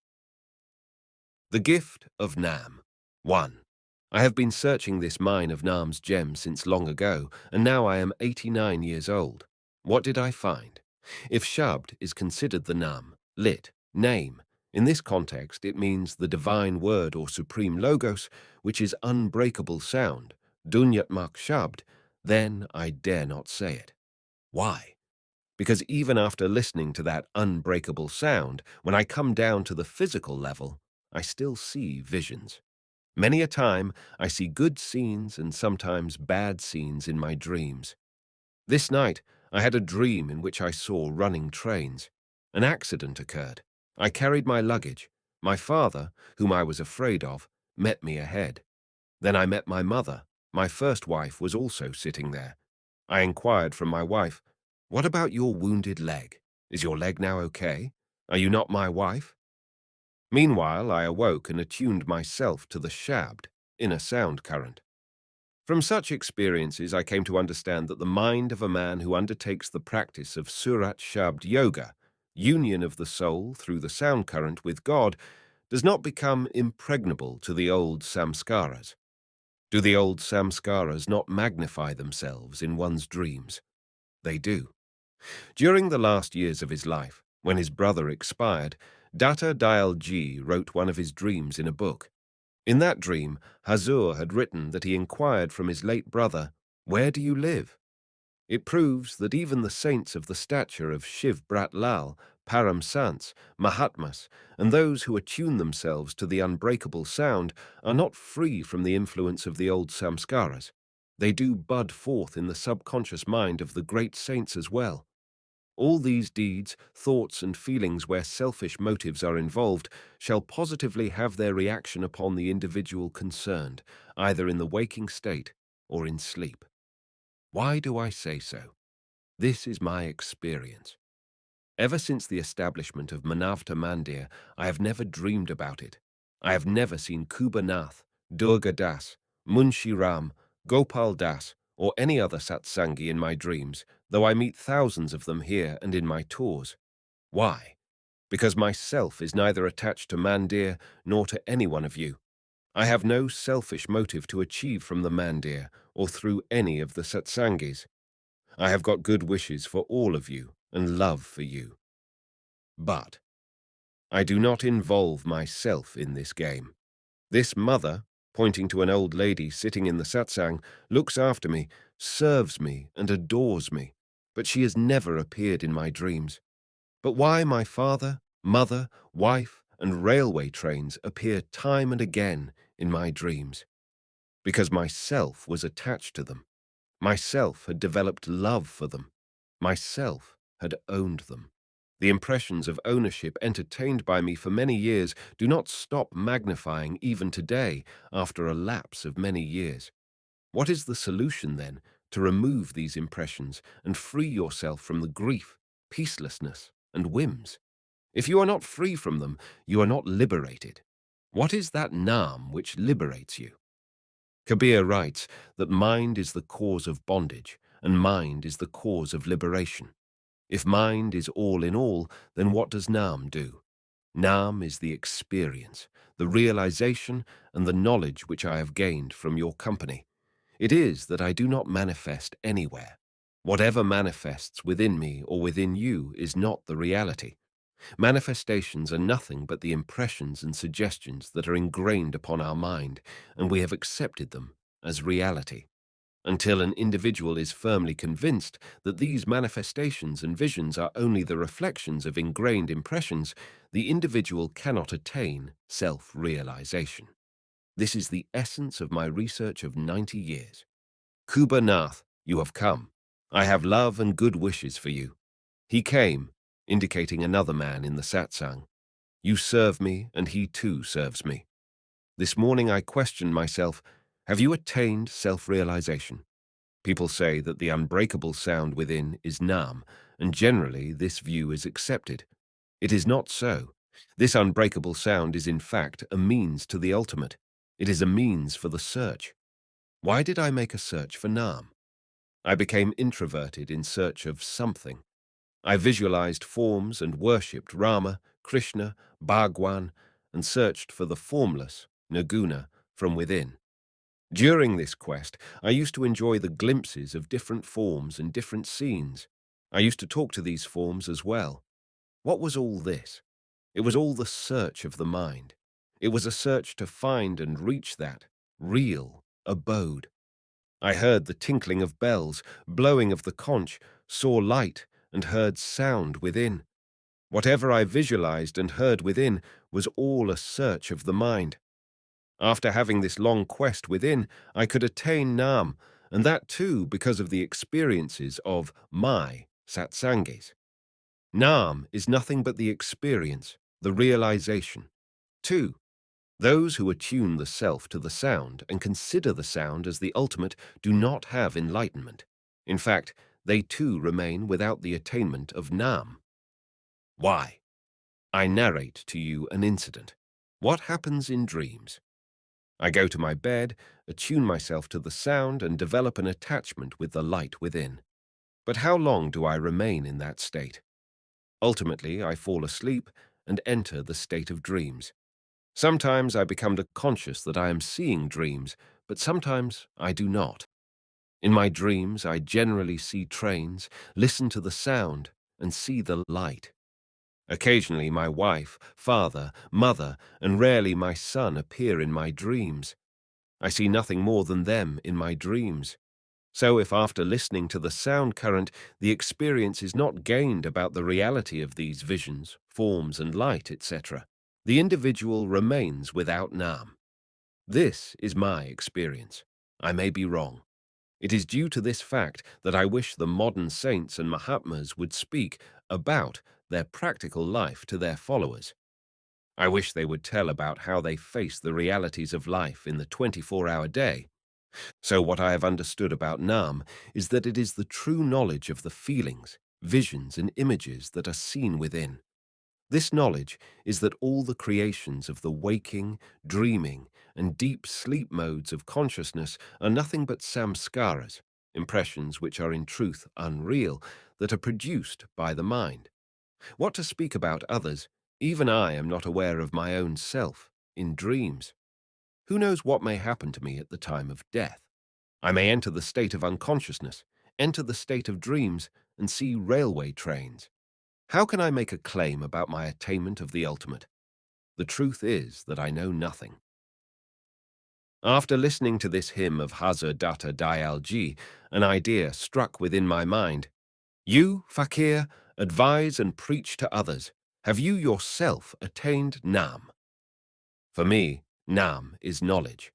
The gift of Nam. 1. I have been searching this mine of Nam's gems since long ago, and now I am 89 years old. What did I find? If Shabd is considered the Nam, lit, name, in this context it means the divine word or supreme logos, which is unbreakable sound, Dunyatmak Shabd, then I dare not say it. Why? Because even after listening to that unbreakable sound, when I come down to the physical level, I still see visions. Many a time I see good scenes and sometimes bad scenes in my dreams. This night I had a dream in which I saw running trains. An accident occurred. I carried my luggage. My father, whom I was afraid of, met me ahead. Then I met my mother. My first wife was also sitting there. I inquired from my wife, "What about your wounded leg? Is your leg now okay? Are you not my wife?" Meanwhile, I awoke and attuned myself to the Shabd, inner sound current. From such experiences, I came to understand that the mind of a man who undertakes the practice of Surat Shabd Yoga, union of the soul through the sound current with God, does not become impregnable to the old samskaras. Do the old samskaras not magnify themselves in one's dreams? They do. During the last years of his life, when his brother expired, Datta Dayal Ji wrote one of his dreams in a book. In that dream, Hazur had written that he inquired from his late brother, "Where do you live?" It proves that even the saints of the stature of Shiv Brat Lal, Param Sants, Mahatmas, and those who attune themselves to the unbreakable sound are not free from the influence of the old samskaras. They do bud forth in the subconscious mind of the great saints as well. All these deeds, thoughts, and feelings where selfish motives are involved shall positively have their reaction upon the individual concerned, either in the waking state or in sleep. Why do I say so? This is my experience. Ever since the establishment of Manavta Mandir, I have never dreamed about it. I have never seen Kuba Nath, Durga Das, Munshi Ram, Gopal Das, or any other satsangi in my dreams, though I meet thousands of them here and in my tours. Why? Because myself is neither attached to Mandir nor to any one of you. I have no selfish motive to achieve from the Mandir or through any of the satsangis. I have got good wishes for all of you and love for you. But I do not involve myself in this game. This mother, pointing to an old lady sitting in the satsang, looks after me, serves me, and adores me, but she has never appeared in my dreams. But why my father, mother, wife, and railway trains appear time and again in my dreams? Because myself was attached to them. Myself had developed love for them. Myself had owned them. The impressions of ownership entertained by me for many years do not stop magnifying even today after a lapse of many years. What is the solution, then, to remove these impressions and free yourself from the grief, peacelessness, and whims? If you are not free from them, you are not liberated. What is that naam which liberates you? Kabir writes that mind is the cause of bondage, and mind is the cause of liberation. If mind is all in all, then what does Naam do? Naam is the experience, the realization, and the knowledge which I have gained from your company. It is that I do not manifest anywhere. Whatever manifests within me or within you is not the reality. Manifestations are nothing but the impressions and suggestions that are ingrained upon our mind, and we have accepted them as reality. Until an individual is firmly convinced that these manifestations and visions are only the reflections of ingrained impressions, the individual cannot attain self-realization. This is the essence of my research of 90 years. Kuba Nath, you have come. I have love and good wishes for you. He came, indicating another man in the satsang. You serve me, and he too serves me. This morning I questioned myself, have you attained self-realization? People say that the unbreakable sound within is Nam, and generally this view is accepted. It is not so. This unbreakable sound is in fact a means to the ultimate. It is a means for the search. Why did I make a search for Nam? I became introverted in search of something. I visualized forms and worshipped Rama, Krishna, Bhagwan, and searched for the formless, Naguna, from within. During this quest, I used to enjoy the glimpses of different forms and different scenes. I used to talk to these forms as well. What was all this? It was all the search of the mind. It was a search to find and reach that real abode. I heard the tinkling of bells, blowing of the conch, saw light, and heard sound within. Whatever I visualized and heard within was all a search of the mind. After having this long quest within, I could attain Nam, and that too because of the experiences of my satsangis. Nam is nothing but the experience, the realization. 2. Those who attune the self to the sound and consider the sound as the ultimate do not have enlightenment. In fact, they too remain without the attainment of Nam. Why? I narrate to you an incident. What happens in dreams? I go to my bed, attune myself to the sound, and develop an attachment with the light within. But how long do I remain in that state? Ultimately, I fall asleep and enter the state of dreams. Sometimes I become conscious that I am seeing dreams, but sometimes I do not. In my dreams, I generally see trains, listen to the sound, and see the light. Occasionally my wife, father, mother, and rarely my son appear in my dreams. I see nothing more than them in my dreams. So if after listening to the sound current, the experience is not gained about the reality of these visions, forms and light, etc., the individual remains without Nam. This is my experience. I may be wrong. It is due to this fact that I wish the modern saints and Mahatmas would speak about their practical life to their followers. I wish they would tell about how they face the realities of life in the 24-hour day. So what I have understood about Nam is that it is the true knowledge of the feelings, visions, and images that are seen within. This knowledge is that all the creations of the waking, dreaming, and deep sleep modes of consciousness are nothing but samskaras, impressions which are in truth unreal, that are produced by the mind. What to speak about others, even I am not aware of my own self, in dreams. Who knows what may happen to me at the time of death? I may enter the state of unconsciousness, enter the state of dreams, and see railway trains. How can I make a claim about my attainment of the ultimate? The truth is that I know nothing. After listening to this hymn of Hazar Datta Dayalji, an idea struck within my mind. You, Fakir, advise and preach to others. Have you yourself attained Nam? For me, Nam is knowledge.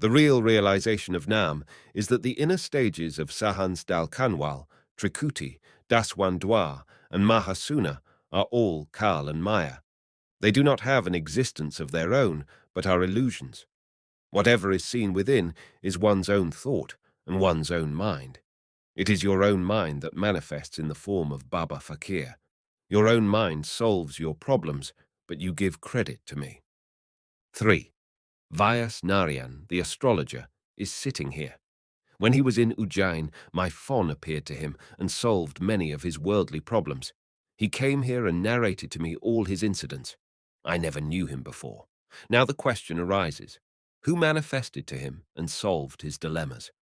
The real realization of Nam is that the inner stages of Sahans Dal Kanwal, Trikuti, Daswan Dwar, and Mahasuna are all Kal and Maya. They do not have an existence of their own, but are illusions. Whatever is seen within is one's own thought and one's own mind. It is your own mind that manifests in the form of Baba Faqir. Your own mind solves your problems, but you give credit to me. 3. Vyas Narayan, the astrologer, is sitting here. When he was in Ujjain, my fawn appeared to him and solved many of his worldly problems. He came here and narrated to me all his incidents. I never knew him before. Now the question arises, who manifested to him and solved his dilemmas?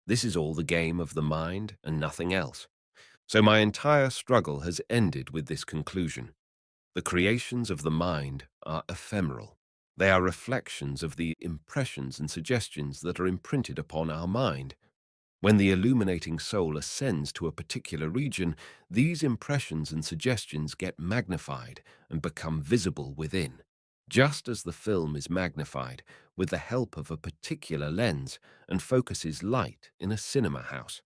This is all the game of the mind and nothing else. So my entire struggle has ended with this conclusion. The creations of the mind are ephemeral. They are reflections of the impressions and suggestions that are imprinted upon our mind. When the illuminating soul ascends to a particular region, these impressions and suggestions get magnified and become visible within. Just as the film is magnified with the help of a particular lens and focuses light in a cinema house.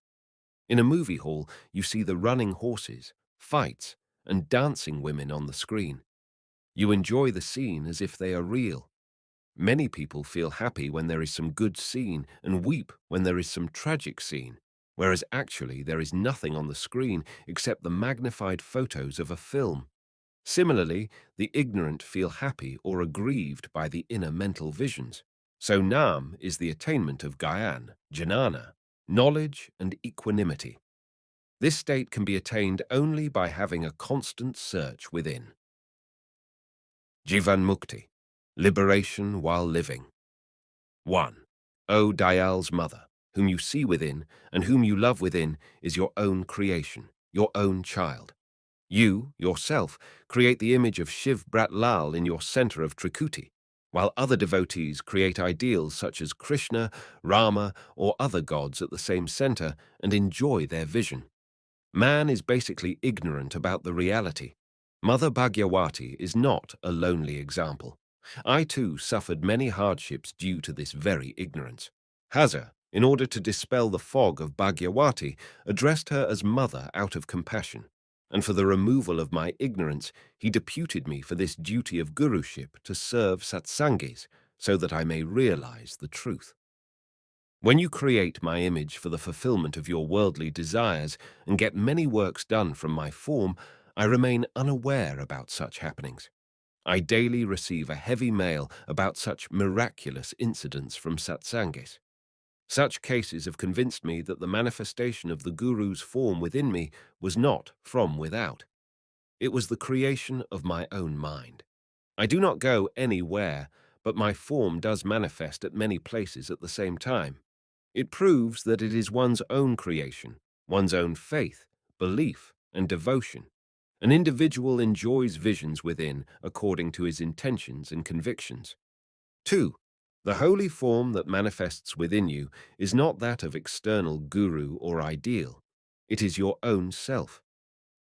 In a movie hall, you see the running horses, fights, and dancing women on the screen. You enjoy the scene as if they are real. Many people feel happy when there is some good scene and weep when there is some tragic scene, whereas actually there is nothing on the screen except the magnified photos of a film. Similarly, the ignorant feel happy or aggrieved by the inner mental visions. So Nam is the attainment of Gyan, Jnana, knowledge and equanimity. This state can be attained only by having a constant search within. Jivan Mukti, liberation while living. 1. O Dayal's mother, whom you see within and whom you love within is your own creation, your own child. You, yourself, create the image of Shiv Brat Lal in your center of Trikuti, while other devotees create ideals such as Krishna, Rama, or other gods at the same center and enjoy their vision. Man is basically ignorant about the reality. Mother Bhagyawati is not a lonely example. I too suffered many hardships due to this very ignorance. Hazar, in order to dispel the fog of Bhagyawati, addressed her as mother out of compassion, and for the removal of my ignorance, he deputed me for this duty of guruship to serve satsangis, so that I may realize the truth. When you create my image for the fulfillment of your worldly desires and get many works done from my form, I remain unaware about such happenings. I daily receive a heavy mail about such miraculous incidents from satsangis. Such cases have convinced me that the manifestation of the Guru's form within me was not from without. It was the creation of my own mind. I do not go anywhere, but my form does manifest at many places at the same time. It proves that it is one's own creation, one's own faith, belief, and devotion. An individual enjoys visions within according to his intentions and convictions. 2. The holy form that manifests within you is not that of external guru or ideal. It is your own self.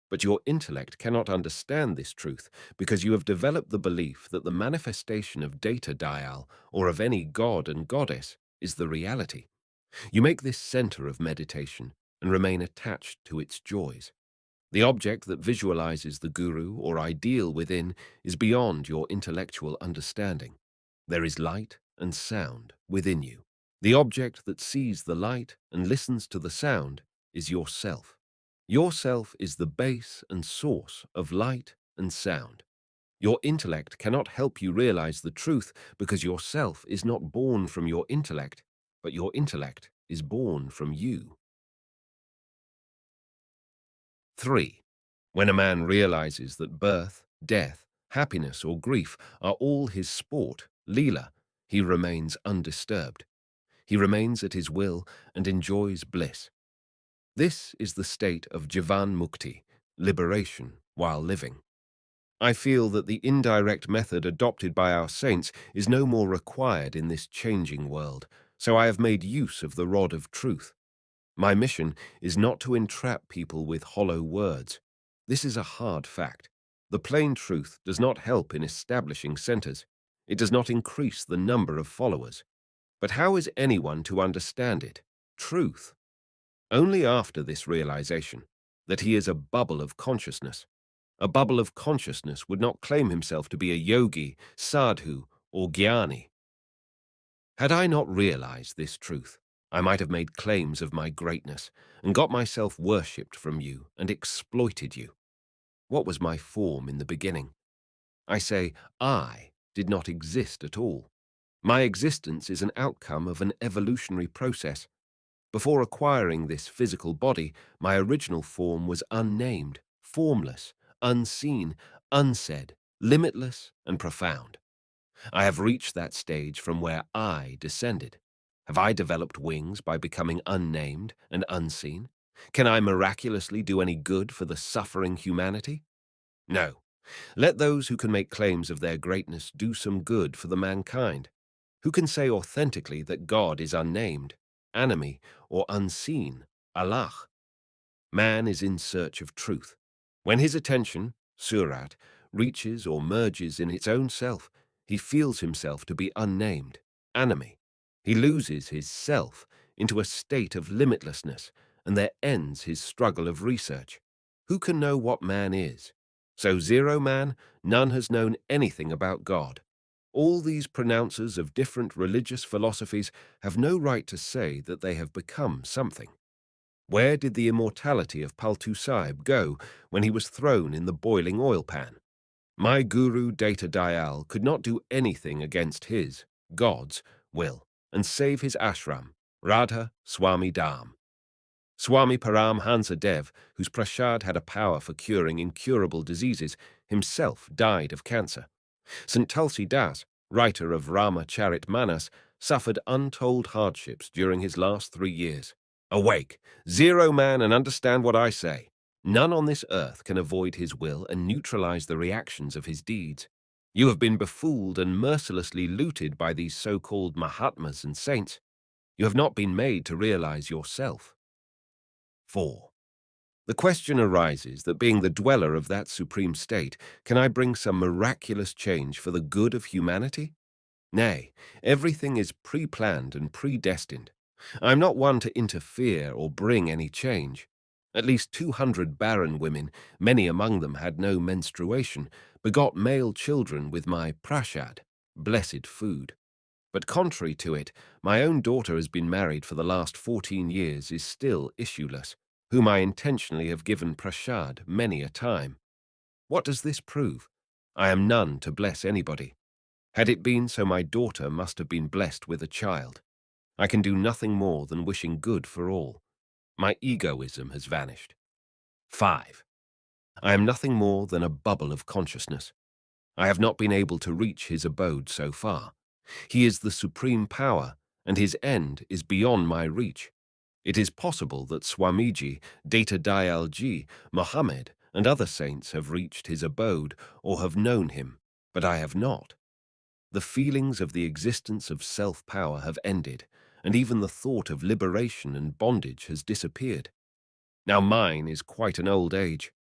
But your intellect cannot understand this truth because you have developed the belief that the manifestation of data dial or of any god and goddess is the reality. You make this center of meditation and remain attached to its joys. The object that visualizes the guru or ideal within is beyond your intellectual understanding. There is light and sound within you. The object that sees the light and listens to the sound is yourself. Yourself is the base and source of light and sound. Your intellect cannot help you realize the truth because yourself is not born from your intellect, but your intellect is born from you. 3. When a man realizes that birth, death, happiness, or grief are all his sport, leela, he remains undisturbed. He remains at his will and enjoys bliss. This is the state of Jivan Mukti, liberation while living. I feel that the indirect method adopted by our saints is no more required in this changing world, so I have made use of the rod of truth. My mission is not to entrap people with hollow words. This is a hard fact. The plain truth does not help in establishing centers. It does not increase the number of followers. But how is anyone to understand it? Truth. Only after this realization, that he is a bubble of consciousness. A bubble of consciousness would not claim himself to be a yogi, sadhu, or jnani. Had I not realized this truth, I might have made claims of my greatness and got myself worshipped from you and exploited you. What was my form in the beginning? I say, I did not exist at all. My existence is an outcome of an evolutionary process. Before acquiring this physical body, my original form was unnamed, formless, unseen, unsaid, limitless, and profound. I have reached that stage from where I descended. Have I developed wings by becoming unnamed and unseen? Can I miraculously do any good for the suffering humanity? No. Let those who can make claims of their greatness do some good for the mankind. Who can say authentically that God is unnamed, enemy, or unseen, Allah? Man is in search of truth. When his attention, Surat, reaches or merges in its own self, he feels himself to be unnamed, enemy. He loses his self into a state of limitlessness, and there ends his struggle of research. Who can know what man is? So zero man, none has known anything about God. All these pronouncers of different religious philosophies have no right to say that they have become something. Where did the immortality of Paltu Sahib go when he was thrown in the boiling oil pan? My guru Data Dayal could not do anything against his, God's, will and save his ashram, Radha Swami Dham. Swami Paramhansa Dev, whose prashad had a power for curing incurable diseases, himself died of cancer. St. Tulsi Das, writer of Rama Charit Manas, suffered untold hardships during his last 3 years. Awake, zero man, and understand what I say. None on this earth can avoid his will and neutralize the reactions of his deeds. You have been befooled and mercilessly looted by these so-called Mahatmas and saints. You have not been made to realize yourself. 4. The question arises that being the dweller of that supreme state, can I bring some miraculous change for the good of humanity? Nay, everything is pre-planned and predestined. I am not one to interfere or bring any change. At least 200 barren women, many among them had no menstruation, begot male children with my prashad, blessed food. But contrary to it, my own daughter has been married for the last 14 years, is still issueless, whom I intentionally have given prashad many a time. What does this prove? I am none to bless anybody. Had it been so, my daughter must have been blessed with a child. I can do nothing more than wishing good for all. My egoism has vanished. 5. I am nothing more than a bubble of consciousness. I have not been able to reach his abode so far. He is the supreme power, and his end is beyond my reach. It is possible that Swamiji, Data Dayalji, Muhammad, and other saints have reached his abode or have known him, but I have not. The feelings of the existence of self-power have ended, and even the thought of liberation and bondage has disappeared. Now mine is quite an old age.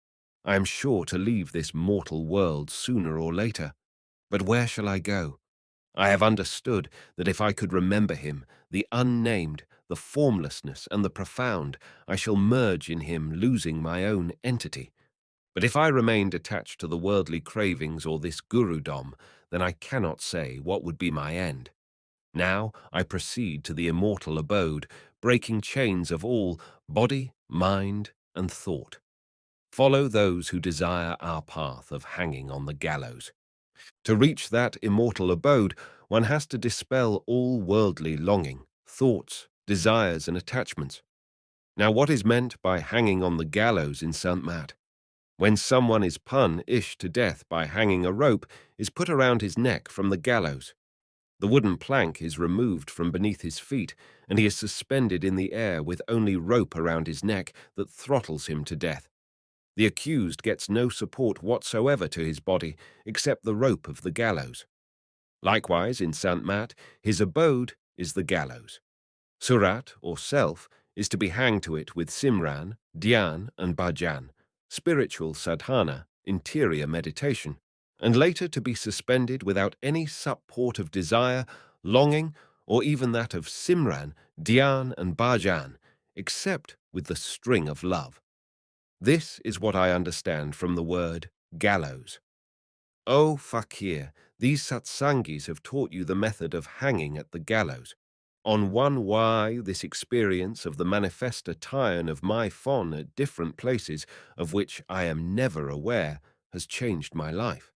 I am sure to leave this mortal world sooner or later. But where shall I go? I have understood that if I could remember him, the unnamed, the formlessness, and the profound, I shall merge in him, losing my own entity. But if I remained attached to the worldly cravings or this gurudom, then I cannot say what would be my end. Now I proceed to the immortal abode, breaking chains of all body, mind, and thought. Follow those who desire our path of hanging on the gallows. To reach that immortal abode, one has to dispel all worldly longing, thoughts, desires, and attachments. Now what is meant by hanging on the gallows in Saint Mat? When someone is punished to death by hanging a rope is put around his neck from the gallows. The wooden plank is removed from beneath his feet, and he is suspended in the air with only rope around his neck that throttles him to death. The accused gets no support whatsoever to his body except the rope of the gallows. Likewise, in Saint Mat, his abode is the gallows. Surat, or self, is to be hanged to it with Simran, Dhyan, and Bhajan, spiritual sadhana, interior meditation, and later to be suspended without any support of desire, longing, or even that of Simran, Dhyan, and Bhajan, except with the string of love. This is what I understand from the word gallows. O Fakir, these satsangis have taught you the method of hanging at the gallows. On one why this experience of the manifest attire of my fon at different places, of which I am never aware, has changed my life.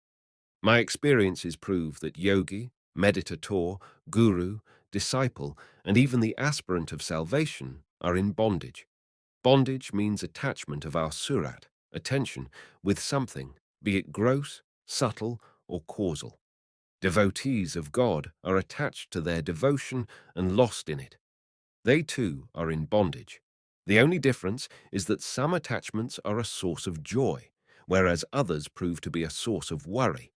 My experiences prove that yogi, meditator, guru, disciple, and even the aspirant of salvation are in bondage. Bondage means attachment of our surat, attention, with something, be it gross, subtle, or causal. Devotees of God are attached to their devotion and lost in it. They too are in bondage. The only difference is that some attachments are a source of joy, whereas others prove to be a source of worry.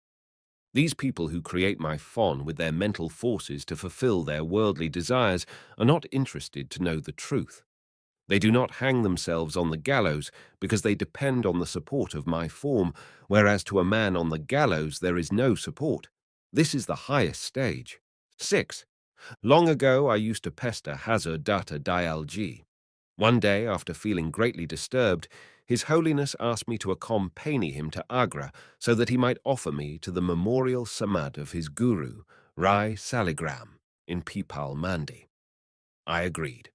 These people who create my fon with their mental forces to fulfill their worldly desires are not interested to know the truth. They do not hang themselves on the gallows because they depend on the support of my form, whereas to a man on the gallows there is no support. This is the highest stage. 6. Long ago I used to pester Hazur Datta Dayalji. One day, after feeling greatly disturbed, His Holiness asked me to accompany him to Agra so that he might offer me to the memorial samad of his guru, Rai Saligram, in Pipal Mandi. I agreed.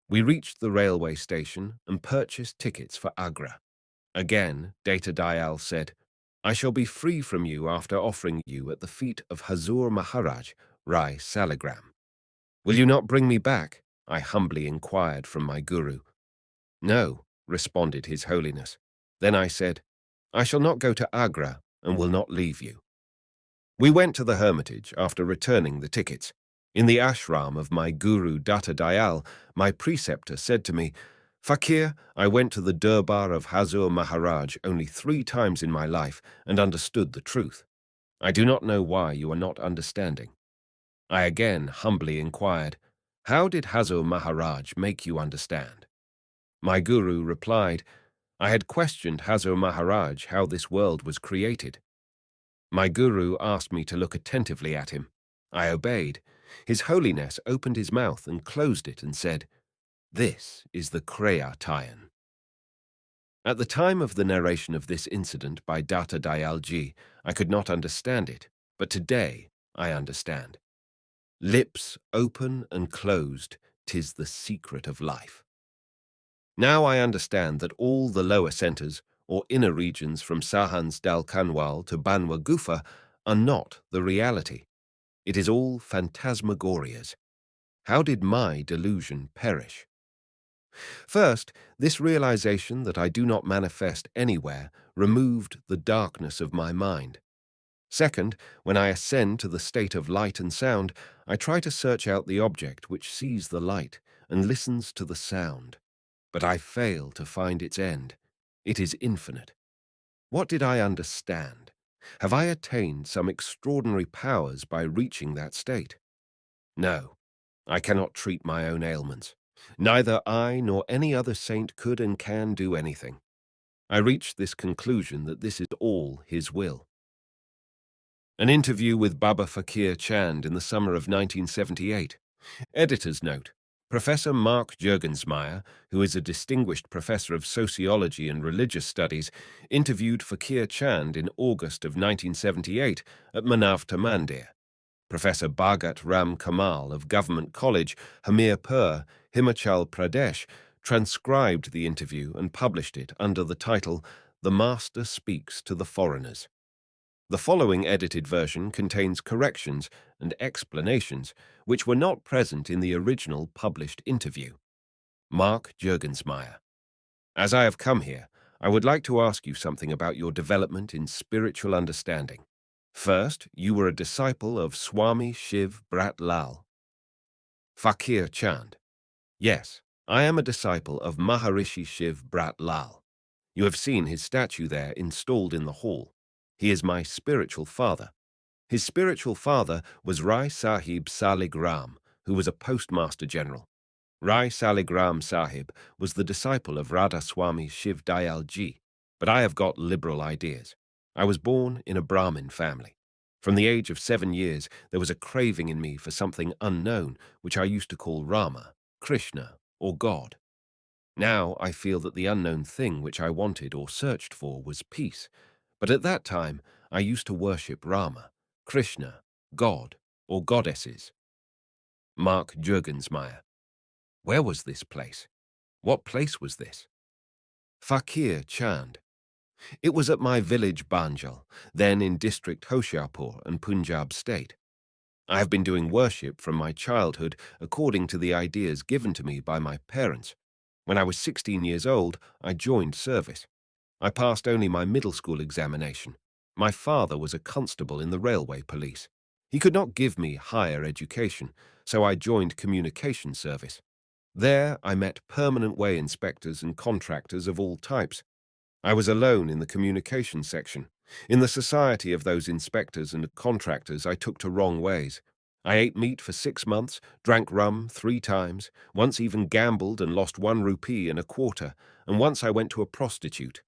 We reached the railway station and purchased tickets for Agra. Again, Data Dayal said, I shall be free from you after offering you at the feet of Hazur Maharaj, Rai Saligram. Will you not bring me back? I humbly inquired from my guru. No, responded His Holiness. Then I said, I shall not go to Agra and will not leave you. We went to the hermitage after returning the tickets. In the ashram of my guru Datta Dayal, my preceptor said to me, Fakir, I went to the Durbar of Hazur Maharaj only 3 times in my life and understood the truth. I do not know why you are not understanding. I again humbly inquired, how did Hazur Maharaj make you understand? My guru replied, I had questioned Hazur Maharaj how this world was created. My guru asked me to look attentively at him. I obeyed. His Holiness opened his mouth and closed it and said, This is the Kreya Tayan. At the time of the narration of this incident by Datta Dayalji, I could not understand it, but today I understand. Lips open and closed, 'tis the secret of life. Now I understand that all the lower centers, or inner regions from Sahans Dal Kanwal to Banwa Gufa, are not the reality. It is all phantasmagorias. How did my delusion perish? First, this realization that I do not manifest anywhere removed the darkness of my mind. Second, when I ascend to the state of light and sound, I try to search out the object which sees the light and listens to the sound. But I fail to find its end. It is infinite. What did I understand? Have I attained some extraordinary powers by reaching that state? No, I cannot treat my own ailments. Neither I nor any other saint could and can do anything. I reached this conclusion that this is all his will. An interview with Baba Faqir Chand in the summer of 1978. Editor's note. Professor Mark Juergensmeyer, who is a distinguished professor of sociology and religious studies, interviewed Fakir Chand in August of 1978 at Manavta Mandir. Professor Bhagat Ram Kamal of Government College, Hamirpur, Himachal Pradesh, transcribed the interview and published it under the title The Master Speaks to the Foreigners. The following edited version contains corrections and explanations which were not present in the original published interview. Mark Juergensmeyer. As I have come here, I would like to ask you something about your development in spiritual understanding. First, you were a disciple of Swami Shiv Brat Lal. Fakir Chand. Yes, I am a disciple of Maharishi Shiv Brat Lal. You have seen his statue there installed in the hall. He is my spiritual father. His spiritual father was Rai Sahib Saligram, who was a postmaster general. Rai Saligram Sahib was the disciple of Radha Swami Shiv Dayal Ji, but I have got liberal ideas. I was born in a Brahmin family. From the age of 7 years, there was a craving in me for something unknown, which I used to call Rama, Krishna, or God. Now I feel that the unknown thing which I wanted or searched for was peace, but at that time I used to worship Rama, Krishna, God, or goddesses. Mark Juergensmeyer. Where was this place? What place was this? Fakir Chand. It was at my village Banjal, then in district Hoshiarpur and Punjab state. I have been doing worship from my childhood according to the ideas given to me by my parents. When I was 16 years old, I joined service. I passed only my middle school examination. My father was a constable in the railway police. He could not give me higher education, so I joined communication service. There I met permanent way inspectors and contractors of all types. I was alone in the communication section. In the society of those inspectors and contractors, I took to wrong ways. I ate meat for 6 months, drank rum 3 times, once even gambled and lost 1 rupee and a quarter, and once I went to a prostitute.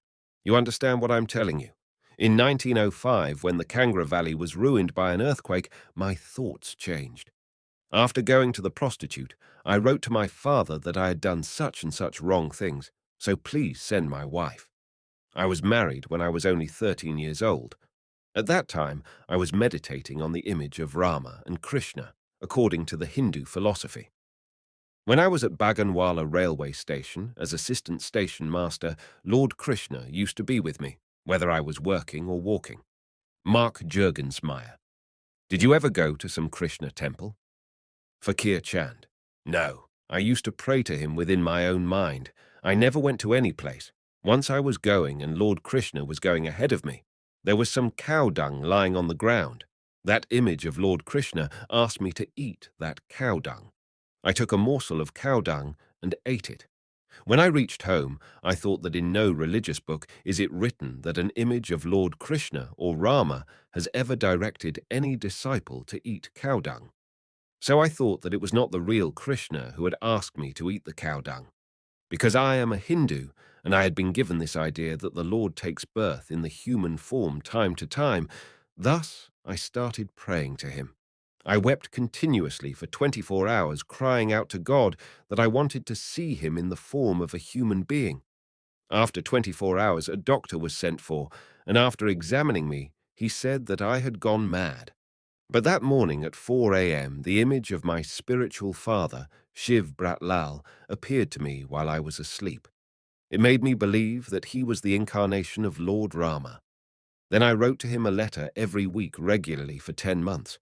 You understand what I'm telling you? In 1905, when the Kangra Valley was ruined by an earthquake, my thoughts changed. After going to the prostitute, I wrote to my father that I had done such and such wrong things, so please send my wife. I was married when I was only 13 years old. At that time, I was meditating on the image of Rama and Krishna, according to the Hindu philosophy. When I was at Baganwala railway station as assistant station master, Lord Krishna used to be with me, whether I was working or walking. Mark Juergensmeyer. Did you ever go to some Krishna temple? Fakir Chand. No, I used to pray to him within my own mind. I never went to any place. Once I was going and Lord Krishna was going ahead of me. There was some cow dung lying on the ground. That image of Lord Krishna asked me to eat that cow dung. I took a morsel of cow dung and ate it. When I reached home, I thought that in no religious book is it written that an image of Lord Krishna or Rama has ever directed any disciple to eat cow dung. So I thought that it was not the real Krishna who had asked me to eat the cow dung. Because I am a Hindu, and I had been given this idea that the Lord takes birth in the human form time to time, thus I started praying to him. I wept continuously for 24 hours, crying out to God that I wanted to see him in the form of a human being. After 24 hours, a doctor was sent for, and after examining me, he said that I had gone mad. But that morning at 4 a.m., the image of my spiritual father, Shiv Brat Lal, appeared to me while I was asleep. It made me believe that he was the incarnation of Lord Rama. Then I wrote to him a letter every week regularly for 10 months.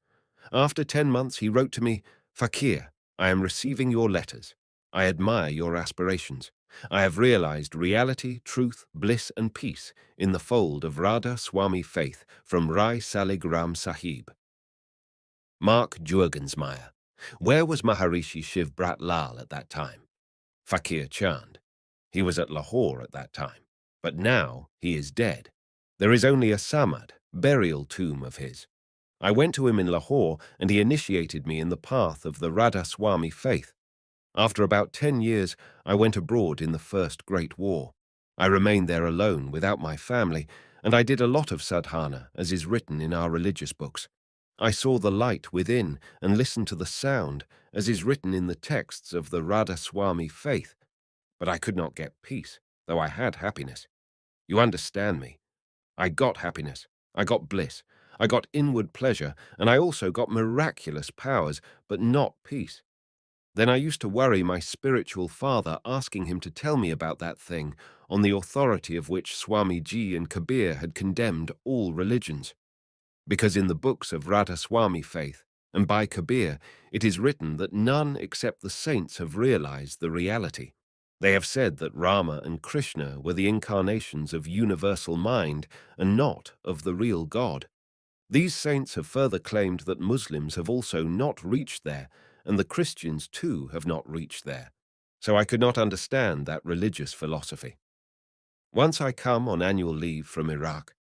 After 10 months, he wrote to me, Fakir, I am receiving your letters. I admire your aspirations. I have realized reality, truth, bliss, and peace in the fold of Radha Swami faith from Rai Saligram Sahib. Mark Juergensmeyer. Where was Maharishi Shiv Brat Lal at that time? Fakir Chand. He was at Lahore at that time, but now he is dead. There is only a samad, burial tomb of his. I went to him in Lahore, and he initiated me in the path of the Radha Swami faith. After about 10 years, I went abroad in the First Great War. I remained there alone, without my family, and I did a lot of sadhana, as is written in our religious books. I saw the light within and listened to the sound, as is written in the texts of the Radha Swami faith. But I could not get peace, though I had happiness. You understand me. I got happiness. I got bliss. I got inward pleasure, and I also got miraculous powers, but not peace. Then I used to worry my spiritual father, asking him to tell me about that thing, on the authority of which Swamiji and Kabir had condemned all religions. Because in the books of Radha Swami faith, and by Kabir, it is written that none except the saints have realized the reality. They have said that Rama and Krishna were the incarnations of universal mind and not of the real God. These saints have further claimed that Muslims have also not reached there, and the Christians too have not reached there. So I could not understand that religious philosophy. Once I come on annual leave from Iraq,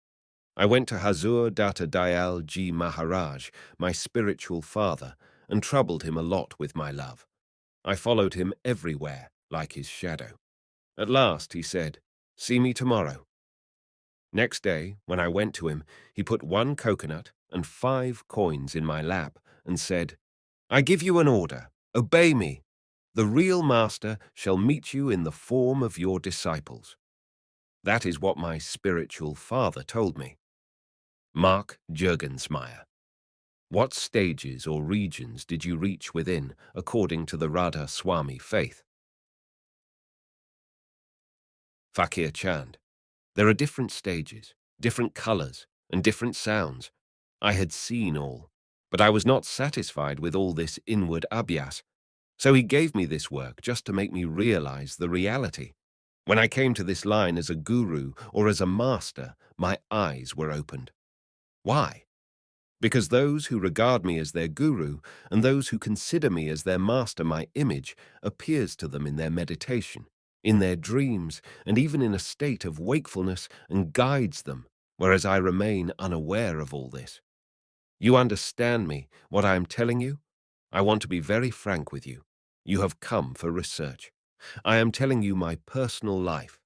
I went to Hazur Data Dayal Ji Maharaj, my spiritual father, and troubled him a lot with my love. I followed him everywhere, like his shadow. At last he said, "See me tomorrow." Next day, when I went to him, he put 1 coconut and 5 coins in my lap and said, "I give you an order. Obey me. The real master shall meet you in the form of your disciples." That is what my spiritual father told me. Mark Juergensmeyer. What stages or regions did you reach within, according to the Radha Swami faith? Fakir Chand. There are different stages, different colors, and different sounds. I had seen all, but I was not satisfied with all this inward abhyas. So he gave me this work just to make me realize the reality. When I came to this line as a guru or as a master, my eyes were opened. Why? Because those who regard me as their guru and those who consider me as their master, my image, appears to them in their meditation, in their dreams, and even in a state of wakefulness, and guides them, whereas I remain unaware of all this. You understand me, what I am telling you? I want to be very frank with you. You have come for research. I am telling you my personal life.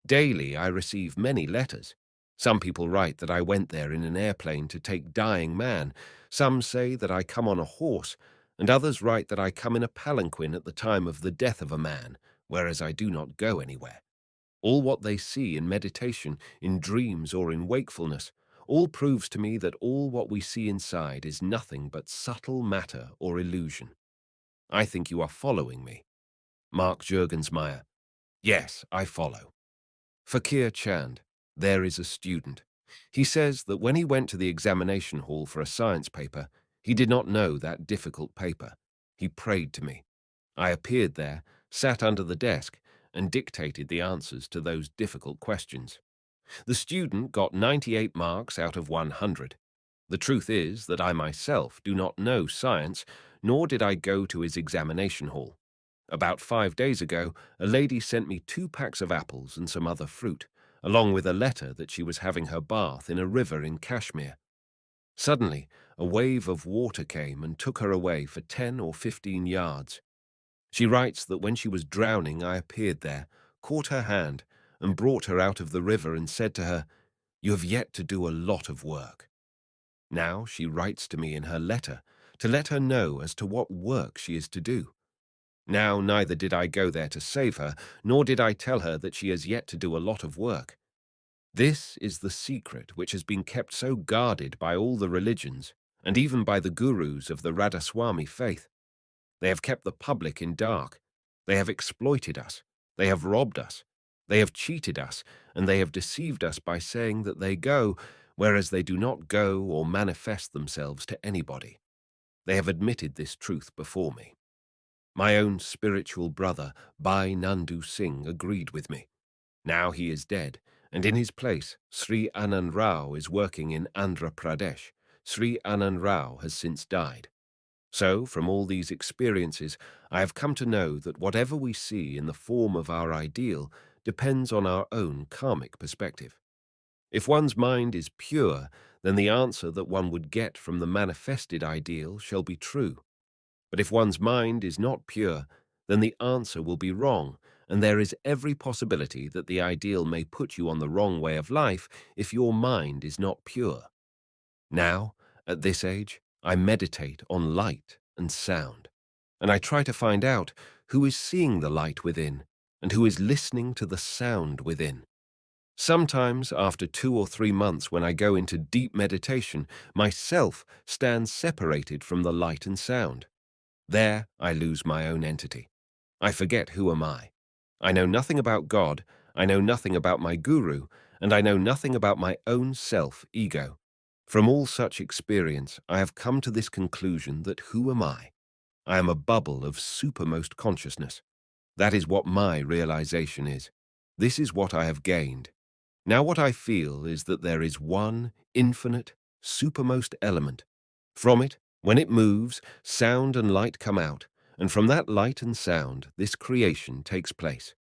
Daily I receive many letters. Some people write that I went there in an airplane to take dying man. Some say that I come on a horse, and others write that I come in a palanquin at the time of the death of a man, whereas I do not go anywhere. All what they see in meditation, in dreams, or in wakefulness, all proves to me that all what we see inside is nothing but subtle matter or illusion. I think you are following me. Mark Juergensmeyer. Yes, I follow. Fakir Chand. There is a student. He says that when he went to the examination hall for a science paper, he did not know that difficult paper. He prayed to me. I appeared there, sat under the desk, and dictated the answers to those difficult questions. The student got 98 marks out of 100. The truth is that I myself do not know science, nor did I go to his examination hall. About 5 days ago, a lady sent me 2 packs of apples and some other fruit, along with a letter that she was having her bath in a river in Kashmir. Suddenly, a wave of water came and took her away for 10 or 15 yards. She writes that when she was drowning, I appeared there, caught her hand, and brought her out of the river and said to her, "You have yet to do a lot of work." Now she writes to me in her letter to let her know as to what work she is to do. Now neither did I go there to save her, nor did I tell her that she has yet to do a lot of work. This is the secret which has been kept so guarded by all the religions, and even by the gurus of the Radhaswami faith. They have kept the public in dark. They have exploited us. They have robbed us. They have cheated us, and they have deceived us by saying that they go, whereas they do not go or manifest themselves to anybody. They have admitted this truth before me. My own spiritual brother, Bhai Nandu Singh, agreed with me. Now he is dead, and in his place, Sri Anand Rao is working in Andhra Pradesh. Sri Anand Rao has since died. So, from all these experiences, I have come to know that whatever we see in the form of our ideal depends on our own karmic perspective. If one's mind is pure, then the answer that one would get from the manifested ideal shall be true. But if one's mind is not pure, then the answer will be wrong, and there is every possibility that the ideal may put you on the wrong way of life if your mind is not pure. Now, at this age, I meditate on light and sound, and I try to find out who is seeing the light within and who is listening to the sound within. Sometimes, after 2 or 3 months when I go into deep meditation, myself stands separated from the light and sound. There I lose my own entity. I forget who am I. I know nothing about God, I know nothing about my guru, and I know nothing about my own self-ego. From all such experience, I have come to this conclusion that who am I? I am a bubble of supermost consciousness. That is what my realization is. This is what I have gained. Now what I feel is that there is one infinite, supermost element. From it, when it moves, sound and light come out, and from that light and sound, this creation takes place.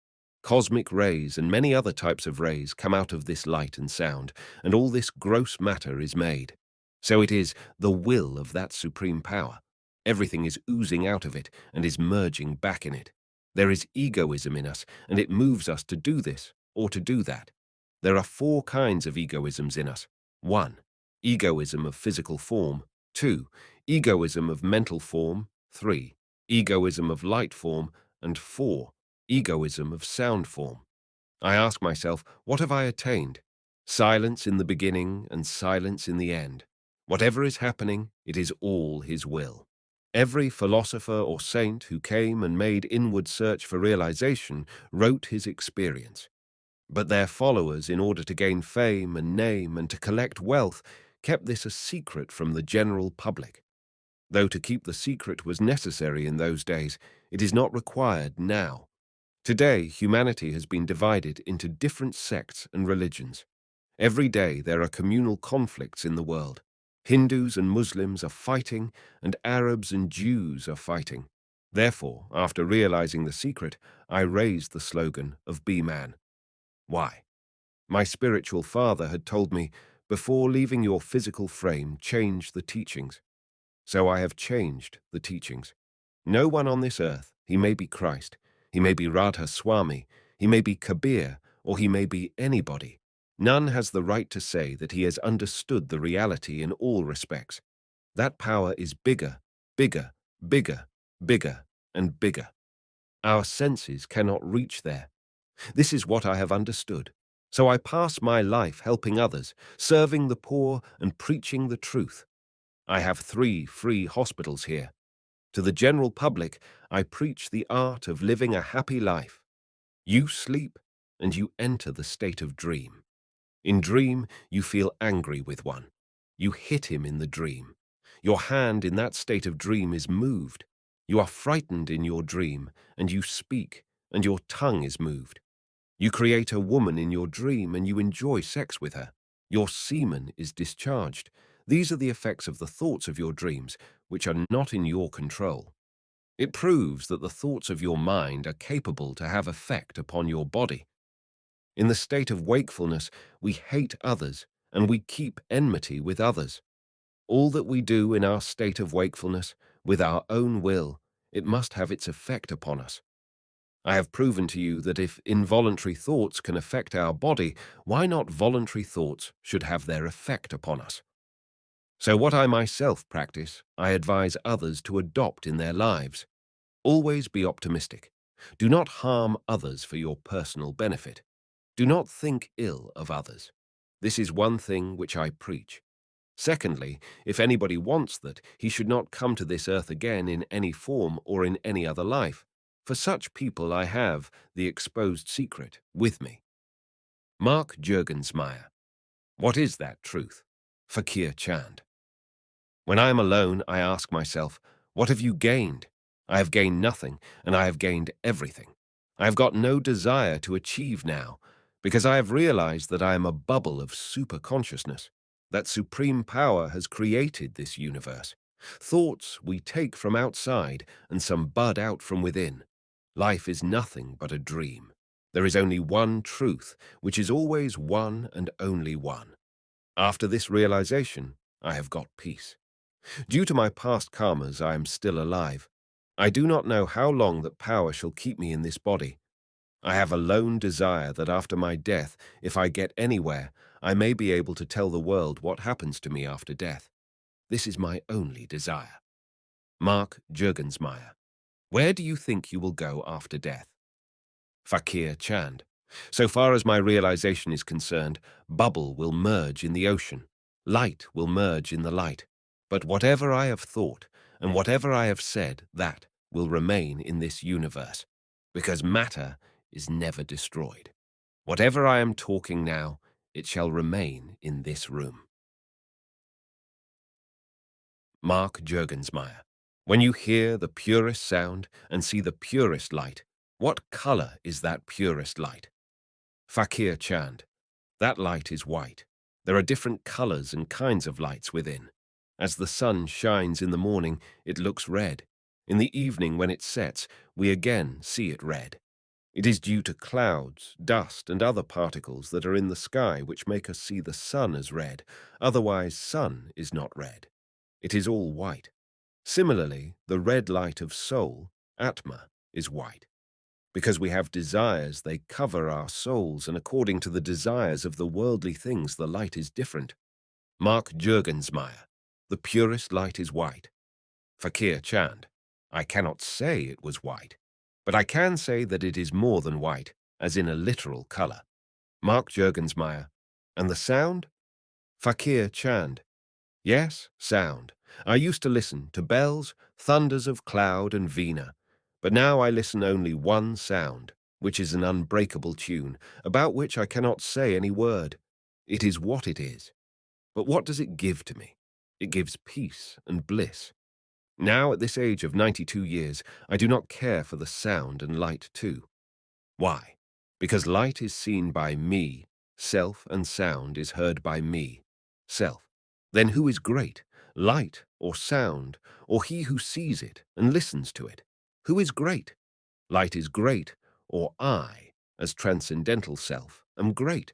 Cosmic rays and many other types of rays come out of this light and sound, and all this gross matter is made. So it is the will of that supreme power. Everything is oozing out of it and is merging back in it. There is egoism in us, and it moves us to do this or to do that. There are 4 kinds of egoisms in us. 1. Egoism of physical form. 2. Egoism of mental form. 3. Egoism of light form. And 4. Egoism of sound form. I ask myself, what have I attained? Silence in the beginning and silence in the end. Whatever is happening, it is all his will. Every philosopher or saint who came and made inward search for realization wrote his experience. But their followers, in order to gain fame and name and to collect wealth, kept this a secret from the general public. Though to keep the secret was necessary in those days, it is not required now. Today, humanity has been divided into different sects and religions. Every day there are communal conflicts in the world. Hindus and Muslims are fighting, and Arabs and Jews are fighting. Therefore, after realizing the secret, I raised the slogan of Be Man. Why? My spiritual father had told me, before leaving your physical frame, change the teachings. So I have changed the teachings. No one on this earth, he may be Christ, he may be Radha Swami, he may be Kabir, or he may be anybody. None has the right to say that he has understood the reality in all respects. That power is bigger, bigger, bigger, bigger, and bigger. Our senses cannot reach there. This is what I have understood. So I pass my life helping others, serving the poor and preaching the truth. I have 3 free hospitals here. To the general public, I preach the art of living a happy life. You sleep and you enter the state of dream. In dream, you feel angry with one. You hit him in the dream. Your hand in that state of dream is moved. You are frightened in your dream, and you speak, and your tongue is moved. You create a woman in your dream and you enjoy sex with her. Your semen is discharged. These are the effects of the thoughts of your dreams, which are not in your control. It proves that the thoughts of your mind are capable to have effect upon your body. In the state of wakefulness, we hate others and we keep enmity with others. All that we do in our state of wakefulness, with our own will, it must have its effect upon us. I have proven to you that if involuntary thoughts can affect our body, why not voluntary thoughts should have their effect upon us? So what I myself practice, I advise others to adopt in their lives. Always be optimistic. Do not harm others for your personal benefit. Do not think ill of others. This is one thing which I preach. Secondly, if anybody wants that, he should not come to this earth again in any form or in any other life. For such people I have the exposed secret with me. Mark Juergensmeyer. What is that truth? Fakir Chand. When I am alone, I ask myself, what have you gained? I have gained nothing, and I have gained everything. I have got no desire to achieve now, because I have realized that I am a bubble of super-consciousness, that supreme power has created this universe. Thoughts we take from outside, and some bud out from within. Life is nothing but a dream. There is only one truth, which is always one and only one. After this realization, I have got peace. Due to my past karmas, I am still alive. I do not know how long that power shall keep me in this body. I have a lone desire that after my death, if I get anywhere, I may be able to tell the world what happens to me after death. This is my only desire. Mark Juergensmeyer. Where do you think you will go after death? Fakir Chand. So far as my realization is concerned, bubble will merge in the ocean. Light will merge in the light. But whatever I have thought and whatever I have said, that will remain in this universe. Because matter is never destroyed. Whatever I am talking now, it shall remain in this room. Mark Juergensmeyer. When you hear the purest sound and see the purest light, what color is that purest light? Fakir Chand. That light is white. There are different colors and kinds of lights within. As the sun shines in the morning, it looks red. In the evening, when it sets, we again see it red. It is due to clouds, dust, and other particles that are in the sky which make us see the sun as red. Otherwise, sun is not red. It is all white. Similarly, the red light of soul, Atma, is white. Because we have desires, they cover our souls, and according to the desires of the worldly things, the light is different. Mark Juergensmeyer. The purest light is white. Fakir Chand. I cannot say it was white, but I can say that it is more than white, as in a literal color. Mark Juergensmeyer. And the sound? Fakir Chand. Yes, sound. I used to listen to bells, thunders of cloud and vina, but now I listen only one sound, which is an unbreakable tune, about which I cannot say any word. It is what it is. But what does it give to me? It gives peace and bliss. Now, at this age of 92 years, I do not care for the sound and light too. Why? Because light is seen by me, self, and sound is heard by me, self. Then who is great, light or sound, or he who sees it and listens to it? Who is great? Light is great, or I, as transcendental self, am great.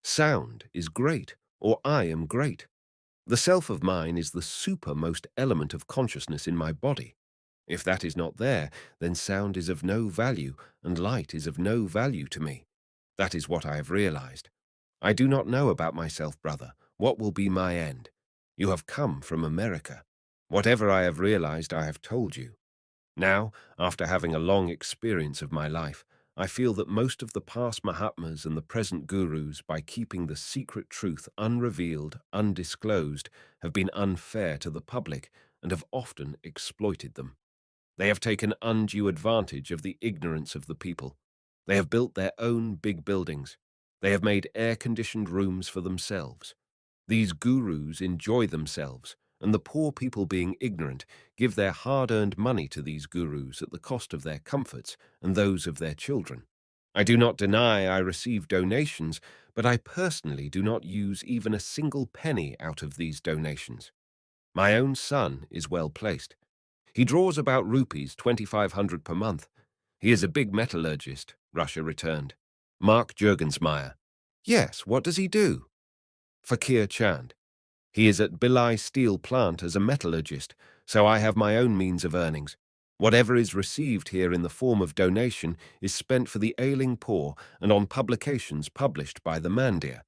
Sound is great, or I am great. The self of mine is the supermost element of consciousness in my body. If that is not there, then sound is of no value, and light is of no value to me. That is what I have realized. I do not know about myself, brother. What will be my end? You have come from America. Whatever I have realized, I have told you. Now, after having a long experience of my life, I feel that most of the past Mahatmas and the present gurus, by keeping the secret truth unrevealed, undisclosed, have been unfair to the public and have often exploited them. They have taken undue advantage of the ignorance of the people. They have built their own big buildings. They have made air-conditioned rooms for themselves. These gurus enjoy themselves, and the poor people, being ignorant, give their hard-earned money to these gurus at the cost of their comforts and those of their children. I do not deny I receive donations, but I personally do not use even a single penny out of these donations. My own son is well placed. He draws about rupees 2,500 per month. He is a big metallurgist, Russia returned. Mark Juergensmeyer. Yes, what does he do? Fakir Chand. He is at Bilai Steel Plant as a metallurgist, so I have my own means of earnings. Whatever is received here in the form of donation is spent for the ailing poor and on publications published by the Mandir.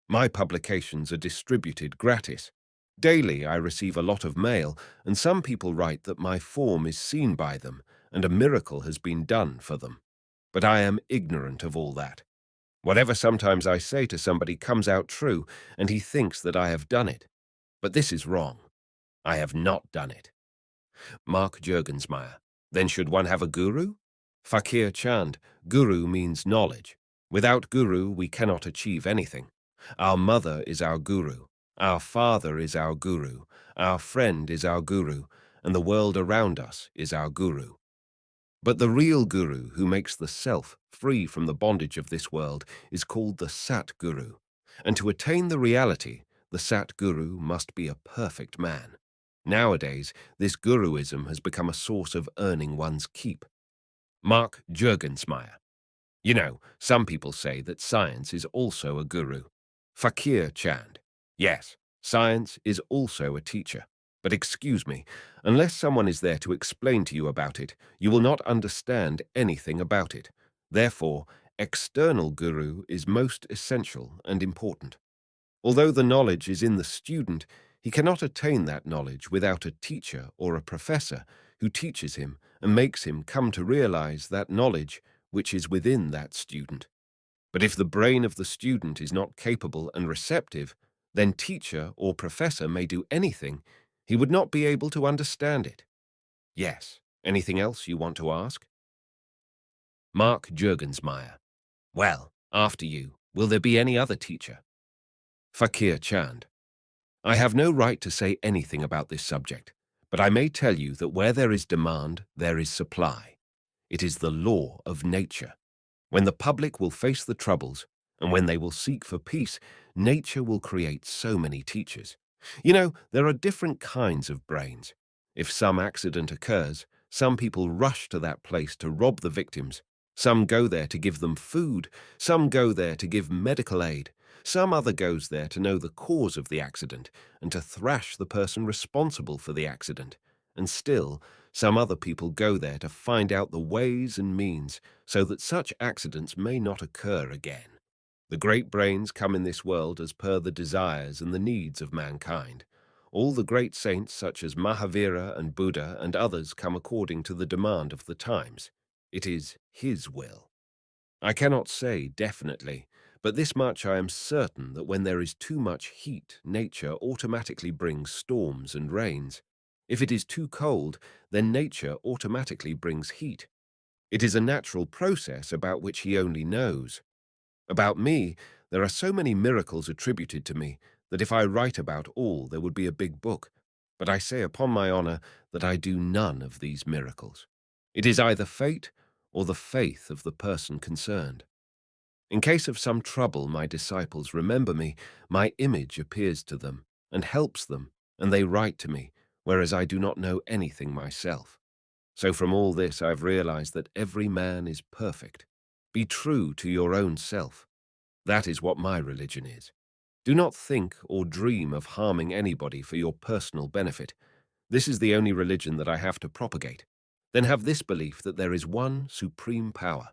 My publications are distributed gratis. Daily I receive a lot of mail, and some people write that my form is seen by them, and a miracle has been done for them. But I am ignorant of all that. Whatever sometimes I say to somebody comes out true, and he thinks that I have done it. But this is wrong. I have not done it. Mark Juergensmeyer. Then should one have a guru? Fakir Chand. Guru means knowledge. Without guru, we cannot achieve anything. Our mother is our guru. Our father is our guru. Our friend is our guru. And the world around us is our guru. But the real guru, who makes the self free from the bondage of this world, is called the Sat Guru. And to attain the reality, the Sat Guru must be a perfect man. Nowadays, this guruism has become a source of earning one's keep. Mark Juergensmeyer. You know, some people say that science is also a guru. Fakir Chand. Yes, science is also a teacher. But excuse me, unless someone is there to explain to you about it, you will not understand anything about it. Therefore, external guru is most essential and important. Although the knowledge is in the student, he cannot attain that knowledge without a teacher or a professor who teaches him and makes him come to realize that knowledge which is within that student. But if the brain of the student is not capable and receptive, then teacher or professor may do anything, he would not be able to understand it. Yes. Anything else you want to ask? Mark Juergensmeyer. Well, after you, will there be any other teacher? Fakir Chand. I have no right to say anything about this subject, but I may tell you that where there is demand, there is supply. It is the law of nature. When the public will face the troubles, and when they will seek for peace, nature will create so many teachers. You know, there are different kinds of brains. If some accident occurs, some people rush to that place to rob the victims. Some go there to give them food. Some go there to give medical aid. Some other goes there to know the cause of the accident and to thrash the person responsible for the accident. And still, some other people go there to find out the ways and means so that such accidents may not occur again. The great brains come in this world as per the desires and the needs of mankind. All the great saints such as Mahavira and Buddha and others come according to the demand of the times. It is his will. I cannot say definitely, but this much I am certain that when there is too much heat, nature automatically brings storms and rains. If it is too cold, then nature automatically brings heat. It is a natural process about which he only knows. About me, there are so many miracles attributed to me that if I write about all, there would be a big book. But I say upon my honor that I do none of these miracles. It is either fate or the faith of the person concerned. In case of some trouble, my disciples remember me, my image appears to them and helps them, and they write to me, whereas I do not know anything myself. So from all this I've realized that every man is perfect. Be true to your own self. That is what my religion is. Do not think or dream of harming anybody for your personal benefit. This is the only religion that I have to propagate. Then have this belief that there is one supreme power.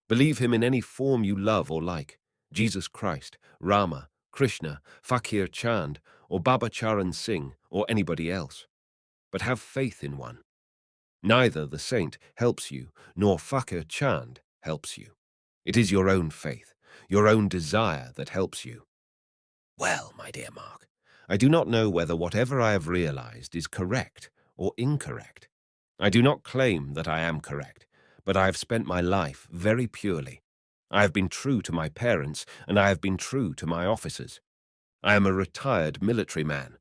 Believe him in any form you love or like. Jesus Christ, Rama, Krishna, Fakir Chand, or Baba Charan Singh, or anybody else. But have faith in one. Neither the saint helps you, nor Fakir Chand helps you. It is your own faith, your own desire that helps you. Well, my dear Mark, I do not know whether whatever I have realized is correct or incorrect. I do not claim that I am correct, but I have spent my life very purely. I have been true to my parents, and I have been true to my officers. I am a retired military man.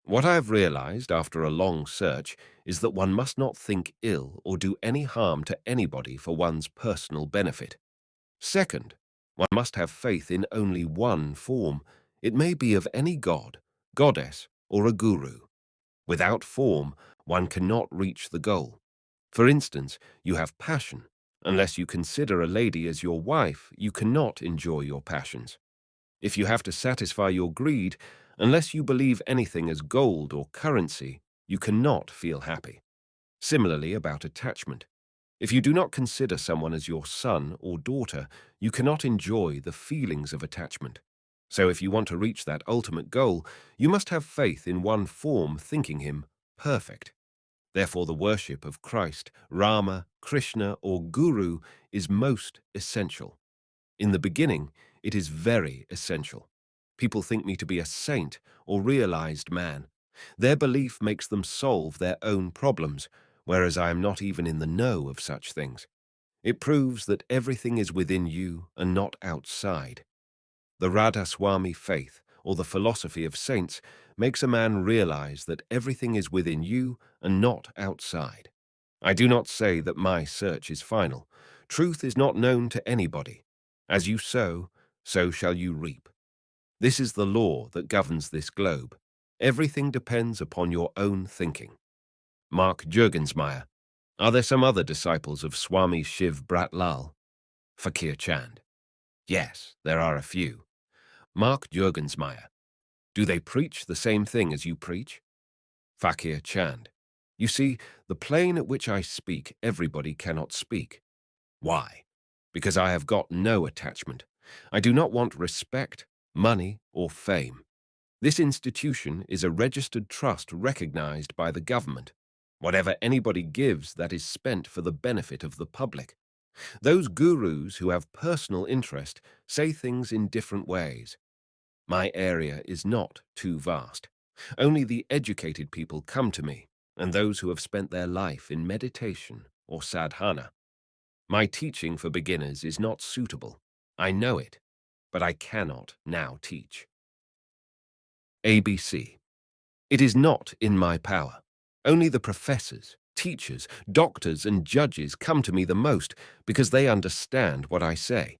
What I have realized after a long search is that one must not think ill or do any harm to anybody for one's personal benefit. Second, one must have faith in only one form. It may be of any god, goddess, or a guru. Without form, one cannot reach the goal. For instance, you have passion. Unless you consider a lady as your wife, you cannot enjoy your passions. If you have to satisfy your greed, unless you believe anything as gold or currency, you cannot feel happy. Similarly about attachment. If you do not consider someone as your son or daughter, you cannot enjoy the feelings of attachment. So if you want to reach that ultimate goal, you must have faith in one form, thinking him perfect. Therefore the worship of Christ, Rama, Krishna, or Guru is most essential. In the beginning, it is very essential. People think me to be a saint or realized man. Their belief makes them solve their own problems, whereas I am not even in the know of such things. It proves that everything is within you and not outside. The Radhaswami faith, or the philosophy of saints, makes a man realize that everything is within you and not outside. I do not say that my search is final. Truth is not known to anybody. As you sow, so shall you reap. This is the law that governs this globe. Everything depends upon your own thinking. Mark Juergensmeyer. Are there some other disciples of Swami Shiv Bratlal? Fakir Chand. Yes, there are a few. Mark Juergensmeyer. Do they preach the same thing as you preach? Fakir Chand. You see, the plane at which I speak, everybody cannot speak. Why? Because I have got no attachment. I do not want respect, money, or fame. This institution is a registered trust recognized by the government. Whatever anybody gives, that is spent for the benefit of the public. Those gurus who have personal interest say things in different ways. My area is not too vast. Only the educated people come to me, and those who have spent their life in meditation or sadhana. My teaching for beginners is not suitable. I know it, but I cannot now teach. ABC. It is not in my power. Only the professors, teachers, doctors, and judges come to me the most because they understand what I say.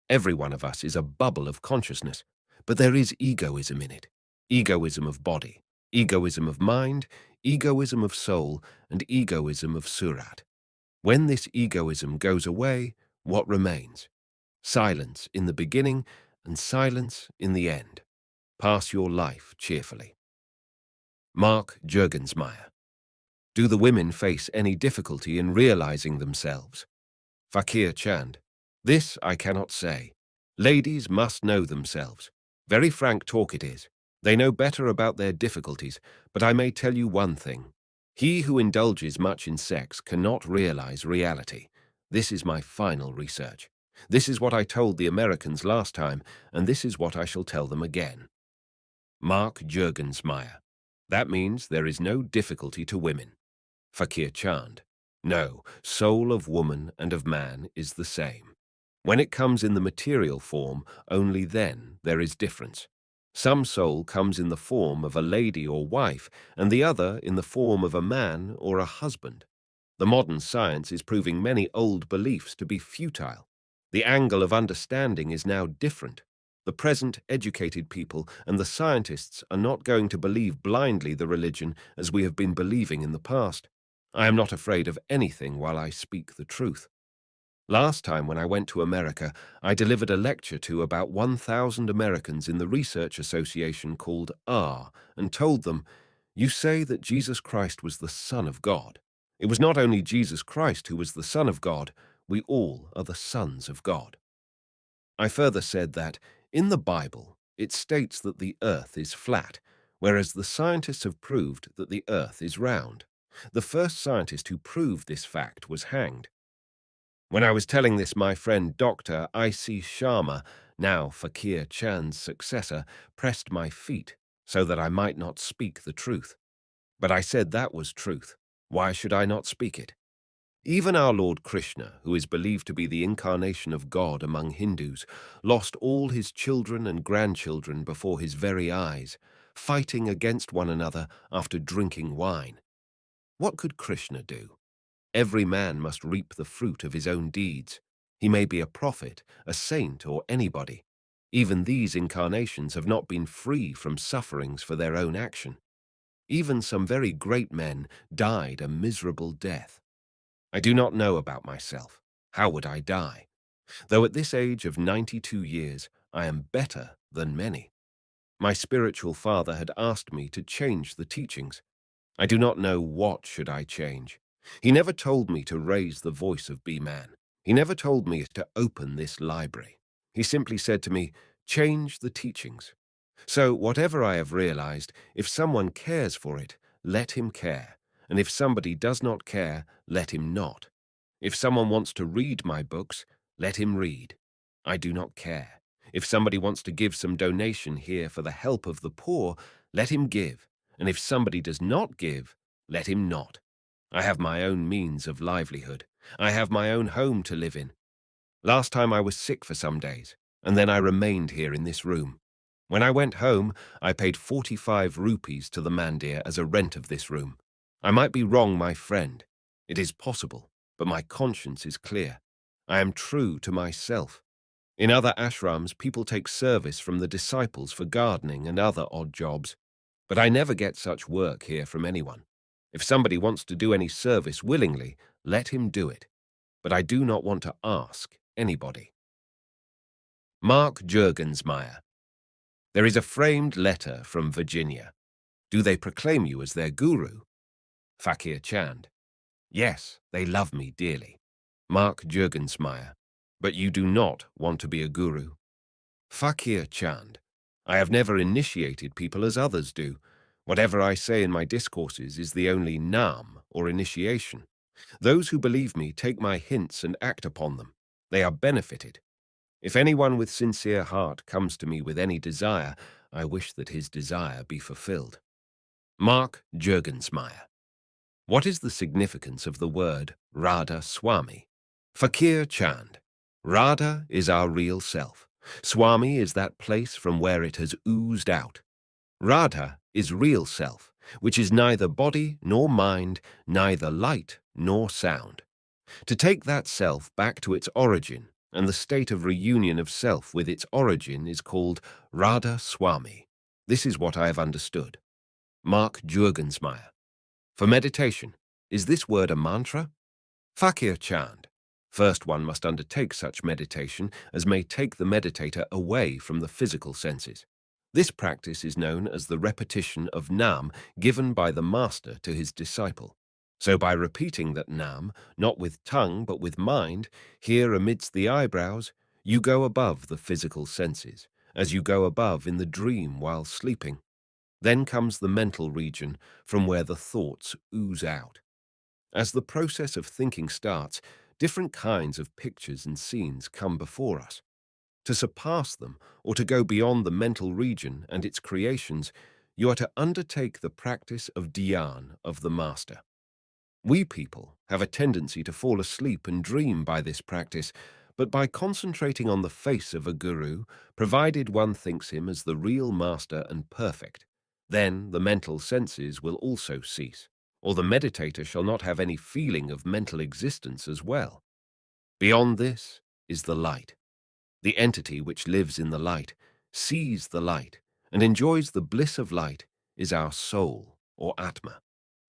Every one of us is a bubble of consciousness, but there is egoism in it. Egoism of body, egoism of mind, egoism of soul, and egoism of Surat. When this egoism goes away, what remains? Silence in the beginning and silence in the end. Pass your life cheerfully. Mark Juergensmeyer. Do the women face any difficulty in realizing themselves? Fakir Chand. This I cannot say. Ladies must know themselves. Very frank talk it is. They know better about their difficulties, but I may tell you one thing. He who indulges much in sex cannot realize reality. This is my final research. This is what I told the Americans last time, and this is what I shall tell them again. Mark Juergensmeyer. That means there is no difficulty to women. Fakir Chand. No, soul of woman and of man is the same. When it comes in the material form, only then there is difference. Some soul comes in the form of a lady or wife, and the other in the form of a man or a husband. The modern science is proving many old beliefs to be futile. The angle of understanding is now different. The present educated people and the scientists are not going to believe blindly the religion as we have been believing in the past. I am not afraid of anything while I speak the truth. Last time when I went to America, I delivered a lecture to about 1,000 Americans in the research association called R and told them, "You say that Jesus Christ was the Son of God. It was not only Jesus Christ who was the Son of God, we all are the sons of God." I further said that, in the Bible, it states that the earth is flat, whereas the scientists have proved that the earth is round. The first scientist who proved this fact was hanged. When I was telling this, my friend Dr. I.C. Sharma, now Fakir Chand's successor, pressed my feet so that I might not speak the truth. But I said that was truth. Why should I not speak it? Even our Lord Krishna, who is believed to be the incarnation of God among Hindus, lost all his children and grandchildren before his very eyes, fighting against one another after drinking wine. What could Krishna do? Every man must reap the fruit of his own deeds. He may be a prophet, a saint, or anybody. Even these incarnations have not been free from sufferings for their own action. Even some very great men died a miserable death. I do not know about myself. How would I die? Though at this age of 92 years, I am better than many. My spiritual father had asked me to change the teachings. I do not know what should I change. He never told me to raise the voice of B-Man. He never told me to open this library. He simply said to me, change the teachings. So whatever I have realized, if someone cares for it, let him care. And if somebody does not care, let him not. If someone wants to read my books, let him read. I do not care. If somebody wants to give some donation here for the help of the poor, let him give. And if somebody does not give, let him not. I have my own means of livelihood. I have my own home to live in. Last time I was sick for some days, and then I remained here in this room. When I went home, I paid 45 rupees to the mandir as a rent of this room. I might be wrong, my friend. It is possible, but my conscience is clear. I am true to myself. In other ashrams, people take service from the disciples for gardening and other odd jobs. But I never get such work here from anyone. If somebody wants to do any service willingly, let him do it. But I do not want to ask anybody. Mark Juergensmeyer. There is a framed letter from Virginia. Do they proclaim you as their guru? Fakir Chand. Yes, they love me dearly. Mark Juergensmeyer. But you do not want to be a guru. Fakir Chand. I have never initiated people as others do. Whatever I say in my discourses is the only naam, or initiation. Those who believe me take my hints and act upon them. They are benefited. If anyone with sincere heart comes to me with any desire, I wish that his desire be fulfilled. Mark Juergensmeyer. What is the significance of the word Radha Swami? Fakir Chand. Radha is our real self. Swami is that place from where it has oozed out. Radha is real self, which is neither body nor mind, neither light nor sound. To take that self back to its origin, and the state of reunion of self with its origin is called Radha Swami. This is what I have understood. Mark Juergensmeyer. For meditation, is this word a mantra? Fakir Chand. First one must undertake such meditation as may take the meditator away from the physical senses. This practice is known as the repetition of Nam given by the master to his disciple. So by repeating that Nam, not with tongue but with mind, here amidst the eyebrows, you go above the physical senses, as you go above in the dream while sleeping. Then comes the mental region from where the thoughts ooze out. As the process of thinking starts, different kinds of pictures and scenes come before us. To surpass them, or to go beyond the mental region and its creations, you are to undertake the practice of dhyan of the master. We people have a tendency to fall asleep and dream by this practice, but by concentrating on the face of a guru, provided one thinks him as the real master and perfect, then the mental senses will also cease, or the meditator shall not have any feeling of mental existence as well. Beyond this is the light. The entity which lives in the light, sees the light, and enjoys the bliss of light is our soul, or Atma.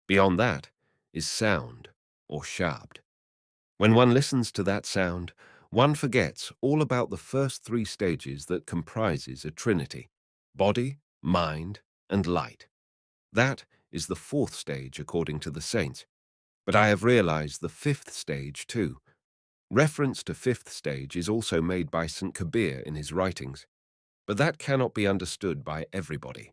Beyond that is sound, or Shabd. When one listens to that sound, one forgets all about the first three stages that comprises a trinity: body, mind, and light. That is the fourth stage according to the saints. But I have realized the fifth stage too. Reference to fifth stage is also made by St. Kabir in his writings, but that cannot be understood by everybody.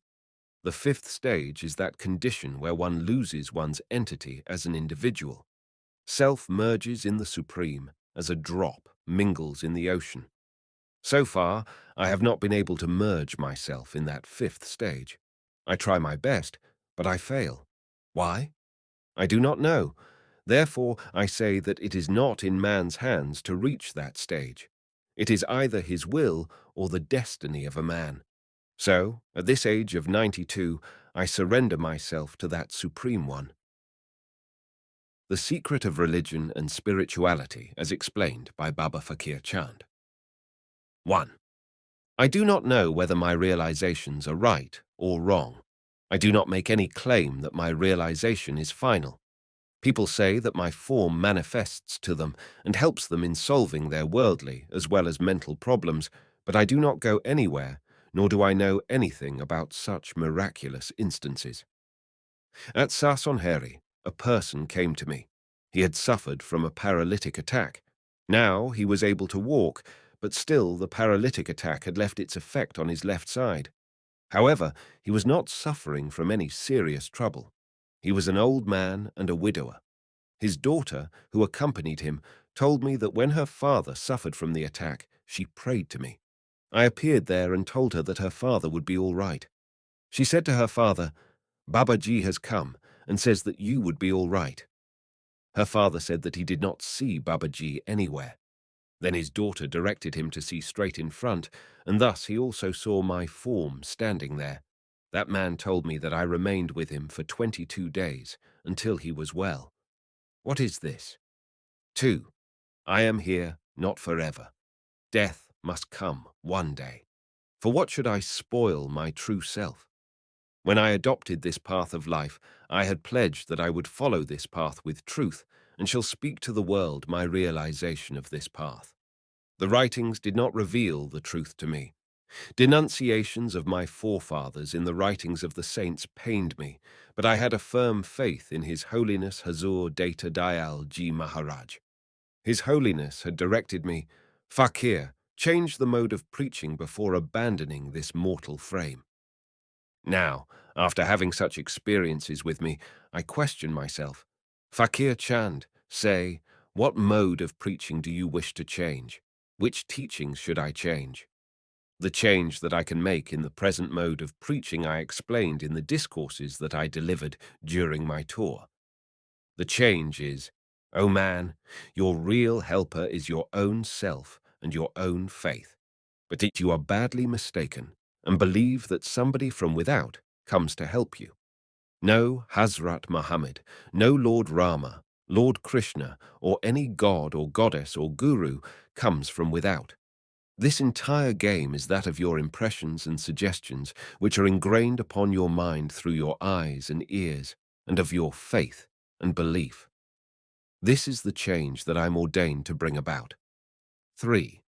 The fifth stage is that condition where one loses one's entity as an individual. Self merges in the supreme as a drop mingles in the ocean. So far, I have not been able to merge myself in that fifth stage. I try my best, but I fail. Why? I do not know. Therefore, I say that it is not in man's hands to reach that stage. It is either his will or the destiny of a man. So, at this age of 92, I surrender myself to that Supreme One. The Secret of Religion and Spirituality as explained by Baba Faqir Chand. 1. I do not know whether my realizations are right or wrong. I do not make any claim that my realization is final. People say that my form manifests to them and helps them in solving their worldly as well as mental problems, but I do not go anywhere, nor do I know anything about such miraculous instances. At Satsang, a person came to me. He had suffered from a paralytic attack. Now he was able to walk, but still the paralytic attack had left its effect on his left side. However, he was not suffering from any serious trouble. He was an old man and a widower. His daughter, who accompanied him, told me that when her father suffered from the attack, she prayed to me. I appeared there and told her that her father would be all right. She said to her father, "Babaji has come and says that you would be all right." Her father said that he did not see Babaji anywhere. Then his daughter directed him to see straight in front, and thus he also saw my form standing there. That man told me that I remained with him for 22 days, until he was well. What is this? 2. I am here not forever. Death must come one day. For what should I spoil my true self? When I adopted this path of life, I had pledged that I would follow this path with truth and shall speak to the world my realization of this path. The writings did not reveal the truth to me. Denunciations of my forefathers in the writings of the saints pained me, but I had a firm faith in His Holiness Hazur Data Dayal Ji Maharaj. His Holiness had directed me, Fakir, change the mode of preaching before abandoning this mortal frame. Now, after having such experiences with me, I question myself. Fakir Chand, say, what mode of preaching do you wish to change? Which teachings should I change? The change that I can make in the present mode of preaching I explained in the discourses that I delivered during my tour. The change is, O man, your real helper is your own self and your own faith. But if you are badly mistaken and believe that somebody from without comes to help you, no Hazrat Muhammad, no Lord Rama, Lord Krishna, or any god or goddess or guru comes from without. This entire game is that of your impressions and suggestions, which are ingrained upon your mind through your eyes and ears, and of your faith and belief. This is the change that I'm ordained to bring about. 3.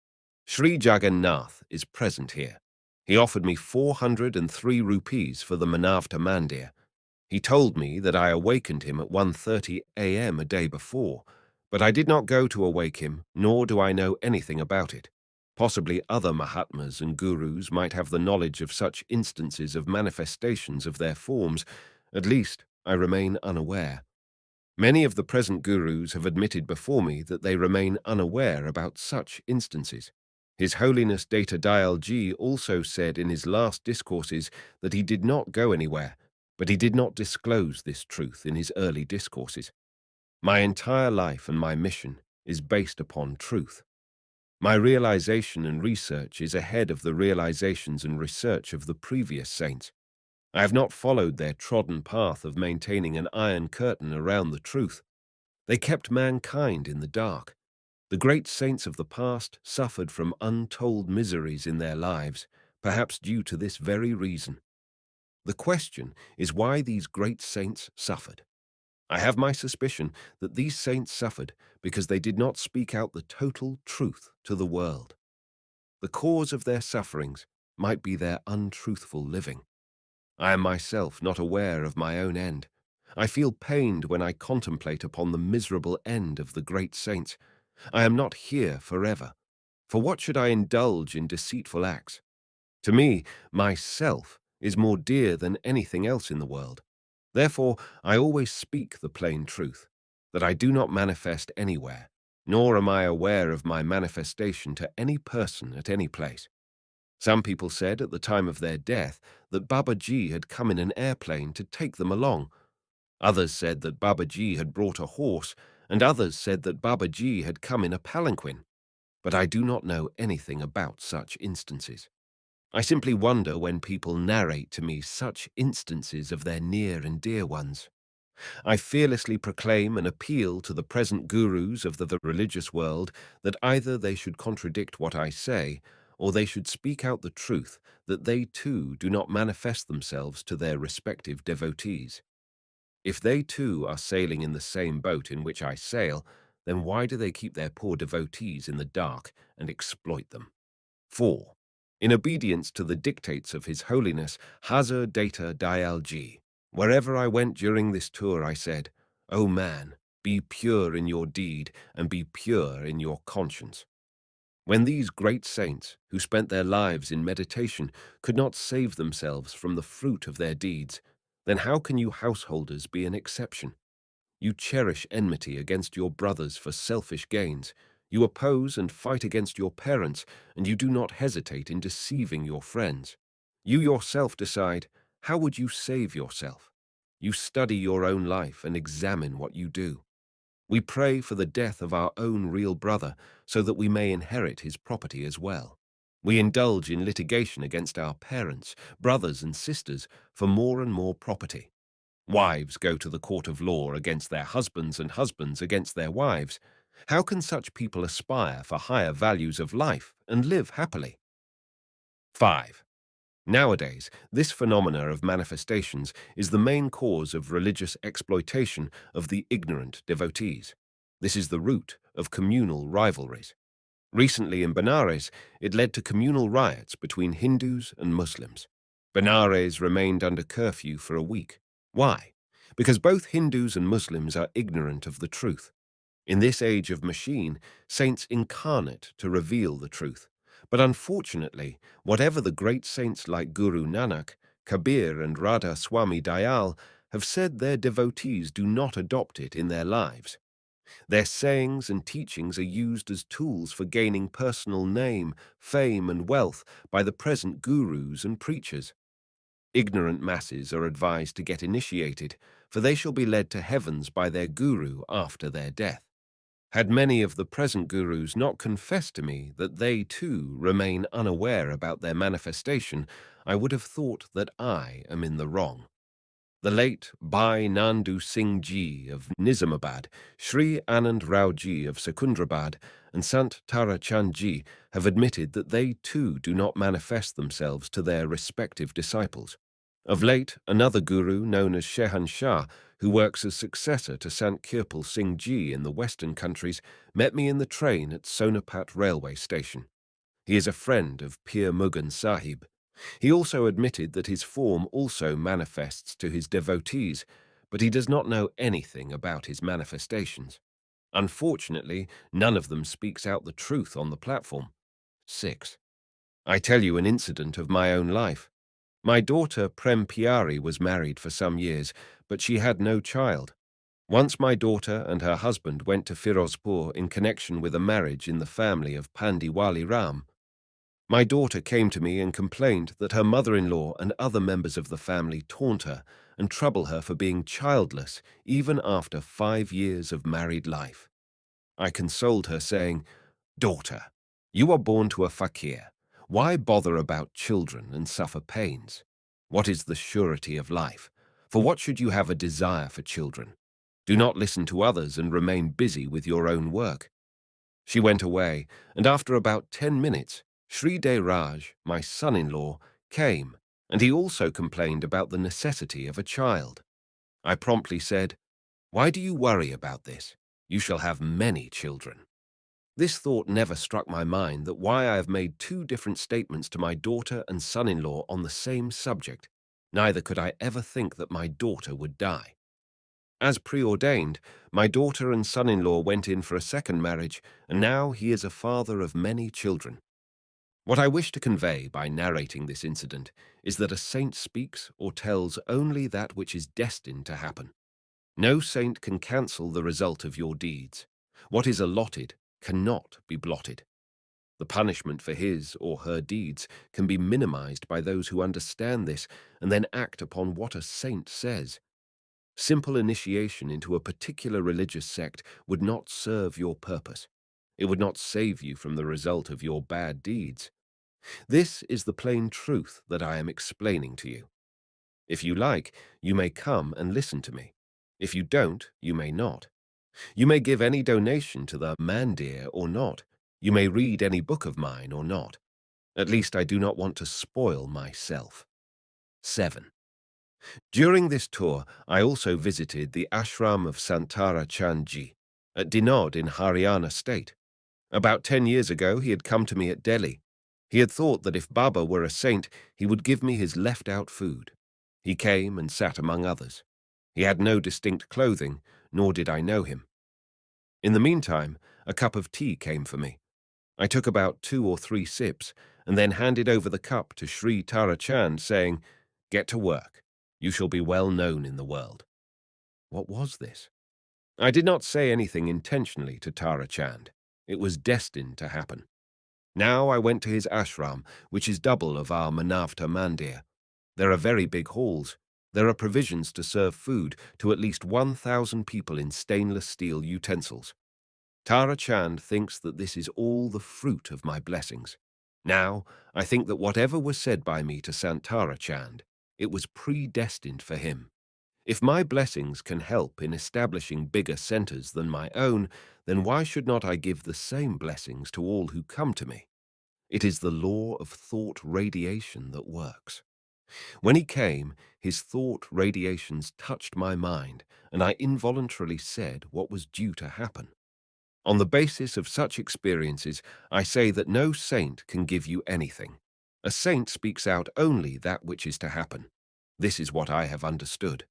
Sri Jagannath is present here. He offered me 403 rupees for the Manavta Mandir. He told me that I awakened him at 1:30 a.m. a day before, but I did not go to awake him, nor do I know anything about it. Possibly other Mahatmas and Gurus might have the knowledge of such instances of manifestations of their forms. At least, I remain unaware. Many of the present Gurus have admitted before me that they remain unaware about such instances. His Holiness Data Dayal Ji also said in his last discourses that he did not go anywhere, but he did not disclose this truth in his early discourses. My entire life and my mission is based upon truth. My realization and research is ahead of the realizations and research of the previous saints. I have not followed their trodden path of maintaining an iron curtain around the truth. They kept mankind in the dark. The great saints of the past suffered from untold miseries in their lives, perhaps due to this very reason. The question is why these great saints suffered. I have my suspicion that these saints suffered because they did not speak out the total truth to the world. The cause of their sufferings might be their untruthful living. I am myself not aware of my own end. I feel pained when I contemplate upon the miserable end of the great saints. I am not here forever. For what should I indulge in deceitful acts? To me, myself is more dear than anything else in the world. Therefore, I always speak the plain truth, that I do not manifest anywhere, nor am I aware of my manifestation to any person at any place. Some people said at the time of their death that Babaji had come in an airplane to take them along. Others said that Babaji had brought a horse, and others said that Babaji had come in a palanquin. But I do not know anything about such instances. I simply wonder when people narrate to me such instances of their near and dear ones. I fearlessly proclaim and appeal to the present gurus of the religious world that either they should contradict what I say, or they should speak out the truth that they too do not manifest themselves to their respective devotees. If they too are sailing in the same boat in which I sail, then why do they keep their poor devotees in the dark and exploit them? 4. In obedience to the dictates of His Holiness Hazur Data Dayal Ji, wherever I went during this tour I said, O man, be pure in your deed and be pure in your conscience. When these great saints, who spent their lives in meditation, could not save themselves from the fruit of their deeds, then how can you householders be an exception? You cherish enmity against your brothers for selfish gains. You oppose and fight against your parents, and you do not hesitate in deceiving your friends. You yourself decide, how would you save yourself? You study your own life and examine what you do. We pray for the death of our own real brother so that we may inherit his property as well. We indulge in litigation against our parents, brothers and sisters for more and more property. Wives go to the court of law against their husbands and husbands against their wives. How can such people aspire for higher values of life and live happily? 5. Nowadays, this phenomena of manifestations is the main cause of religious exploitation of the ignorant devotees. This is the root of communal rivalries. Recently in Benares, it led to communal riots between Hindus and Muslims. Benares remained under curfew for a week. Why? Because both Hindus and Muslims are ignorant of the truth. In this age of machine, saints incarnate to reveal the truth. But unfortunately, whatever the great saints like Guru Nanak, Kabir and Radha Swami Dayal have said, their devotees do not adopt it in their lives. Their sayings and teachings are used as tools for gaining personal name, fame and wealth by the present gurus and preachers. Ignorant masses are advised to get initiated, for they shall be led to heavens by their guru after their death. Had many of the present gurus not confessed to me that they too remain unaware about their manifestation, I would have thought that I am in the wrong. The late Bhai Nandu Singh Ji of Nizamabad, Sri Anand Rao Ji of Secundrabad, and Sant Tara Chand Ji have admitted that they too do not manifest themselves to their respective disciples. Of late, another guru known as Shehan Shah, who works as successor to Sant Kirpal Singh Ji in the Western countries, met me in the train at Sonapat railway station. He is a friend of Pir Mugan Sahib. He also admitted that his form also manifests to his devotees, but he does not know anything about his manifestations. Unfortunately, none of them speaks out the truth on the platform. 6. I tell you an incident of my own life. My daughter Prem Piari was married for some years, but she had no child. Once my daughter and her husband went to Firozpur in connection with a marriage in the family of Pandiwali Ram. My daughter came to me and complained that her mother-in-law and other members of the family taunt her and trouble her for being childless even after 5 years of married life. I consoled her, saying, "Daughter, you are born to a fakir. Why bother about children and suffer pains? What is the surety of life? For what should you have a desire for children? Do not listen to others and remain busy with your own work." She went away, and after about 10 minutes, Sri De Raj, my son-in-law, came, and he also complained about the necessity of a child. I promptly said, "Why do you worry about this? You shall have many children." This thought never struck my mind, that why I have made 2 different statements to my daughter and son-in-law on the same subject. Neither could I ever think that my daughter would die. As preordained, my daughter and son-in-law went in for a second marriage, and now he is a father of many children. What I wish to convey by narrating this incident is that a saint speaks or tells only that which is destined to happen. No saint can cancel the result of your deeds. What is allotted cannot be blotted. The punishment for his or her deeds can be minimized by those who understand this and then act upon what a saint says. Simple initiation into a particular religious sect would not serve your purpose. It would not save you from the result of your bad deeds. This is the plain truth that I am explaining to you. If you like, you may come and listen to me. If you don't, you may not. You may give any donation to the mandir or not. You may read any book of mine or not. At least I do not want to spoil myself. 7. During this tour, I also visited the ashram of Santara Chand Ji at Dinod in Haryana state. About 10 years ago, he had come to me at Delhi. He had thought that if Baba were a saint, he would give me his left-out food. He came and sat among others. He had no distinct clothing, nor did I know him. In the meantime, a cup of tea came for me. I took about 2 or 3 sips, and then handed over the cup to Sri Tara Chand, saying, "Get to work. You shall be well known in the world." What was this? I did not say anything intentionally to Tara Chand. It was destined to happen. Now I went to his ashram, which is double of our Manavta Mandir. There are very big halls. There are provisions to serve food to at least 1,000 people in stainless steel utensils. Tara Chand thinks that this is all the fruit of my blessings. Now, I think that whatever was said by me to Sant Tara Chand, it was predestined for him. If my blessings can help in establishing bigger centers than my own, then why should not I give the same blessings to all who come to me? It is the law of thought radiation that works. When he came, his thought radiations touched my mind, and I involuntarily said what was due to happen. On the basis of such experiences, I say that no saint can give you anything. A saint speaks out only that which is to happen. This is what I have understood.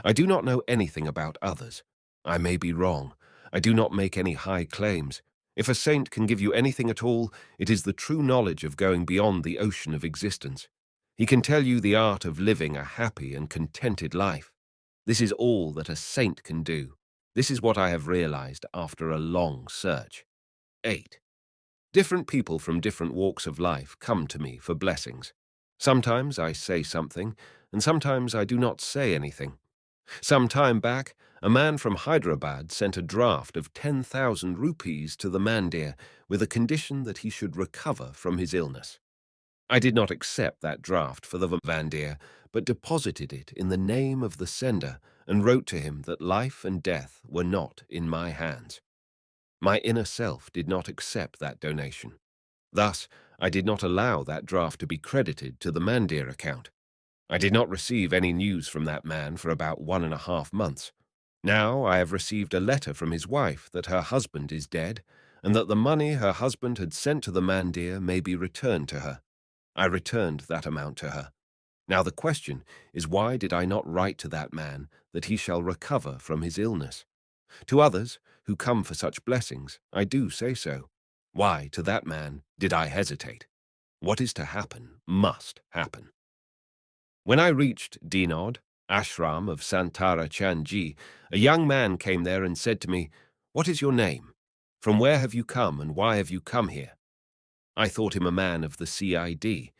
I do not know anything about others. I may be wrong. I do not make any high claims. If a saint can give you anything at all, it is the true knowledge of going beyond the ocean of existence. He can tell you the art of living a happy and contented life. This is all that a saint can do. This is what I have realized after a long search. 8. Different people from different walks of life come to me for blessings. Sometimes I say something, and sometimes I do not say anything. Some time back, a man from Hyderabad sent a draft of 10,000 rupees to the mandir with a condition that he should recover from his illness. I did not accept that draft for the mandir, but deposited it in the name of the sender and wrote to him that life and death were not in my hands. My inner self did not accept that donation. Thus, I did not allow that draft to be credited to the mandir account. I did not receive any news from that man for about 1.5 months. Now I have received a letter from his wife that her husband is dead and that the money her husband had sent to the mandir may be returned to her. I returned that amount to her. Now the question is, why did I not write to that man that he shall recover from his illness? To others who come for such blessings, I do say so. Why, to that man, did I hesitate? What is to happen must happen. When I reached Dinod, ashram of Santara Chandji, a young man came there and said to me, "What is your name? From where have you come and why have you come here?" I thought him a man of the CID,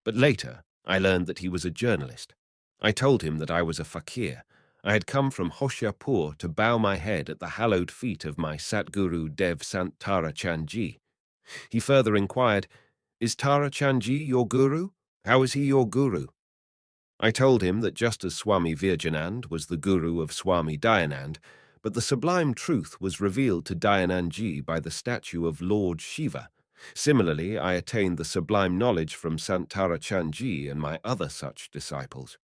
but later I learned that he was a journalist. I told him that I was a fakir. I had come from Hoshiarpur to bow my head at the hallowed feet of my Satguru Dev Sant Tara Chandji. He further inquired, "Is Tara Chandji your guru? How is he your guru?" I told him that just as Swami Virjanand was the guru of Swami Dayanand, but the sublime truth was revealed to Dayanandji by the statue of Lord Shiva. Similarly, I attained the sublime knowledge from Sant Tara Chandji and my other such disciples.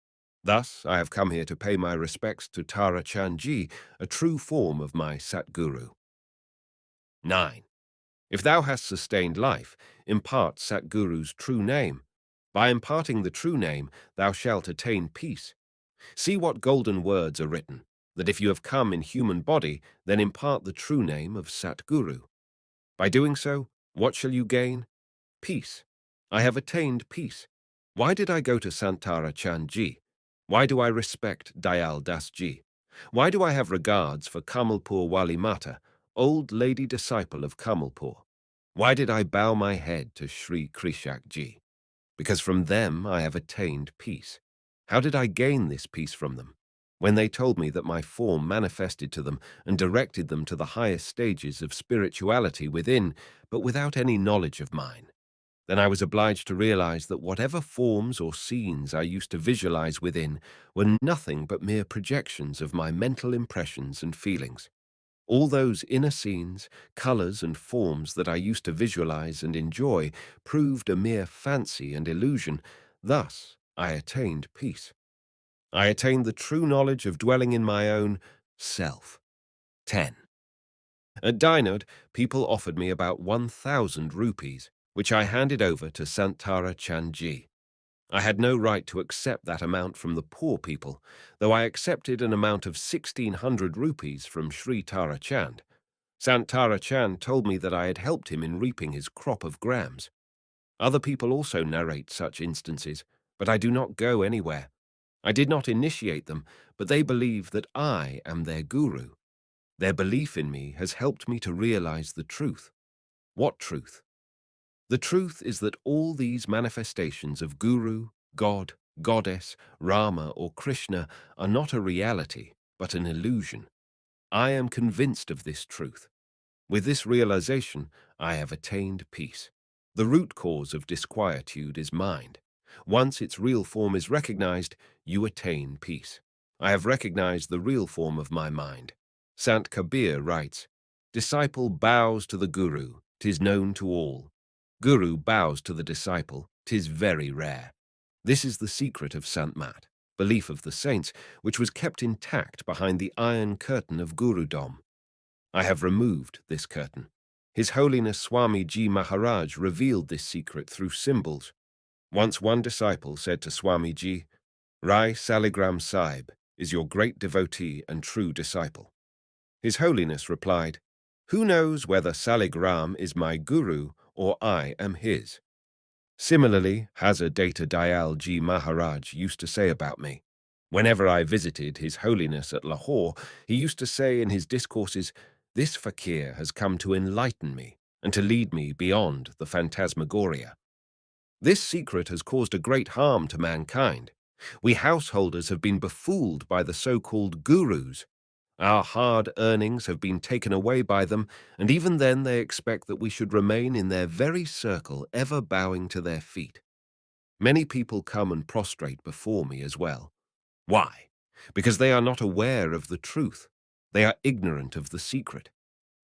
Thus, I have come here to pay my respects to Tara Chandji, a true form of my Satguru. 9. If thou hast sustained life, impart Satguru's true name. By imparting the true name, thou shalt attain peace. See what golden words are written, that if you have come in human body, then impart the true name of Satguru. By doing so, what shall you gain? Peace. I have attained peace. Why did I go to Santara Chandji? Why do I respect Dayal Dasji? Why do I have regards for Kamalpur Wali Mata, old lady disciple of Kamalpur? Why did I bow my head to Sri Krishak Ji? Because from them I have attained peace. How did I gain this peace from them? When they told me that my form manifested to them and directed them to the highest stages of spirituality within, but without any knowledge of mine. Then I was obliged to realize that whatever forms or scenes I used to visualize within were nothing but mere projections of my mental impressions and feelings. All those inner scenes, colors, and forms that I used to visualize and enjoy proved a mere fancy and illusion. Thus, I attained peace. I attained the true knowledge of dwelling in my own self. 10. At Dinod, people offered me about 1,000 rupees, which I handed over to Santara Chandji. I had no right to accept that amount from the poor people, though I accepted an amount of 1,600 rupees from Sri Tara Chand. Sant Tara Chand told me that I had helped him in reaping his crop of grams. Other people also narrate such instances, but I do not go anywhere. I did not initiate them, but they believe that I am their guru. Their belief in me has helped me to realize the truth. What truth? The truth is that all these manifestations of Guru, God, Goddess, Rama, or Krishna are not a reality, but an illusion. I am convinced of this truth. With this realization, I have attained peace. The root cause of disquietude is mind. Once its real form is recognized, you attain peace. I have recognized the real form of my mind. Sant Kabir writes, "Disciple bows to the Guru, 'tis known to all. Guru bows to the disciple, 'tis very rare." This is the secret of Sant Mat, belief of the saints, which was kept intact behind the iron curtain of Gurudom. I have removed this curtain. His Holiness Swami Ji Maharaj revealed this secret through symbols. Once one disciple said to Swami Ji, Rai Saligram Sahib is your great devotee and true disciple. His Holiness replied, Who knows whether Saligram is my guru or I am his? Similarly, Hazar Data Dayal Ji Maharaj used to say about me. Whenever I visited His Holiness at Lahore, he used to say in his discourses, This Fakir has come to enlighten me and to lead me beyond the phantasmagoria. This secret has caused a great harm to mankind. We householders have been befooled by the so-called gurus. Our hard earnings have been taken away by them, and even then they expect that we should remain in their very circle, ever bowing to their feet. Many people come and prostrate before me as well. Why? Because they are not aware of the truth. They are ignorant of the secret.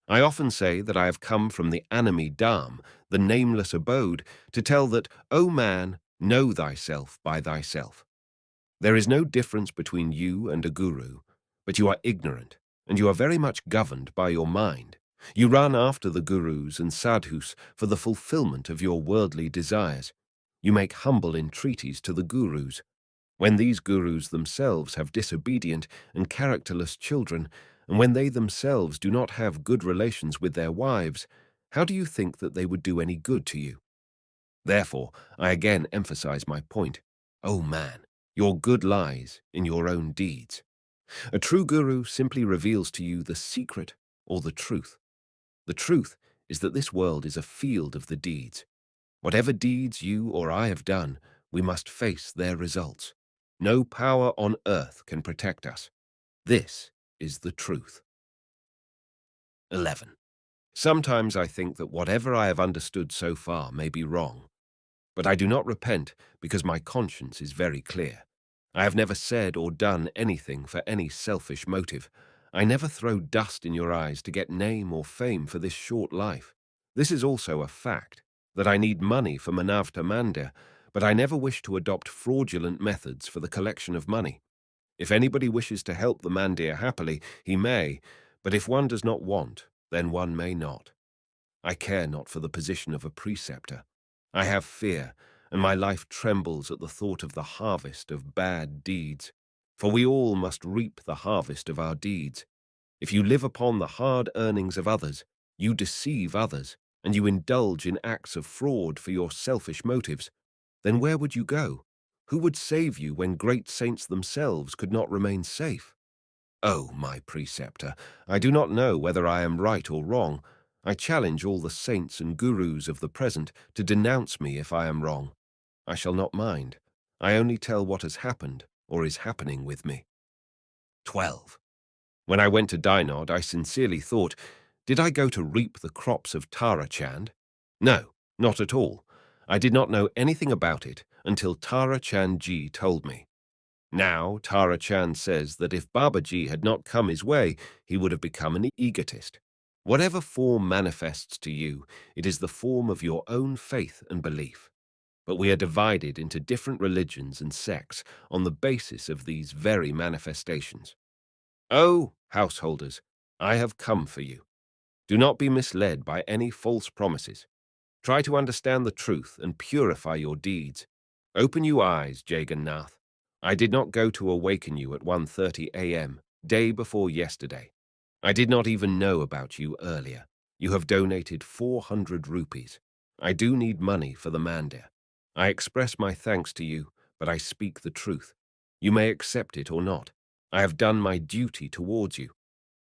I often say that I have come from the Anami Dham, the nameless abode, to tell that, O man, know thyself by thyself. There is no difference between you and a guru, but you are ignorant, and you are very much governed by your mind. You run after the gurus and sadhus for the fulfillment of your worldly desires. You make humble entreaties to the gurus. When these gurus themselves have disobedient and characterless children, and when they themselves do not have good relations with their wives, how do you think that they would do any good to you? Therefore, I again emphasize my point. O man, your good lies in your own deeds. A true guru simply reveals to you the secret or the truth. The truth is that this world is a field of the deeds. Whatever deeds you or I have done, we must face their results. No power on earth can protect us. This is the truth. 11. Sometimes I think that whatever I have understood so far may be wrong. But I do not repent because my conscience is very clear. I have never said or done anything for any selfish motive. I never throw dust in your eyes to get name or fame for this short life. This is also a fact, that I need money for Manavta Mandir, but I never wish to adopt fraudulent methods for the collection of money. If anybody wishes to help the Mandir happily, he may, but if one does not want, then one may not. I care not for the position of a preceptor. I have fear, and my life trembles at the thought of the harvest of bad deeds. For we all must reap the harvest of our deeds. If you live upon the hard earnings of others, you deceive others, and you indulge in acts of fraud for your selfish motives, then where would you go? Who would save you when great saints themselves could not remain safe? Oh, my preceptor, I do not know whether I am right or wrong. I challenge all the saints and gurus of the present to denounce me if I am wrong. I shall not mind. I only tell what has happened or is happening with me. 12. When I went to Dynod, I sincerely thought, did I go to reap the crops of Tara Chand? No, not at all. I did not know anything about it until Tara Chand Ji told me. Now, Tara Chand says that if Babaji had not come his way, he would have become an egotist. Whatever form manifests to you, it is the form of your own faith and belief. But we are divided into different religions and sects on the basis of these very manifestations. Oh, householders, I have come for you. Do not be misled by any false promises. Try to understand the truth and purify your deeds. Open your eyes, Jagannath. I did not go to awaken you at 1:30 a.m., day before yesterday. I did not even know about you earlier. You have donated 400 rupees. I do need money for the mandir. I express my thanks to you, but I speak the truth. You may accept it or not. I have done my duty towards you.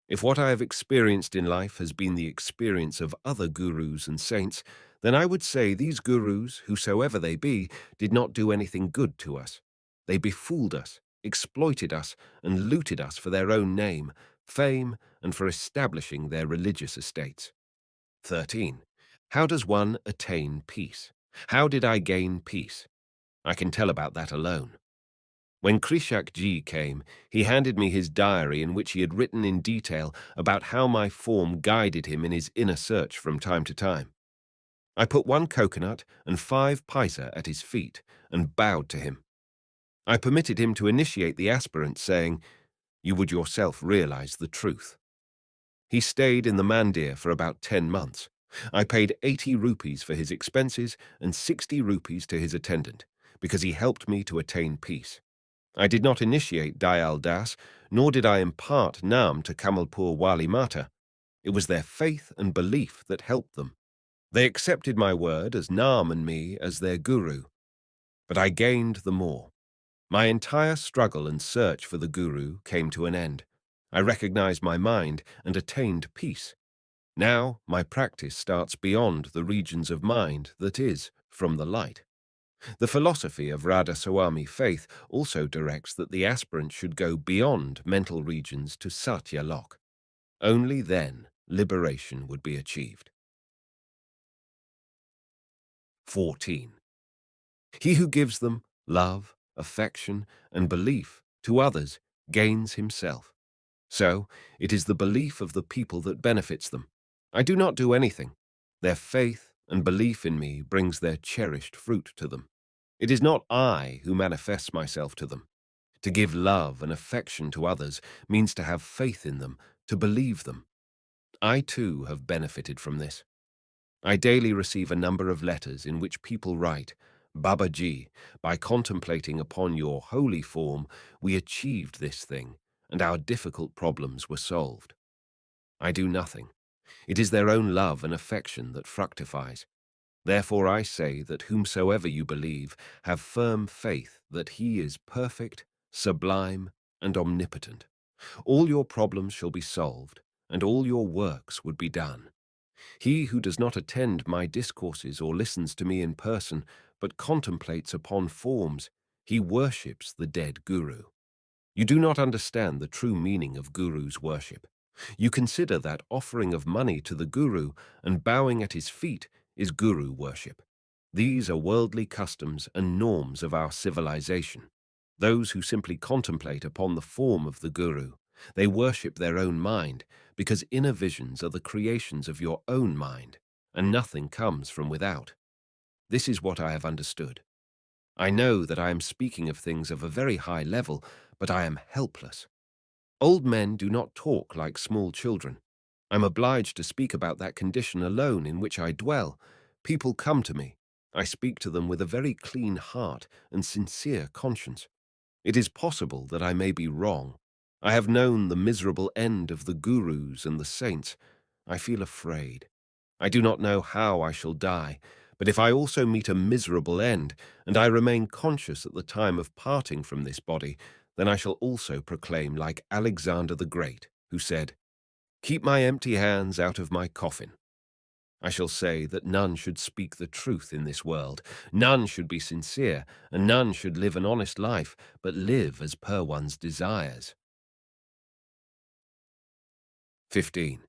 If what I have experienced in life has been the experience of other gurus and saints, then I would say these gurus, whosoever they be, did not do anything good to us. They befooled us, exploited us, and looted us for their own name, fame, and for establishing their religious estates. 13. How does one attain peace? How did I gain peace? I can tell about that alone. When Krishak Ji came, he handed me his diary in which he had written in detail about how my form guided him in his inner search from time to time. I put 1 coconut and 5 paisa at his feet and bowed to him. I permitted him to initiate the aspirant, saying, "You would yourself realize the truth." He stayed in the mandir for about 10 months. I paid 80 rupees for his expenses and 60 rupees to his attendant, because he helped me to attain peace. I did not initiate Dayal Das, nor did I impart Nam to Kamalpur Wali Mata. It was their faith and belief that helped them. They accepted my word as Nam and me as their guru. But I gained the more. My entire struggle and search for the guru came to an end. I recognized my mind and attained peace. Now my practice starts beyond the regions of mind, that is, from the light. The philosophy of Radha Swami faith also directs that the aspirant should go beyond mental regions to Satya Lok. Only then liberation would be achieved. 14. He who gives them love, affection, and belief to others gains himself. So, it is the belief of the people that benefits them. I do not do anything. Their faith and belief in me brings their cherished fruit to them. It is not I who manifests myself to them. To give love and affection to others means to have faith in them, to believe them. I too have benefited from this. I daily receive a number of letters in which people write, Babaji, by contemplating upon your holy form, we achieved this thing, and our difficult problems were solved. I do nothing. It is their own love and affection that fructifies. Therefore I say that whomsoever you believe, have firm faith that he is perfect, sublime, and omnipotent. All your problems shall be solved, and all your works would be done. He who does not attend my discourses or listens to me in person, but contemplates upon forms, he worships the dead guru. You do not understand the true meaning of guru's worship. You consider that offering of money to the guru and bowing at his feet is guru worship. These are worldly customs and norms of our civilization. Those who simply contemplate upon the form of the guru, they worship their own mind, because inner visions are the creations of your own mind, and nothing comes from without. This is what I have understood. I know that I am speaking of things of a very high level, but I am helpless. Old men do not talk like small children. I'm obliged to speak about that condition alone in which I dwell. People come to me. I speak to them with a very clean heart and sincere conscience. It is possible that I may be wrong. I have known the miserable end of the gurus and the saints. I feel afraid. I do not know how I shall die, but if I also meet a miserable end, and I remain conscious at the time of parting from this body, then I shall also proclaim like Alexander the Great, who said, "Keep my empty hands out of my coffin." I shall say that none should speak the truth in this world, none should be sincere, and none should live an honest life, but live as per one's desires. 15.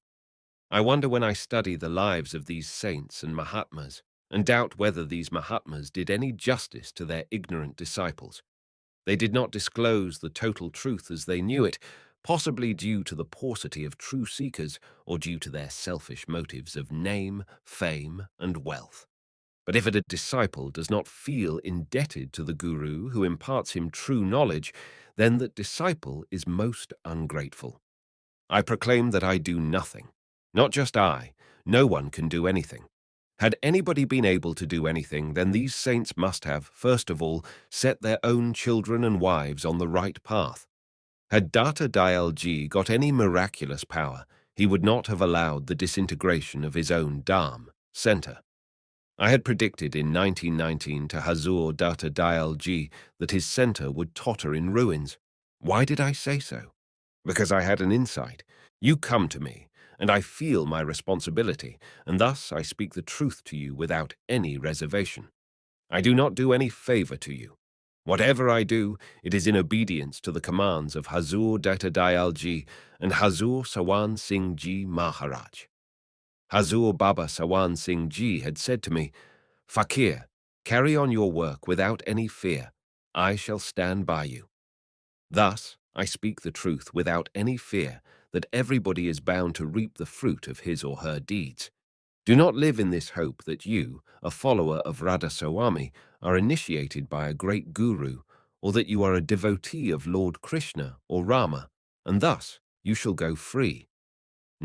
I wonder when I study the lives of these saints and Mahatmas, and doubt whether these Mahatmas did any justice to their ignorant disciples. They did not disclose the total truth as they knew it, possibly due to the paucity of true seekers or due to their selfish motives of name, fame, and wealth. But if a disciple does not feel indebted to the guru who imparts him true knowledge, then that disciple is most ungrateful. I proclaim that I do nothing. Not just I. No one can do anything. Had anybody been able to do anything, then these saints must have, first of all, set their own children and wives on the right path. Had Data Dayal Ji got any miraculous power, he would not have allowed the disintegration of his own Dham, center. I had predicted in 1919 to Hazur Data Dayal Ji that his center would totter in ruins. Why did I say so? Because I had an insight. You come to me, and I feel my responsibility, and thus I speak the truth to you without any reservation. I do not do any favor to you. Whatever I do, it is in obedience to the commands of Hazur Data Dayal Ji and Hazur Sawan Singh Ji Maharaj. Hazur Baba Sawan Singh Ji had said to me, "Fakir, carry on your work without any fear. I shall stand by you." Thus, I speak the truth without any fear that everybody is bound to reap the fruit of his or her deeds. Do not live in this hope that you, a follower of Radha Swami, are initiated by a great guru, or that you are a devotee of Lord Krishna or Rama, and thus you shall go free.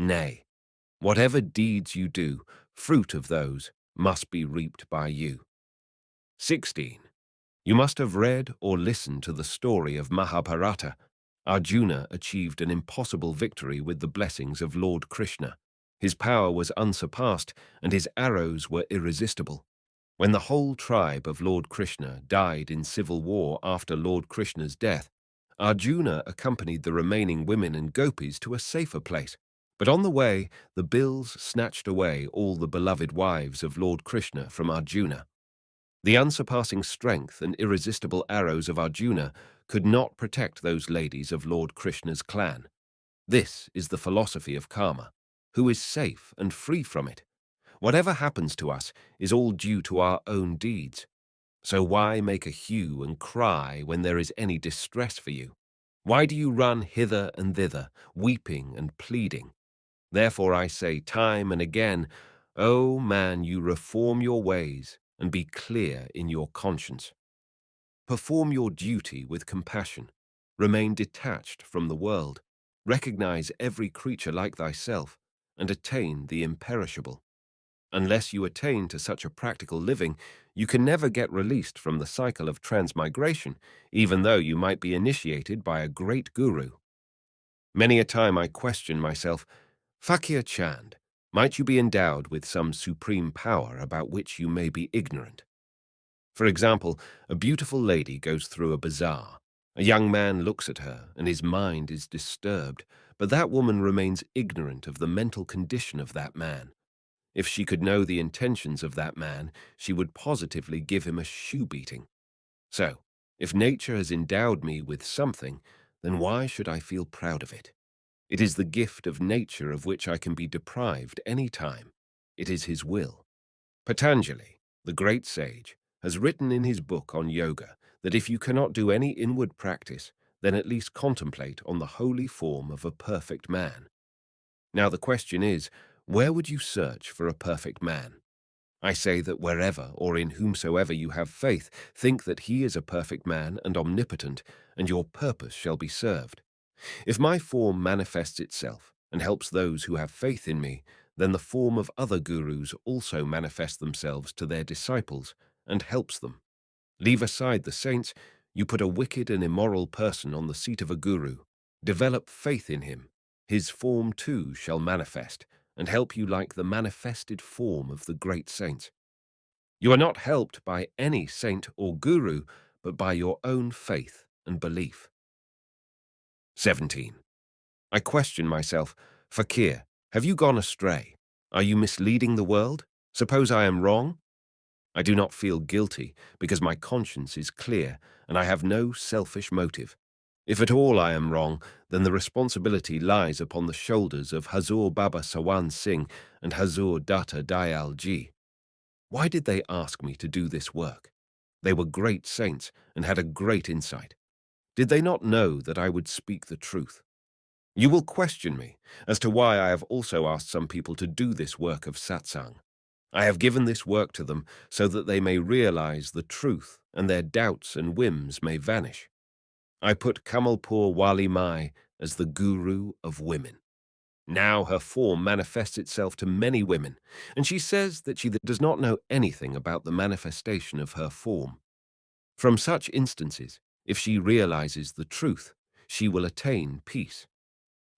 Nay, whatever deeds you do, fruit of those must be reaped by you. 16. You must have read or listened to the story of Mahabharata. Arjuna achieved an impossible victory with the blessings of Lord Krishna. His power was unsurpassed, and his arrows were irresistible. When the whole tribe of Lord Krishna died in civil war after Lord Krishna's death, Arjuna accompanied the remaining women and gopis to a safer place. But on the way, the Bills snatched away all the beloved wives of Lord Krishna from Arjuna. The unsurpassing strength and irresistible arrows of Arjuna could not protect those ladies of Lord Krishna's clan. This is the philosophy of karma. Who is safe and free from it? Whatever happens to us is all due to our own deeds. So why make a hue and cry when there is any distress for you? Why do you run hither and thither, weeping and pleading? Therefore I say time and again, O man, you reform your ways and be clear in your conscience. Perform your duty with compassion. Remain detached from the world. Recognize every creature like thyself and attain the imperishable. Unless you attain to such a practical living, you can never get released from the cycle of transmigration, even though you might be initiated by a great guru. Many a time I question myself, Fakir Chand, might you be endowed with some supreme power about which you may be ignorant? For example, a beautiful lady goes through a bazaar. A young man looks at her, and his mind is disturbed, but that woman remains ignorant of the mental condition of that man. If she could know the intentions of that man, she would positively give him a shoe-beating. So, if nature has endowed me with something, then why should I feel proud of it? It is the gift of nature of which I can be deprived any time. It is his will. Patanjali, the great sage, has written in his book on yoga that if you cannot do any inward practice, then at least contemplate on the holy form of a perfect man. Now the question is, where would you search for a perfect man? I say that wherever or in whomsoever you have faith, think that he is a perfect man and omnipotent, and your purpose shall be served. If my form manifests itself and helps those who have faith in me, then the form of other gurus also manifests themselves to their disciples and helps them. Leave aside the saints, you put a wicked and immoral person on the seat of a guru. Develop faith in him. His form too shall manifest and help you like the manifested form of the great saints. You are not helped by any saint or guru, but by your own faith and belief. 17. I question myself, Fakir, have you gone astray? Are you misleading the world? Suppose I am wrong? I do not feel guilty because my conscience is clear and I have no selfish motive. If at all I am wrong, then the responsibility lies upon the shoulders of Hazur Baba Sawan Singh and Hazur Datta Dayal Ji. Why did they ask me to do this work? They were great saints and had a great insight. Did they not know that I would speak the truth? You will question me as to why I have also asked some people to do this work of satsang. I have given this work to them so that they may realize the truth and their doubts and whims may vanish. I put Kamalpur Wali Mai as the guru of women. Now her form manifests itself to many women, and she says that she does not know anything about the manifestation of her form. From such instances, if she realizes the truth, she will attain peace.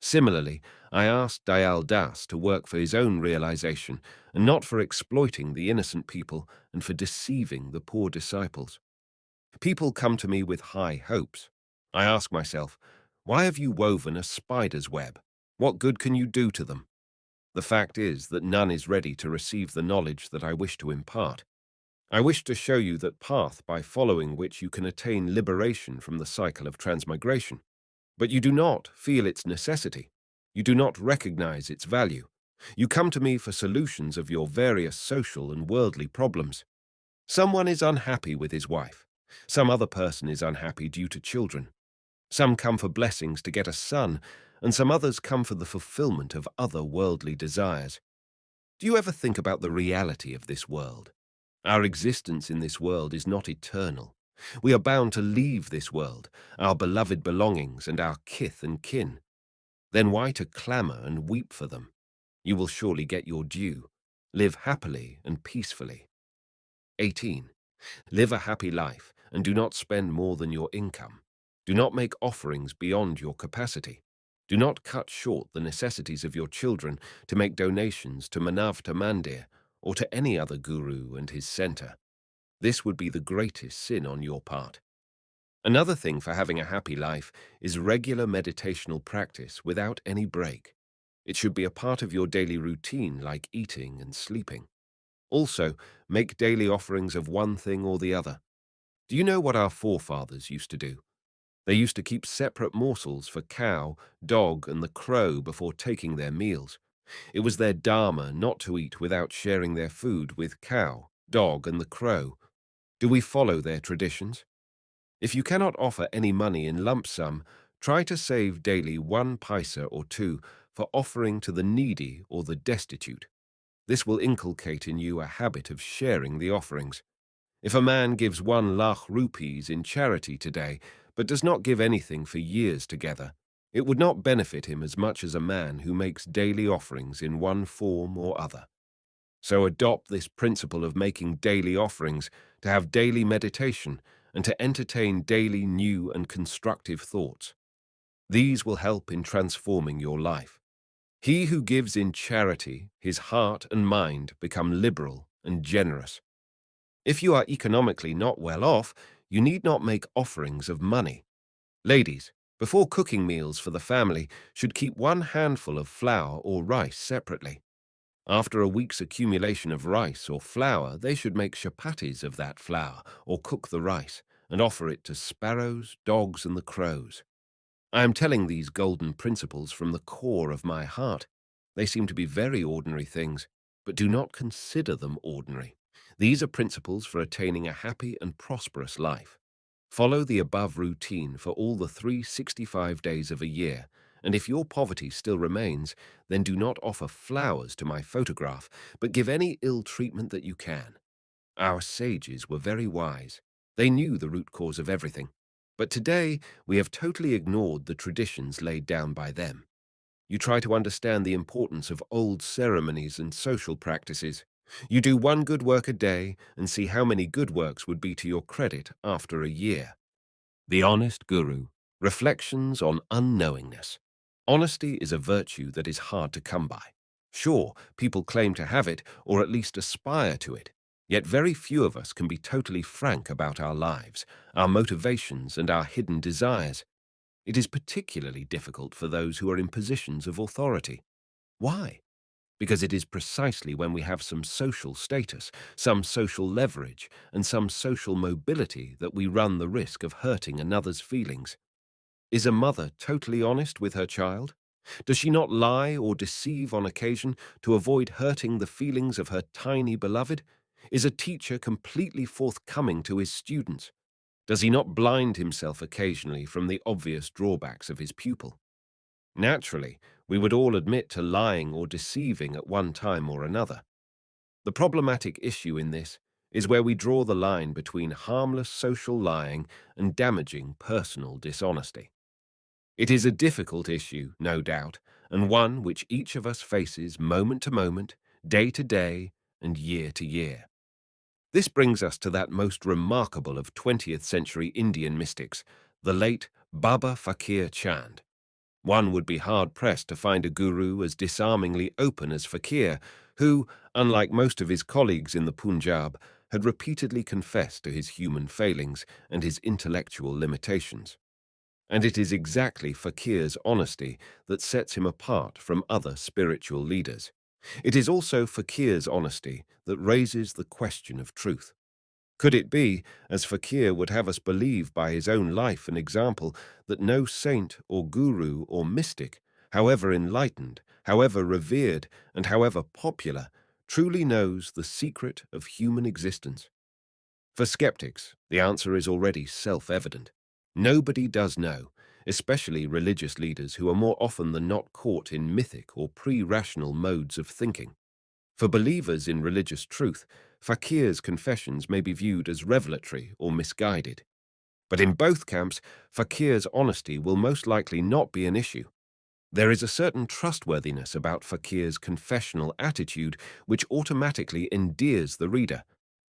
Similarly, I asked Dayal Das to work for his own realization and not for exploiting the innocent people and for deceiving the poor disciples. People come to me with high hopes. I ask myself, why have you woven a spider's web? What good can you do to them? The fact is that none is ready to receive the knowledge that I wish to impart. I wish to show you that path by following which you can attain liberation from the cycle of transmigration. But you do not feel its necessity. You do not recognize its value. You come to me for solutions of your various social and worldly problems. Someone is unhappy with his wife. Some other person is unhappy due to children. Some come for blessings to get a son, and some others come for the fulfillment of other worldly desires. Do you ever think about the reality of this world? Our existence in this world is not eternal. We are bound to leave this world, our beloved belongings and our kith and kin. then why to clamor and weep for them? You will surely get your due. Live happily and peacefully. 18. Live a happy life and do not spend more than your income. Do not make offerings beyond your capacity. Do not cut short the necessities of your children to make donations to Manavta Mandir or to any other guru and his center. This would be the greatest sin on your part. Another thing for having a happy life is regular meditational practice without any break. It should be a part of your daily routine like eating and sleeping. Also, make daily offerings of one thing or the other. Do you know what our forefathers used to do? They used to keep separate morsels for cow, dog, and the crow before taking their meals. It was their dharma not to eat without sharing their food with cow, dog, and the crow. Do we follow their traditions? If you cannot offer any money in lump sum, try to save daily 1 paisa or 2 for offering to the needy or the destitute. This will inculcate in you a habit of sharing the offerings. If a man gives 1 lakh rupees in charity today, but does not give anything for years together, it would not benefit him as much as a man who makes daily offerings in one form or other. So adopt this principle of making daily offerings, to have daily meditation, and to entertain daily new and constructive thoughts. These will help in transforming your life. He who gives in charity, his heart and mind become liberal and generous. If you are economically not well off, you need not make offerings of money. Ladies, before cooking meals for the family, should keep 1 handful of flour or rice separately. After a week's accumulation of rice or flour, they should make chapatis of that flour or cook the rice and offer it to sparrows, dogs, and the crows. I am telling these golden principles from the core of my heart. They seem to be very ordinary things, but do not consider them ordinary. These are principles for attaining a happy and prosperous life. Follow the above routine for all the 365 days of a year, and if your poverty still remains, then do not offer flowers to my photograph, but give any ill treatment that you can. Our sages were very wise. They knew the root cause of everything. But today, we have totally ignored the traditions laid down by them. You try to understand the importance of old ceremonies and social practices. You do one good work a day and see how many good works would be to your credit after a year. The Honest Guru. Reflections on Unknowingness. Honesty is a virtue that is hard to come by. Sure, people claim to have it, or at least aspire to it. Yet very few of us can be totally frank about our lives, our motivations, and our hidden desires. It is particularly difficult for those who are in positions of authority. Why? Because it is precisely when we have some social status, some social leverage, and some social mobility that we run the risk of hurting another's feelings. Is a mother totally honest with her child? Does she not lie or deceive on occasion to avoid hurting the feelings of her tiny beloved? Is a teacher completely forthcoming to his students? Does he not blind himself occasionally from the obvious drawbacks of his pupil? Naturally, we would all admit to lying or deceiving at one time or another. The problematic issue in this is where we draw the line between harmless social lying and damaging personal dishonesty. It is a difficult issue, no doubt, and one which each of us faces moment to moment, day to day, and year to year. This brings us to that most remarkable of 20th century Indian mystics, the late Baba Faqir Chand. One would be hard-pressed to find a guru as disarmingly open as Fakir, who, unlike most of his colleagues in the Punjab, had repeatedly confessed to his human failings and his intellectual limitations. And it is exactly Fakir's honesty that sets him apart from other spiritual leaders. It is also Fakir's honesty that raises the question of truth. Could it be, as Fakir would have us believe by his own life and example, that no saint or guru or mystic, however enlightened, however revered, and however popular, truly knows the secret of human existence? For skeptics, the answer is already self-evident. Nobody does know, especially religious leaders who are more often than not caught in mythic or pre-rational modes of thinking. For believers in religious truth, Fakir's confessions may be viewed as revelatory or misguided. But in both camps, Fakir's honesty will most likely not be an issue. There is a certain trustworthiness about Fakir's confessional attitude which automatically endears the reader.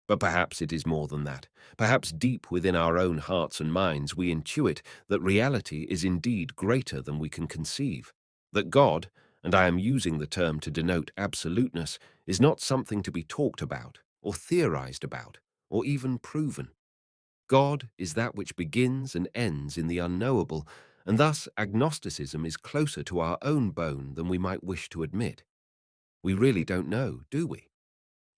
But perhaps it is more than that. Perhaps deep within our own hearts and minds we intuit that reality is indeed greater than we can conceive. That God, and I am using the term to denote absoluteness, is not something to be talked about, or theorized about, or even proven. God is that which begins and ends in the unknowable, and thus agnosticism is closer to our own bone than we might wish to admit. We really don't know, do we?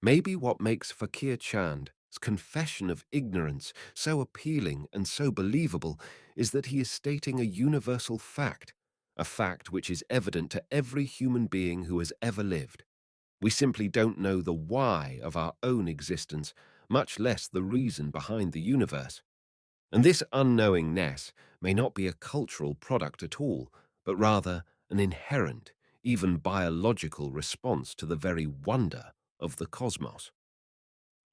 Maybe what makes Fakir Chand's confession of ignorance so appealing and so believable is that he is stating a universal fact, a fact which is evident to every human being who has ever lived. We simply don't know the why of our own existence, much less the reason behind the universe. And this unknowingness may not be a cultural product at all, but rather an inherent, even biological response to the very wonder of the cosmos.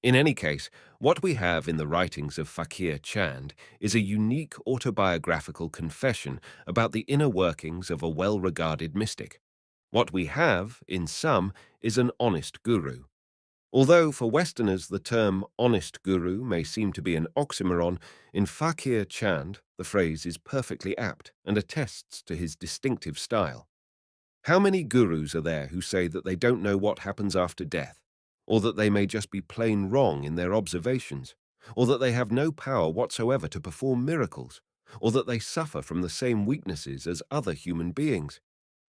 In any case, what we have in the writings of Fakir Chand is a unique autobiographical confession about the inner workings of a well-regarded mystic. What we have, in sum, is an honest guru. Although for Westerners the term honest guru may seem to be an oxymoron, in Fakir Chand the phrase is perfectly apt and attests to his distinctive style. How many gurus are there who say that they don't know what happens after death, or that they may just be plain wrong in their observations, or that they have no power whatsoever to perform miracles, or that they suffer from the same weaknesses as other human beings?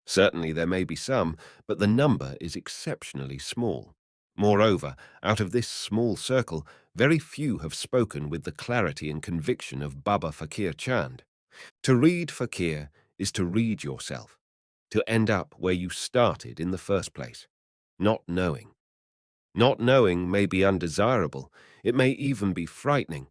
Certainly there may be some, but the number is exceptionally small. Moreover, out of this small circle, very few have spoken with the clarity and conviction of Baba Faqir Chand. To read Fakir is to read yourself, to end up where you started in the first place, not knowing. Not knowing may be undesirable, it may even be frightening,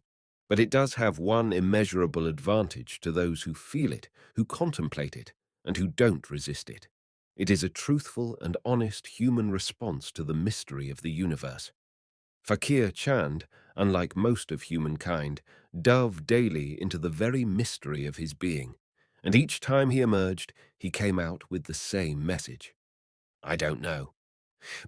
but it does have one immeasurable advantage to those who feel it, who contemplate it, and who don't resist it. It is a truthful and honest human response to the mystery of the universe. Fakir Chand, unlike most of humankind, dove daily into the very mystery of his being, and each time he emerged, he came out with the same message. I don't know.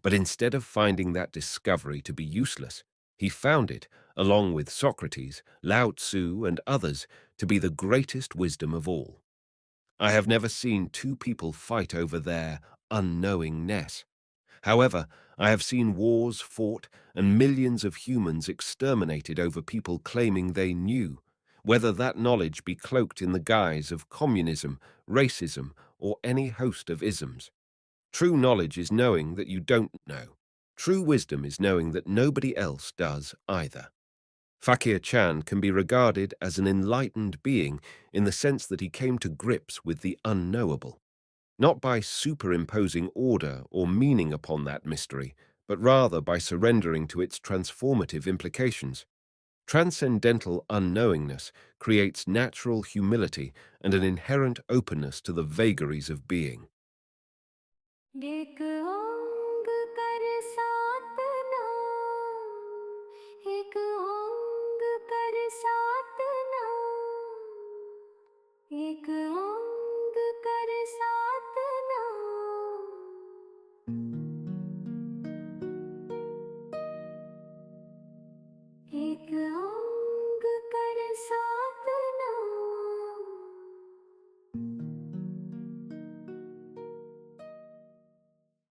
But instead of finding that discovery to be useless, he found it, along with Socrates, Lao Tzu, and others, to be the greatest wisdom of all. I have never seen two people fight over their unknowingness. However, I have seen wars fought and millions of humans exterminated over people claiming they knew, whether that knowledge be cloaked in the guise of communism, racism, or any host of isms. True knowledge is knowing that you don't know. True wisdom is knowing that nobody else does either. Fakir Chand can be regarded as an enlightened being in the sense that he came to grips with the unknowable, not by superimposing order or meaning upon that mystery, but rather by surrendering to its transformative implications. Transcendental unknowingness creates natural humility and an inherent openness to the vagaries of being.